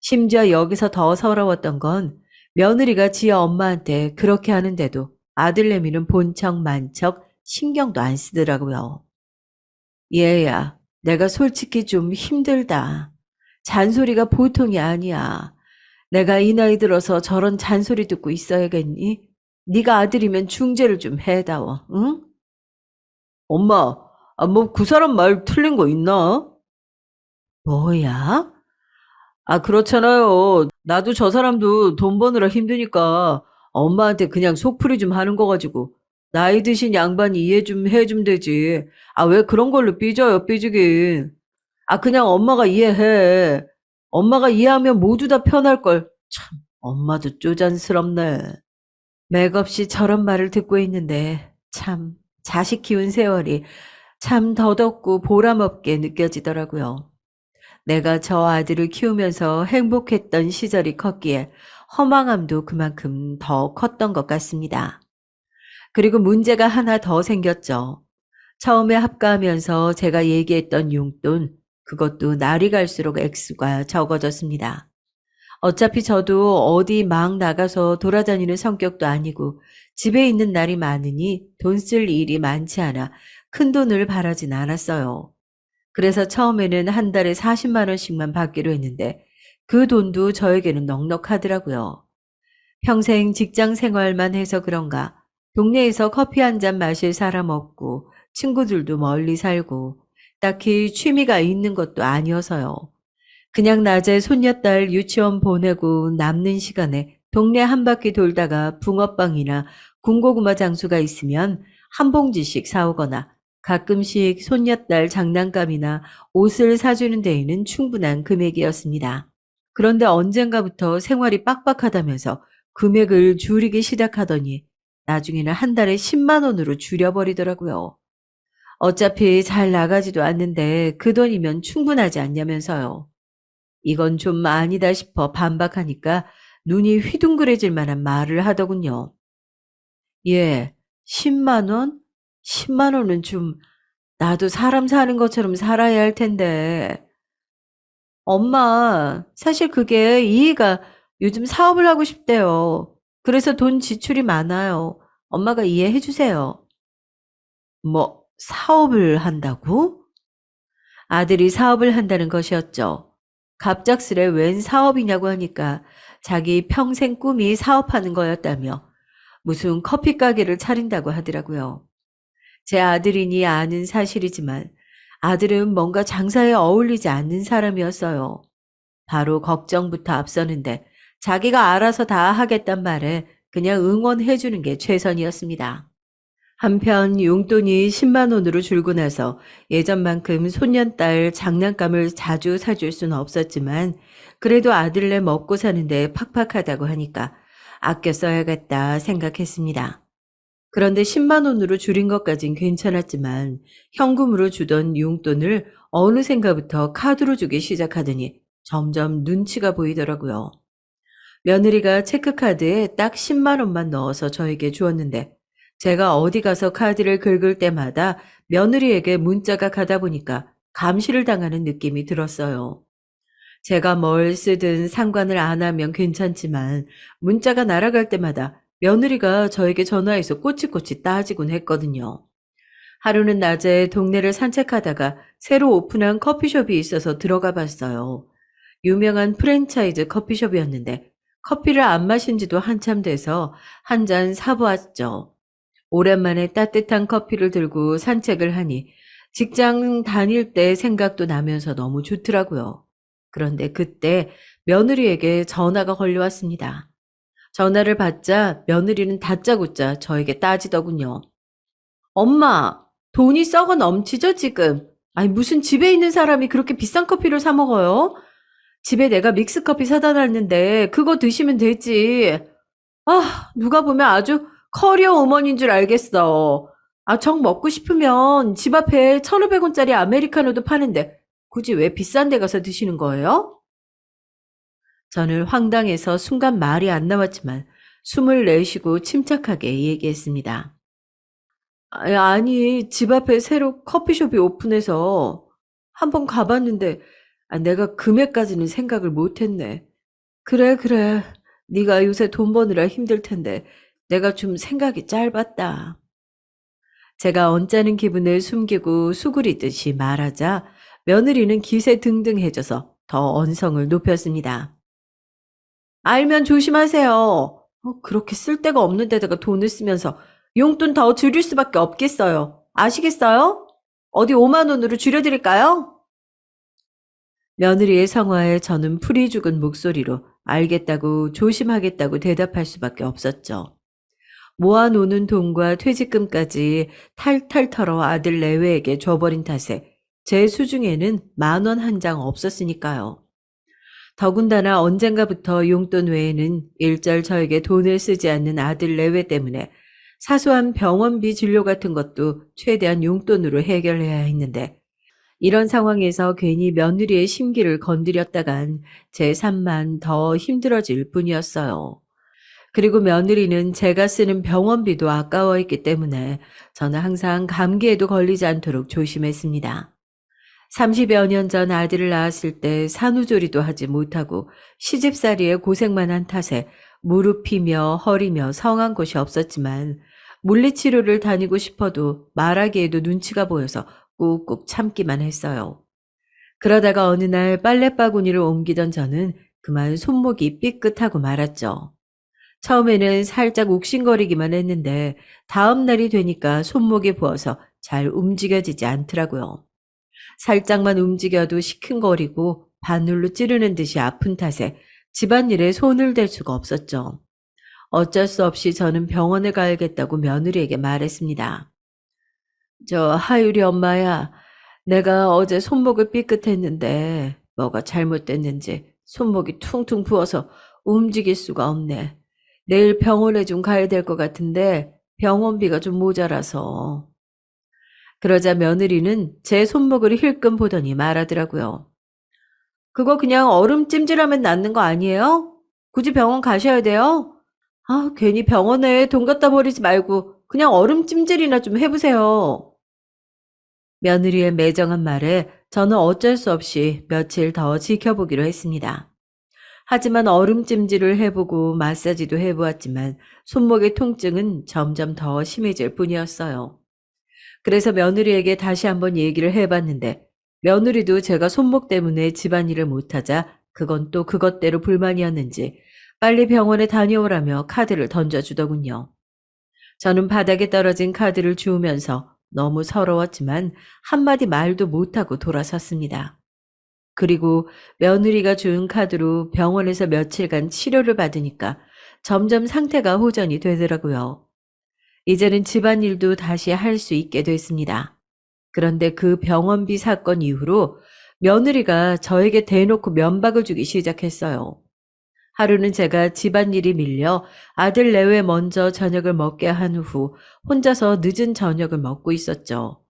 심지어 여기서 더 서러웠던 건 며느리가 지 엄마한테 그렇게 하는데도 아들내미는 본척 만척 신경도 안 쓰더라고요. 얘야, 내가 솔직히 좀 힘들다. 잔소리가 보통이 아니야. 내가 이 나이 들어서 저런 잔소리 듣고 있어야겠니? 네가 아들이면 중재를 좀 해다워, 응? 엄마, 뭐 그 사람 말 틀린 거 있나? 뭐야? 그렇잖아요. 나도 저 사람도 돈 버느라 힘드니까 엄마한테 그냥 속풀이 좀 하는 거 가지고 나이 드신 양반이 이해 좀 해주면 되지. 왜 그런 걸로 삐져요, 삐지긴. 그냥 엄마가 이해해. 엄마가 이해하면 모두 다 편할 걸. 참, 엄마도 쪼잔스럽네. 맥없이 저런 말을 듣고 있는데 참 자식 키운 세월이 참 더덥고 보람없게 느껴지더라고요. 내가 저 아들을 키우면서 행복했던 시절이 컸기에 허망함도 그만큼 더 컸던 것 같습니다. 그리고 문제가 하나 더 생겼죠. 처음에 합가하면서 제가 얘기했던 용돈, 그것도 날이 갈수록 액수가 적어졌습니다. 어차피 저도 어디 막 나가서 돌아다니는 성격도 아니고 집에 있는 날이 많으니 돈 쓸 일이 많지 않아 큰 돈을 바라진 않았어요. 그래서 처음에는 한 달에 40만 원씩만 받기로 했는데 그 돈도 저에게는 넉넉하더라고요. 평생 직장 생활만 해서 그런가 동네에서 커피 한 잔 마실 사람 없고 친구들도 멀리 살고 딱히 취미가 있는 것도 아니어서요. 그냥 낮에 손녀딸 유치원 보내고 남는 시간에 동네 한 바퀴 돌다가 붕어빵이나 군고구마 장수가 있으면 한 봉지씩 사오거나 가끔씩 손녀딸 장난감이나 옷을 사주는 데에는 충분한 금액이었습니다. 그런데 언젠가부터 생활이 빡빡하다면서 금액을 줄이기 시작하더니 나중에는 한 달에 10만 원으로 줄여버리더라고요. 어차피 잘 나가지도 않는데 그 돈이면 충분하지 않냐면서요. 이건 좀 아니다 싶어 반박하니까 눈이 휘둥그레질 만한 말을 하더군요. 예, 10만 원? 10만 원은 좀 나도 사람 사는 것처럼 살아야 할 텐데. 엄마, 사실 그게 이해가 요즘 사업을 하고 싶대요. 그래서 돈 지출이 많아요. 엄마가 이해해 주세요. 뭐, 사업을 한다고? 아들이 사업을 한다는 것이었죠. 갑작스레 웬 사업이냐고 하니까 자기 평생 꿈이 사업하는 거였다며 무슨 커피 가게를 차린다고 하더라고요. 제 아들이니 아는 사실이지만 아들은 뭔가 장사에 어울리지 않는 사람이었어요. 바로 걱정부터 앞서는데 자기가 알아서 다 하겠단 말에 그냥 응원해 주는 게 최선이었습니다. 한편 용돈이 10만 원으로 줄고 나서 예전만큼 손녀딸 장난감을 자주 사줄 수는 없었지만 그래도 아들네 먹고 사는데 팍팍하다고 하니까 아껴 써야겠다 생각했습니다. 그런데 10만 원으로 줄인 것까진 괜찮았지만 현금으로 주던 용돈을 어느샌가부터 카드로 주기 시작하더니 점점 눈치가 보이더라고요. 며느리가 체크카드에 딱 10만 원만 넣어서 저에게 주었는데 제가 어디 가서 카드를 긁을 때마다 며느리에게 문자가 가다 보니까 감시를 당하는 느낌이 들었어요. 제가 뭘 쓰든 상관을 안 하면 괜찮지만 문자가 날아갈 때마다 며느리가 저에게 전화해서 꼬치꼬치 따지곤 했거든요. 하루는 낮에 동네를 산책하다가 새로 오픈한 커피숍이 있어서 들어가 봤어요. 유명한 프랜차이즈 커피숍이었는데 커피를 안 마신 지도 한참 돼서 한 잔 사보았죠. 오랜만에 따뜻한 커피를 들고 산책을 하니 직장 다닐 때 생각도 나면서 너무 좋더라고요. 그런데 그때 며느리에게 전화가 걸려왔습니다. 전화를 받자 며느리는 다짜고짜 저에게 따지더군요. 엄마, 돈이 썩어 넘치죠, 지금? 아니, 무슨 집에 있는 사람이 그렇게 비싼 커피를 사 먹어요? 집에 내가 믹스커피 사다 놨는데 그거 드시면 되지. 아, 누가 보면 아주 커리어 우먼인 줄 알겠어. 아, 정 먹고 싶으면 집 앞에 1,500원짜리 아메리카노도 파는데 굳이 왜 비싼 데 가서 드시는 거예요? 저는 황당해서 순간 말이 안 나왔지만 숨을 내쉬고 침착하게 얘기했습니다. 아니, 집 앞에 새로 커피숍이 오픈해서 한번 가봤는데 내가 금액까지는 생각을 못했네. 그래, 그래. 네가 요새 돈 버느라 힘들 텐데 내가 좀 생각이 짧았다. 제가 언짢은 기분을 숨기고 수그리듯이 말하자 며느리는 기세 등등해져서 더 언성을 높였습니다. 알면 조심하세요. 그렇게 쓸데가 없는 데다가 돈을 쓰면서 용돈 더 줄일 수밖에 없겠어요. 아시겠어요? 어디 5만 원으로 줄여드릴까요? 며느리의 성화에 저는 풀이 죽은 목소리로 알겠다고 조심하겠다고 대답할 수밖에 없었죠. 모아놓는 돈과 퇴직금까지 탈탈 털어 아들 내외에게 줘버린 탓에 제 수중에는 10,000원 한 장 없었으니까요. 더군다나 언젠가부터 용돈 외에는 일절 저에게 돈을 쓰지 않는 아들 내외 때문에 사소한 병원비 진료 같은 것도 최대한 용돈으로 해결해야 했는데 이런 상황에서 괜히 며느리의 심기를 건드렸다간 제 삶만 더 힘들어질 뿐이었어요. 그리고 며느리는 제가 쓰는 병원비도 아까워했기 때문에 저는 항상 감기에도 걸리지 않도록 조심했습니다. 30여 년 전 아들을 낳았을 때 산후조리도 하지 못하고 시집살이에 고생만 한 탓에 무릎이며 허리며 성한 곳이 없었지만 물리치료를 다니고 싶어도 말하기에도 눈치가 보여서 꾹꾹 참기만 했어요. 그러다가 어느 날 빨래바구니를 옮기던 저는 그만 손목이 삐끗하고 말았죠. 처음에는 살짝 욱신거리기만 했는데 다음 날이 되니까 손목이 부어서 잘 움직여지지 않더라고요. 살짝만 움직여도 시큰거리고 바늘로 찌르는 듯이 아픈 탓에 집안일에 손을 댈 수가 없었죠. 어쩔 수 없이 저는 병원에 가야겠다고 며느리에게 말했습니다. 하율이 엄마야, 내가 어제 손목을 삐끗했는데 뭐가 잘못됐는지 손목이 퉁퉁 부어서 움직일 수가 없네. 내일 병원에 좀 가야 될 것 같은데 병원비가 좀 모자라서. 그러자 며느리는 제 손목을 힐끔 보더니 말하더라고요. 그거 그냥 얼음 찜질하면 낫는 거 아니에요? 굳이 병원 가셔야 돼요? 아, 괜히 병원에 돈 갖다 버리지 말고 그냥 얼음 찜질이나 좀 해보세요. 며느리의 매정한 말에 저는 어쩔 수 없이 며칠 더 지켜보기로 했습니다. 하지만 얼음 찜질을 해보고 마사지도 해보았지만 손목의 통증은 점점 더 심해질 뿐이었어요. 그래서 며느리에게 다시 한번 얘기를 해봤는데 며느리도 제가 손목 때문에 집안일을 못하자 그건 또 그것대로 불만이었는지 빨리 병원에 다녀오라며 카드를 던져주더군요. 저는 바닥에 떨어진 카드를 주우면서 너무 서러웠지만 한마디 말도 못하고 돌아섰습니다. 그리고 며느리가 준 카드로 병원에서 며칠간 치료를 받으니까 점점 상태가 호전이 되더라고요. 이제는 집안일도 다시 할 수 있게 됐습니다. 그런데 그 병원비 사건 이후로 며느리가 저에게 대놓고 면박을 주기 시작했어요. 하루는 제가 집안일이 밀려 아들 내외 먼저 저녁을 먹게 한 후 혼자서 늦은 저녁을 먹고 있었죠.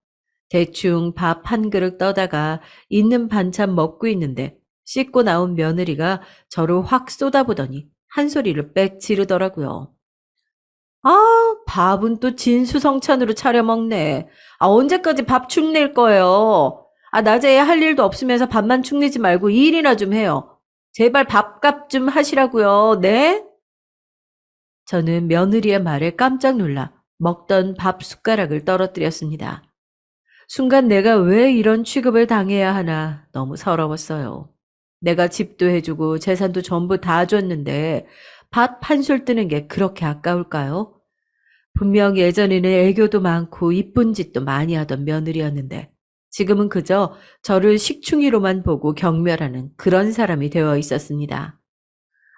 대충 밥 한 그릇 떠다가 있는 반찬 먹고 있는데 씻고 나온 며느리가 저를 확 쏟아보더니 한 소리를 빽 지르더라고요. 아, 밥은 또 진수성찬으로 차려 먹네. 아, 언제까지 밥 축낼 거예요? 아, 낮에 할 일도 없으면서 밥만 축내지 말고 일이나 좀 해요. 제발 밥값 좀 하시라고요. 네? 저는 며느리의 말에 깜짝 놀라 먹던 밥 숟가락을 떨어뜨렸습니다. 순간 내가 왜 이런 취급을 당해야 하나 너무 서러웠어요. 내가 집도 해주고 재산도 전부 다 줬는데 밥 한 술 뜨는 게 그렇게 아까울까요? 분명 예전에는 애교도 많고 이쁜 짓도 많이 하던 며느리였는데 지금은 그저 저를 식충이로만 보고 경멸하는 그런 사람이 되어 있었습니다.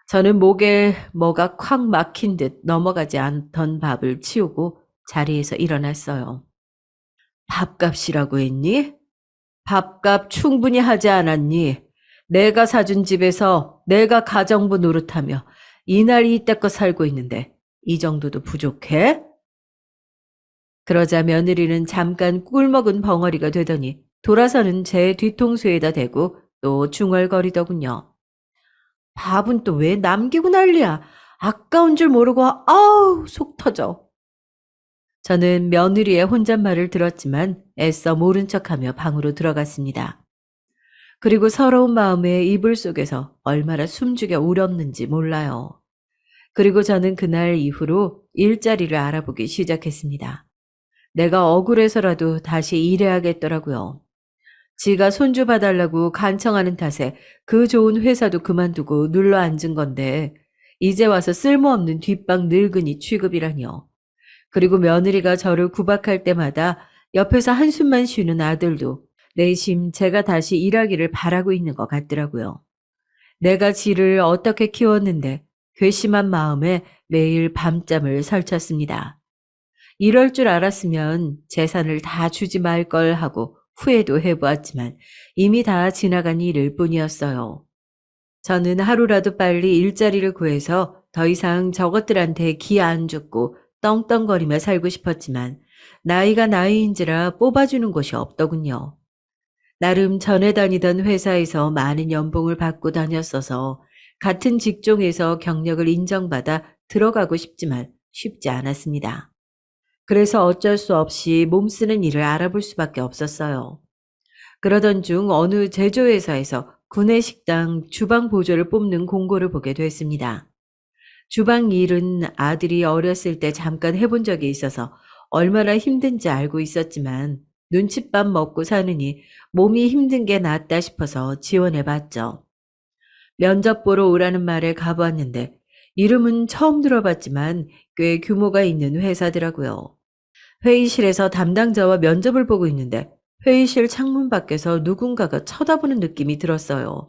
저는 목에 뭐가 콱 막힌 듯 넘어가지 않던 밥을 치우고 자리에서 일어났어요. 밥값이라고 했니? 밥값 충분히 하지 않았니? 내가 사준 집에서 내가 가정부 노릇하며 이날 이때껏 살고 있는데 이 정도도 부족해? 그러자 며느리는 잠깐 꿀먹은 벙어리가 되더니 돌아서는 제 뒤통수에다 대고 또 중얼거리더군요. 밥은 또 왜 남기고 난리야? 아까운 줄 모르고 아우 속 터져. 저는 며느리의 혼잣말을 들었지만 애써 모른 척하며 방으로 들어갔습니다. 그리고 서러운 마음에 이불 속에서 얼마나 숨죽여 울었는지 몰라요. 그리고 저는 그날 이후로 일자리를 알아보기 시작했습니다. 내가 억울해서라도 다시 일해야겠더라고요. 지가 손주 봐달라고 간청하는 탓에 그 좋은 회사도 그만두고 눌러 앉은 건데 이제 와서 쓸모없는 뒷방 늙은이 취급이라니요. 그리고 며느리가 저를 구박할 때마다 옆에서 한숨만 쉬는 아들도 내심 제가 다시 일하기를 바라고 있는 것 같더라고요. 내가 지를 어떻게 키웠는데 괘씸한 마음에 매일 밤잠을 설쳤습니다. 이럴 줄 알았으면 재산을 다 주지 말 걸 하고 후회도 해보았지만 이미 다 지나간 일일 뿐이었어요. 저는 하루라도 빨리 일자리를 구해서 더 이상 저것들한테 기 안 죽고 떵떵거리며 살고 싶었지만 나이가 나이인지라 뽑아주는 곳이 없더군요. 나름 전에 다니던 회사에서 많은 연봉을 받고 다녔어서 같은 직종에서 경력을 인정받아 들어가고 싶지만 쉽지 않았습니다. 그래서 어쩔 수 없이 몸쓰는 일을 알아볼 수밖에 없었어요. 그러던 중 어느 제조회사에서 구내식당 주방 보조를 뽑는 공고를 보게 됐습니다. 주방 일은 아들이 어렸을 때 잠깐 해본 적이 있어서 얼마나 힘든지 알고 있었지만 눈칫밥 먹고 사느니 몸이 힘든 게 낫다 싶어서 지원해봤죠. 면접 보러 오라는 말에 가보았는데 이름은 처음 들어봤지만 꽤 규모가 있는 회사더라고요. 회의실에서 담당자와 면접을 보고 있는데 회의실 창문 밖에서 누군가가 쳐다보는 느낌이 들었어요.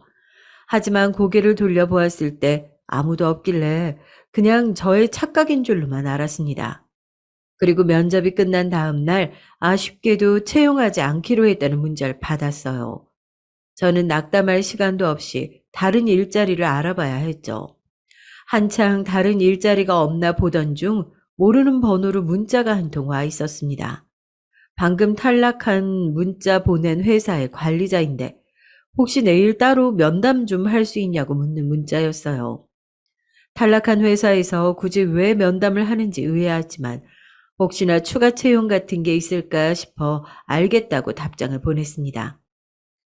하지만 고개를 돌려보았을 때 아무도 없길래 그냥 저의 착각인 줄로만 알았습니다. 그리고 면접이 끝난 다음 날 아쉽게도 채용하지 않기로 했다는 문자를 받았어요. 저는 낙담할 시간도 없이 다른 일자리를 알아봐야 했죠. 한창 다른 일자리가 없나 보던 중 모르는 번호로 문자가 한 통 와 있었습니다. 방금 탈락한 문자 보낸 회사의 관리자인데 혹시 내일 따로 면담 좀 할 수 있냐고 묻는 문자였어요. 탈락한 회사에서 굳이 왜 면담을 하는지 의아하지만 혹시나 추가 채용 같은 게 있을까 싶어 알겠다고 답장을 보냈습니다.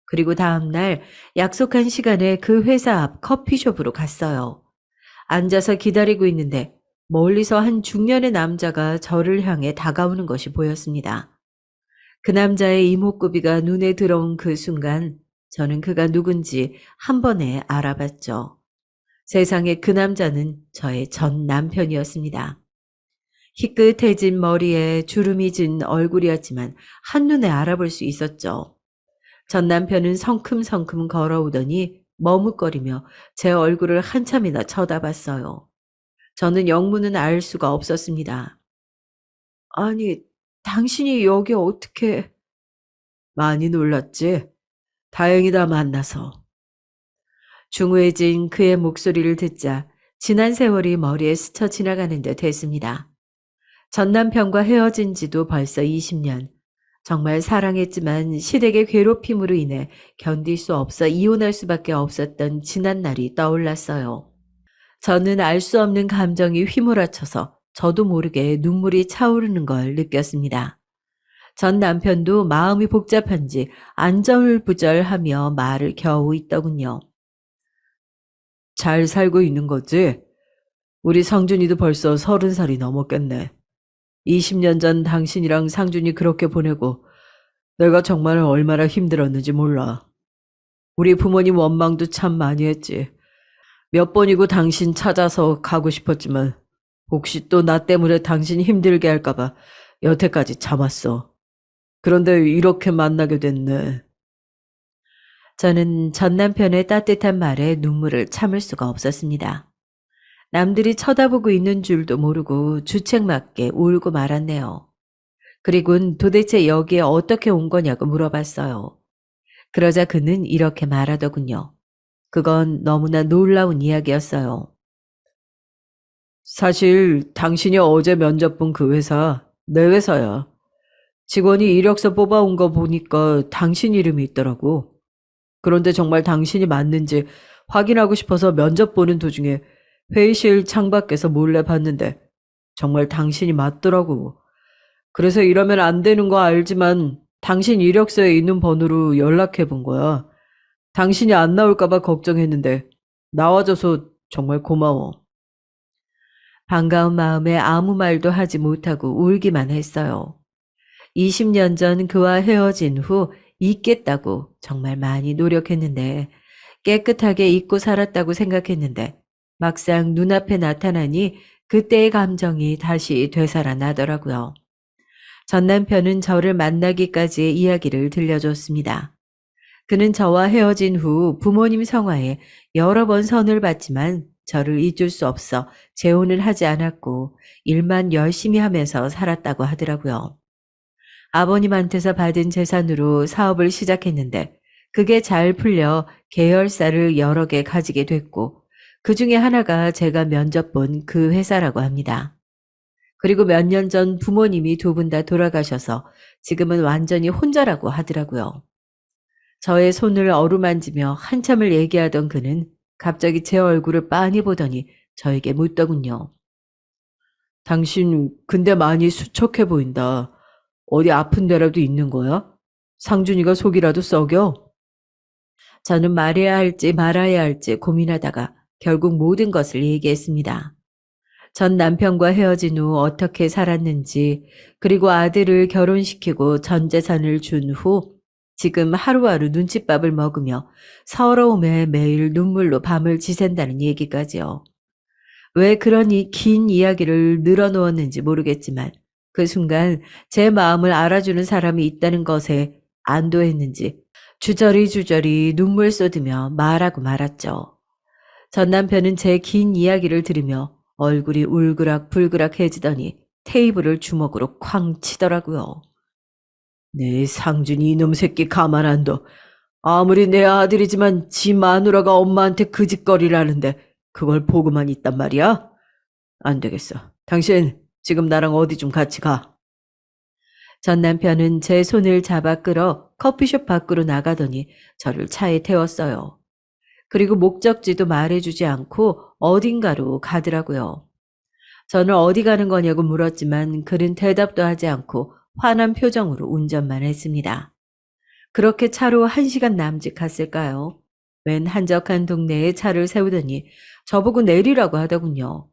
그리고 다음 날 약속한 시간에 그 회사 앞 커피숍으로 갔어요. 앉아서 기다리고 있는데 멀리서 한 중년의 남자가 저를 향해 다가오는 것이 보였습니다. 그 남자의 이목구비가 눈에 들어온 그 순간 저는 그가 누군지 한 번에 알아봤죠. 세상에 그 남자는 저의 전 남편이었습니다. 희끗해진 머리에 주름이 진 얼굴이었지만 한눈에 알아볼 수 있었죠. 전 남편은 성큼성큼 걸어오더니 머뭇거리며 제 얼굴을 한참이나 쳐다봤어요. 저는 영문은 알 수가 없었습니다. 아니, 당신이 여기 어떻게... 많이 놀랐지? 다행이다 만나서. 중후해진 그의 목소리를 듣자 지난 세월이 머리에 스쳐 지나가는 듯 했습니다. 전 남편과 헤어진 지도 벌써 20년. 정말 사랑했지만 시댁의 괴롭힘으로 인해 견딜 수 없어 이혼할 수밖에 없었던 지난 날이 떠올랐어요. 저는 알 수 없는 감정이 휘몰아쳐서 저도 모르게 눈물이 차오르는 걸 느꼈습니다. 전 남편도 마음이 복잡한지 안절부절하며 말을 겨우 잇더군요. 잘 살고 있는 거지? 우리 상준이도 벌써 30살이 넘었겠네. 20년 전 당신이랑 상준이 그렇게 보내고 내가 정말 얼마나 힘들었는지 몰라. 우리 부모님 원망도 참 많이 했지. 몇 번이고 당신 찾아서 가고 싶었지만 혹시 또 나 때문에 당신 힘들게 할까봐 여태까지 참았어. 그런데 이렇게 만나게 됐네. 저는 전 남편의 따뜻한 말에 눈물을 참을 수가 없었습니다. 남들이 쳐다보고 있는 줄도 모르고 주책맞게 울고 말았네요. 그리고는 도대체 여기에 어떻게 온 거냐고 물어봤어요. 그러자 그는 이렇게 말하더군요. 그건 너무나 놀라운 이야기였어요. 사실 당신이 어제 면접 본 그 회사, 내 회사야. 직원이 이력서 뽑아온 거 보니까 당신 이름이 있더라고. 그런데 정말 당신이 맞는지 확인하고 싶어서 면접 보는 도중에 회의실 창밖에서 몰래 봤는데 정말 당신이 맞더라고. 그래서 이러면 안 되는 거 알지만 당신 이력서에 있는 번호로 연락해 본 거야. 당신이 안 나올까봐 걱정했는데 나와줘서 정말 고마워. 반가운 마음에 아무 말도 하지 못하고 울기만 했어요. 20년 전 그와 헤어진 후 잊겠다고 정말 많이 노력했는데 깨끗하게 잊고 살았다고 생각했는데 막상 눈앞에 나타나니 그때의 감정이 다시 되살아나더라고요. 전 남편은 저를 만나기까지의 이야기를 들려줬습니다. 그는 저와 헤어진 후 부모님 성화에 여러 번 선을 봤지만 저를 잊을 수 없어 재혼을 하지 않았고 일만 열심히 하면서 살았다고 하더라고요. 아버님한테서 받은 재산으로 사업을 시작했는데 그게 잘 풀려 계열사를 여러 개 가지게 됐고 그 중에 하나가 제가 면접 본 그 회사라고 합니다. 그리고 몇 년 전 부모님이 두 분 다 돌아가셔서 지금은 완전히 혼자라고 하더라고요. 저의 손을 어루만지며 한참을 얘기하던 그는 갑자기 제 얼굴을 빤히 보더니 저에게 묻더군요. 당신 근데 많이 수척해 보인다. 어디 아픈 데라도 있는 거야? 상준이가 속이라도 썩여? 저는 말해야 할지 말아야 할지 고민하다가 결국 모든 것을 얘기했습니다. 전 남편과 헤어진 후 어떻게 살았는지, 그리고 아들을 결혼시키고 전 재산을 준 후 지금 하루하루 눈칫밥을 먹으며 서러움에 매일 눈물로 밤을 지샌다는 얘기까지요. 왜 그런 긴 이야기를 늘어놓았는지 모르겠지만 그 순간 제 마음을 알아주는 사람이 있다는 것에 안도했는지 주저리 눈물 쏟으며 말하고 말았죠. 전 남편은 제 긴 이야기를 들으며 얼굴이 울그락불그락해지더니 테이블을 주먹으로 쾅 치더라고요. 내 상준이 이놈 새끼 가만 안 둬. 아무리 내 아들이지만 지 마누라가 엄마한테 그 짓거리를 하는데 그걸 보고만 있단 말이야? 안 되겠어. 당신 지금 나랑 어디 좀 같이 가. 전 남편은 제 손을 잡아 끌어 커피숍 밖으로 나가더니 저를 차에 태웠어요. 그리고 목적지도 말해주지 않고 어딘가로 가더라고요. 저는 어디 가는 거냐고 물었지만 그는 대답도 하지 않고 화난 표정으로 운전만 했습니다. 그렇게 차로 1시간 남짓 갔을까요? 웬 한적한 동네에 차를 세우더니 저보고 내리라고 하더군요.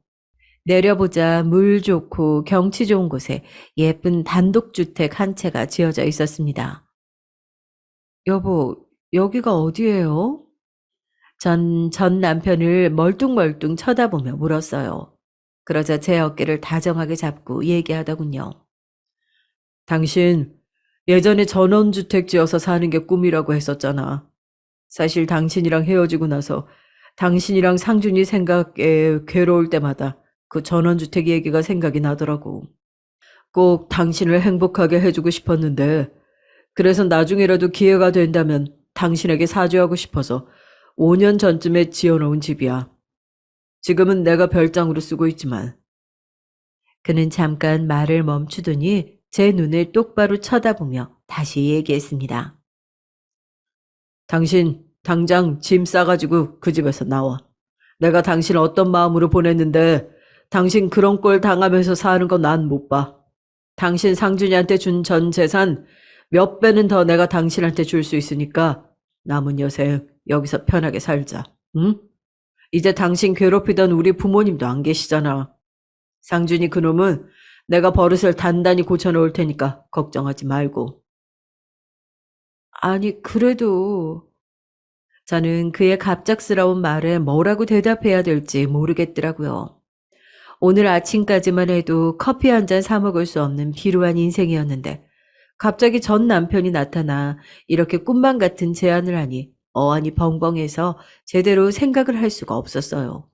내려보자 물 좋고 경치 좋은 곳에 예쁜 단독주택 한 채가 지어져 있었습니다. 여보, 여기가 어디예요? 전 남편을 멀뚱멀뚱 쳐다보며 물었어요. 그러자 제 어깨를 다정하게 잡고 얘기하더군요. 당신 예전에 전원주택 지어서 사는 게 꿈이라고 했었잖아. 사실 당신이랑 헤어지고 나서 당신이랑 상준이 생각에 괴로울 때마다 그 전원주택 얘기가 생각이 나더라고. 꼭 당신을 행복하게 해주고 싶었는데 그래서 나중에라도 기회가 된다면 당신에게 사죄하고 싶어서 5년 전쯤에 지어놓은 집이야. 지금은 내가 별장으로 쓰고 있지만. 그는 잠깐 말을 멈추더니 제 눈을 똑바로 쳐다보며 다시 얘기했습니다. 당신 당장 짐 싸가지고 그 집에서 나와. 내가 당신을 어떤 마음으로 보냈는데 당신 그런 꼴 당하면서 사는 거 난 못 봐. 당신 상준이한테 준 전 재산 몇 배는 더 내가 당신한테 줄 수 있으니까 남은 여생 여기서 편하게 살자. 응? 이제 당신 괴롭히던 우리 부모님도 안 계시잖아. 상준이 그놈은 내가 버릇을 단단히 고쳐놓을 테니까 걱정하지 말고. 아니, 그래도 저는 그의 갑작스러운 말에 뭐라고 대답해야 될지 모르겠더라고요. 오늘 아침까지만 해도 커피 한 잔 사 먹을 수 없는 비루한 인생이었는데 갑자기 전 남편이 나타나 이렇게 꿈만 같은 제안을 하니 어안이 벙벙해서 제대로 생각을 할 수가 없었어요.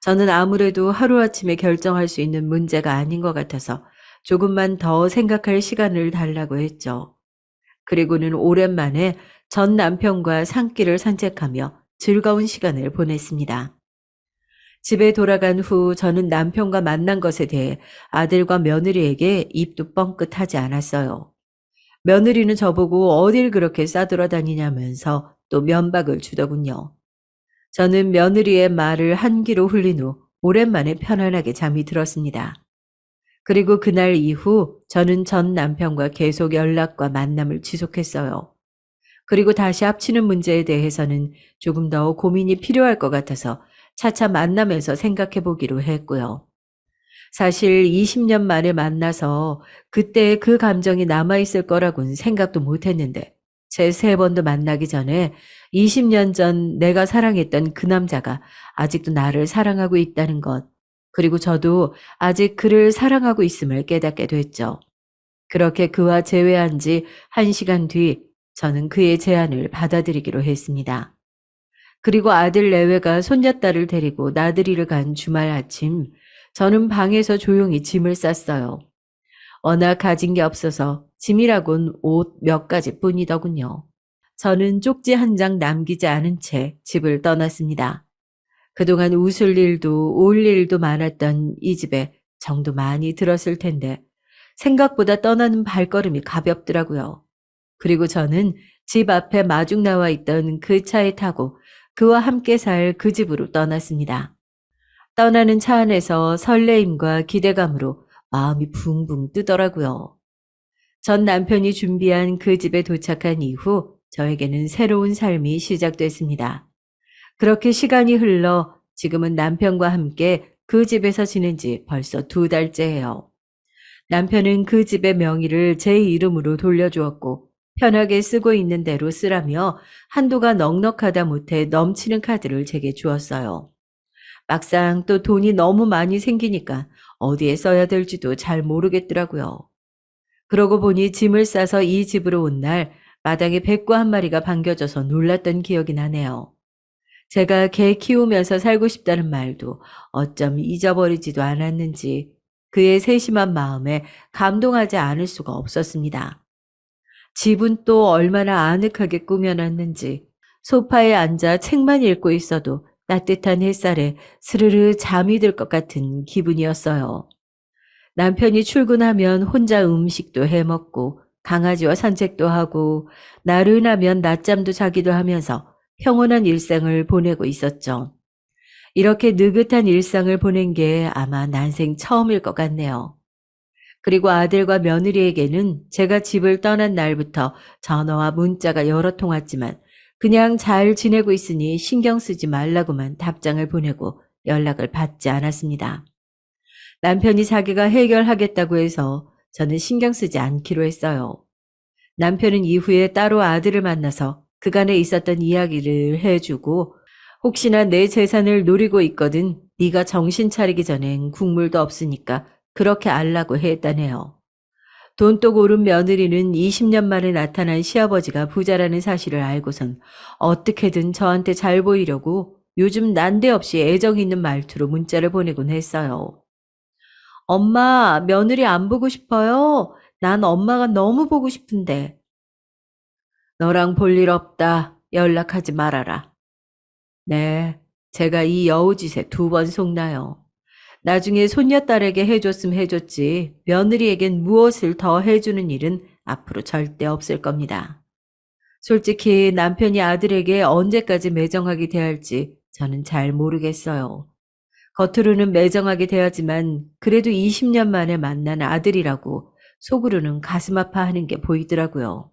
저는 아무래도 하루아침에 결정할 수 있는 문제가 아닌 것 같아서 조금만 더 생각할 시간을 달라고 했죠. 그리고는 오랜만에 전 남편과 산길을 산책하며 즐거운 시간을 보냈습니다. 집에 돌아간 후 저는 남편과 만난 것에 대해 아들과 며느리에게 입도 뻥끗하지 않았어요. 며느리는 저보고 어딜 그렇게 싸돌아다니냐면서 또 면박을 주더군요. 저는 며느리의 말을 한 귀로 흘린 후 오랜만에 편안하게 잠이 들었습니다. 그리고 그날 이후 저는 전 남편과 계속 연락과 만남을 지속했어요. 그리고 다시 합치는 문제에 대해서는 조금 더 고민이 필요할 것 같아서 차차 만나면서 생각해 보기로 했고요. 사실 20년 만에 만나서 그때 그 감정이 남아있을 거라고는 생각도 못 했는데 제 세 번도 만나기 전에 20년 전 내가 사랑했던 그 남자가 아직도 나를 사랑하고 있다는 것, 그리고 저도 아직 그를 사랑하고 있음을 깨닫게 됐죠. 그렇게 그와 재회한 지 1시간 뒤 저는 그의 제안을 받아들이기로 했습니다. 그리고 아들 내외가 손녀딸을 데리고 나들이를 간 주말 아침, 저는 방에서 조용히 짐을 쌌어요. 워낙 가진 게 없어서 짐이라곤 옷 몇 가지 뿐이더군요. 저는 쪽지 한 장 남기지 않은 채 집을 떠났습니다. 그동안 웃을 일도 올 일도 많았던 이 집에 정도 많이 들었을 텐데 생각보다 떠나는 발걸음이 가볍더라고요. 그리고 저는 집 앞에 마중 나와 있던 그 차에 타고 그와 함께 살 그 집으로 떠났습니다. 떠나는 차 안에서 설레임과 기대감으로 마음이 붕붕 뜨더라고요. 전 남편이 준비한 그 집에 도착한 이후 저에게는 새로운 삶이 시작됐습니다. 그렇게 시간이 흘러 지금은 남편과 함께 그 집에서 지낸 지 벌써 2달째예요. 남편은 그 집의 명의를 제 이름으로 돌려주었고 편하게 쓰고 있는 대로 쓰라며 한도가 넉넉하다 못해 넘치는 카드를 제게 주었어요. 막상 또 돈이 너무 많이 생기니까 어디에 써야 될지도 잘 모르겠더라고요. 그러고 보니 짐을 싸서 이 집으로 온 날 마당에 백구 한 마리가 반겨져서 놀랐던 기억이 나네요. 제가 개 키우면서 살고 싶다는 말도 어쩜 잊어버리지도 않았는지 그의 세심한 마음에 감동하지 않을 수가 없었습니다. 집은 또 얼마나 아늑하게 꾸며놨는지 소파에 앉아 책만 읽고 있어도 따뜻한 햇살에 스르르 잠이 들 것 같은 기분이었어요. 남편이 출근하면 혼자 음식도 해먹고 강아지와 산책도 하고 나른하면 낮잠도 자기도 하면서 평온한 일상을 보내고 있었죠. 이렇게 느긋한 일상을 보낸 게 아마 난생 처음일 것 같네요. 그리고 아들과 며느리에게는 제가 집을 떠난 날부터 전화와 문자가 여러 통 왔지만 그냥 잘 지내고 있으니 신경 쓰지 말라고만 답장을 보내고 연락을 받지 않았습니다. 남편이 자기가 해결하겠다고 해서 저는 신경 쓰지 않기로 했어요. 남편은 이후에 따로 아들을 만나서 그간에 있었던 이야기를 해주고 혹시나 내 재산을 노리고 있거든 네가 정신 차리기 전엔 국물도 없으니까 그렇게 알라고 했다네요. 돈독 오른 며느리는 20년 만에 나타난 시아버지가 부자라는 사실을 알고선 어떻게든 저한테 잘 보이려고 요즘 난데없이 애정 있는 말투로 문자를 보내곤 했어요. 엄마, 며느리 안 보고 싶어요? 난 엄마가 너무 보고 싶은데. 너랑 볼 일 없다. 연락하지 말아라. 네, 제가 이 여우짓에 2번 속나요. 나중에 손녀딸에게 해줬음 해줬지 며느리에겐 무엇을 더 해주는 일은 앞으로 절대 없을 겁니다. 솔직히 남편이 아들에게 언제까지 매정하게 대할지 저는 잘 모르겠어요. 겉으로는 매정하게 대하지만 그래도 20년 만에 만난 아들이라고 속으로는 가슴 아파하는 게 보이더라고요.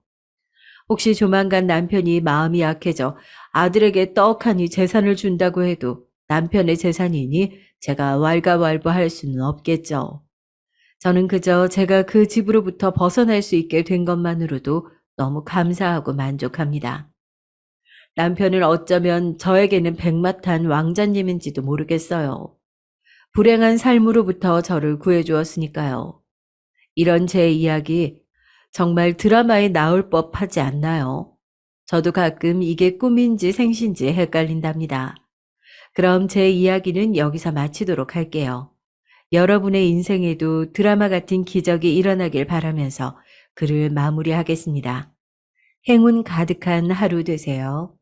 혹시 조만간 남편이 마음이 약해져 아들에게 떡하니 재산을 준다고 해도 남편의 재산이니 제가 왈가왈부할 수는 없겠죠. 저는 그저 제가 그 집으로부터 벗어날 수 있게 된 것만으로도 너무 감사하고 만족합니다. 남편은 어쩌면 저에게는 백마탄 왕자님인지도 모르겠어요. 불행한 삶으로부터 저를 구해주었으니까요. 이런 제 이야기 정말 드라마에 나올 법하지 않나요? 저도 가끔 이게 꿈인지 생신지 헷갈린답니다. 그럼 제 이야기는 여기서 마치도록 할게요. 여러분의 인생에도 드라마 같은 기적이 일어나길 바라면서 글을 마무리하겠습니다. 행운 가득한 하루 되세요.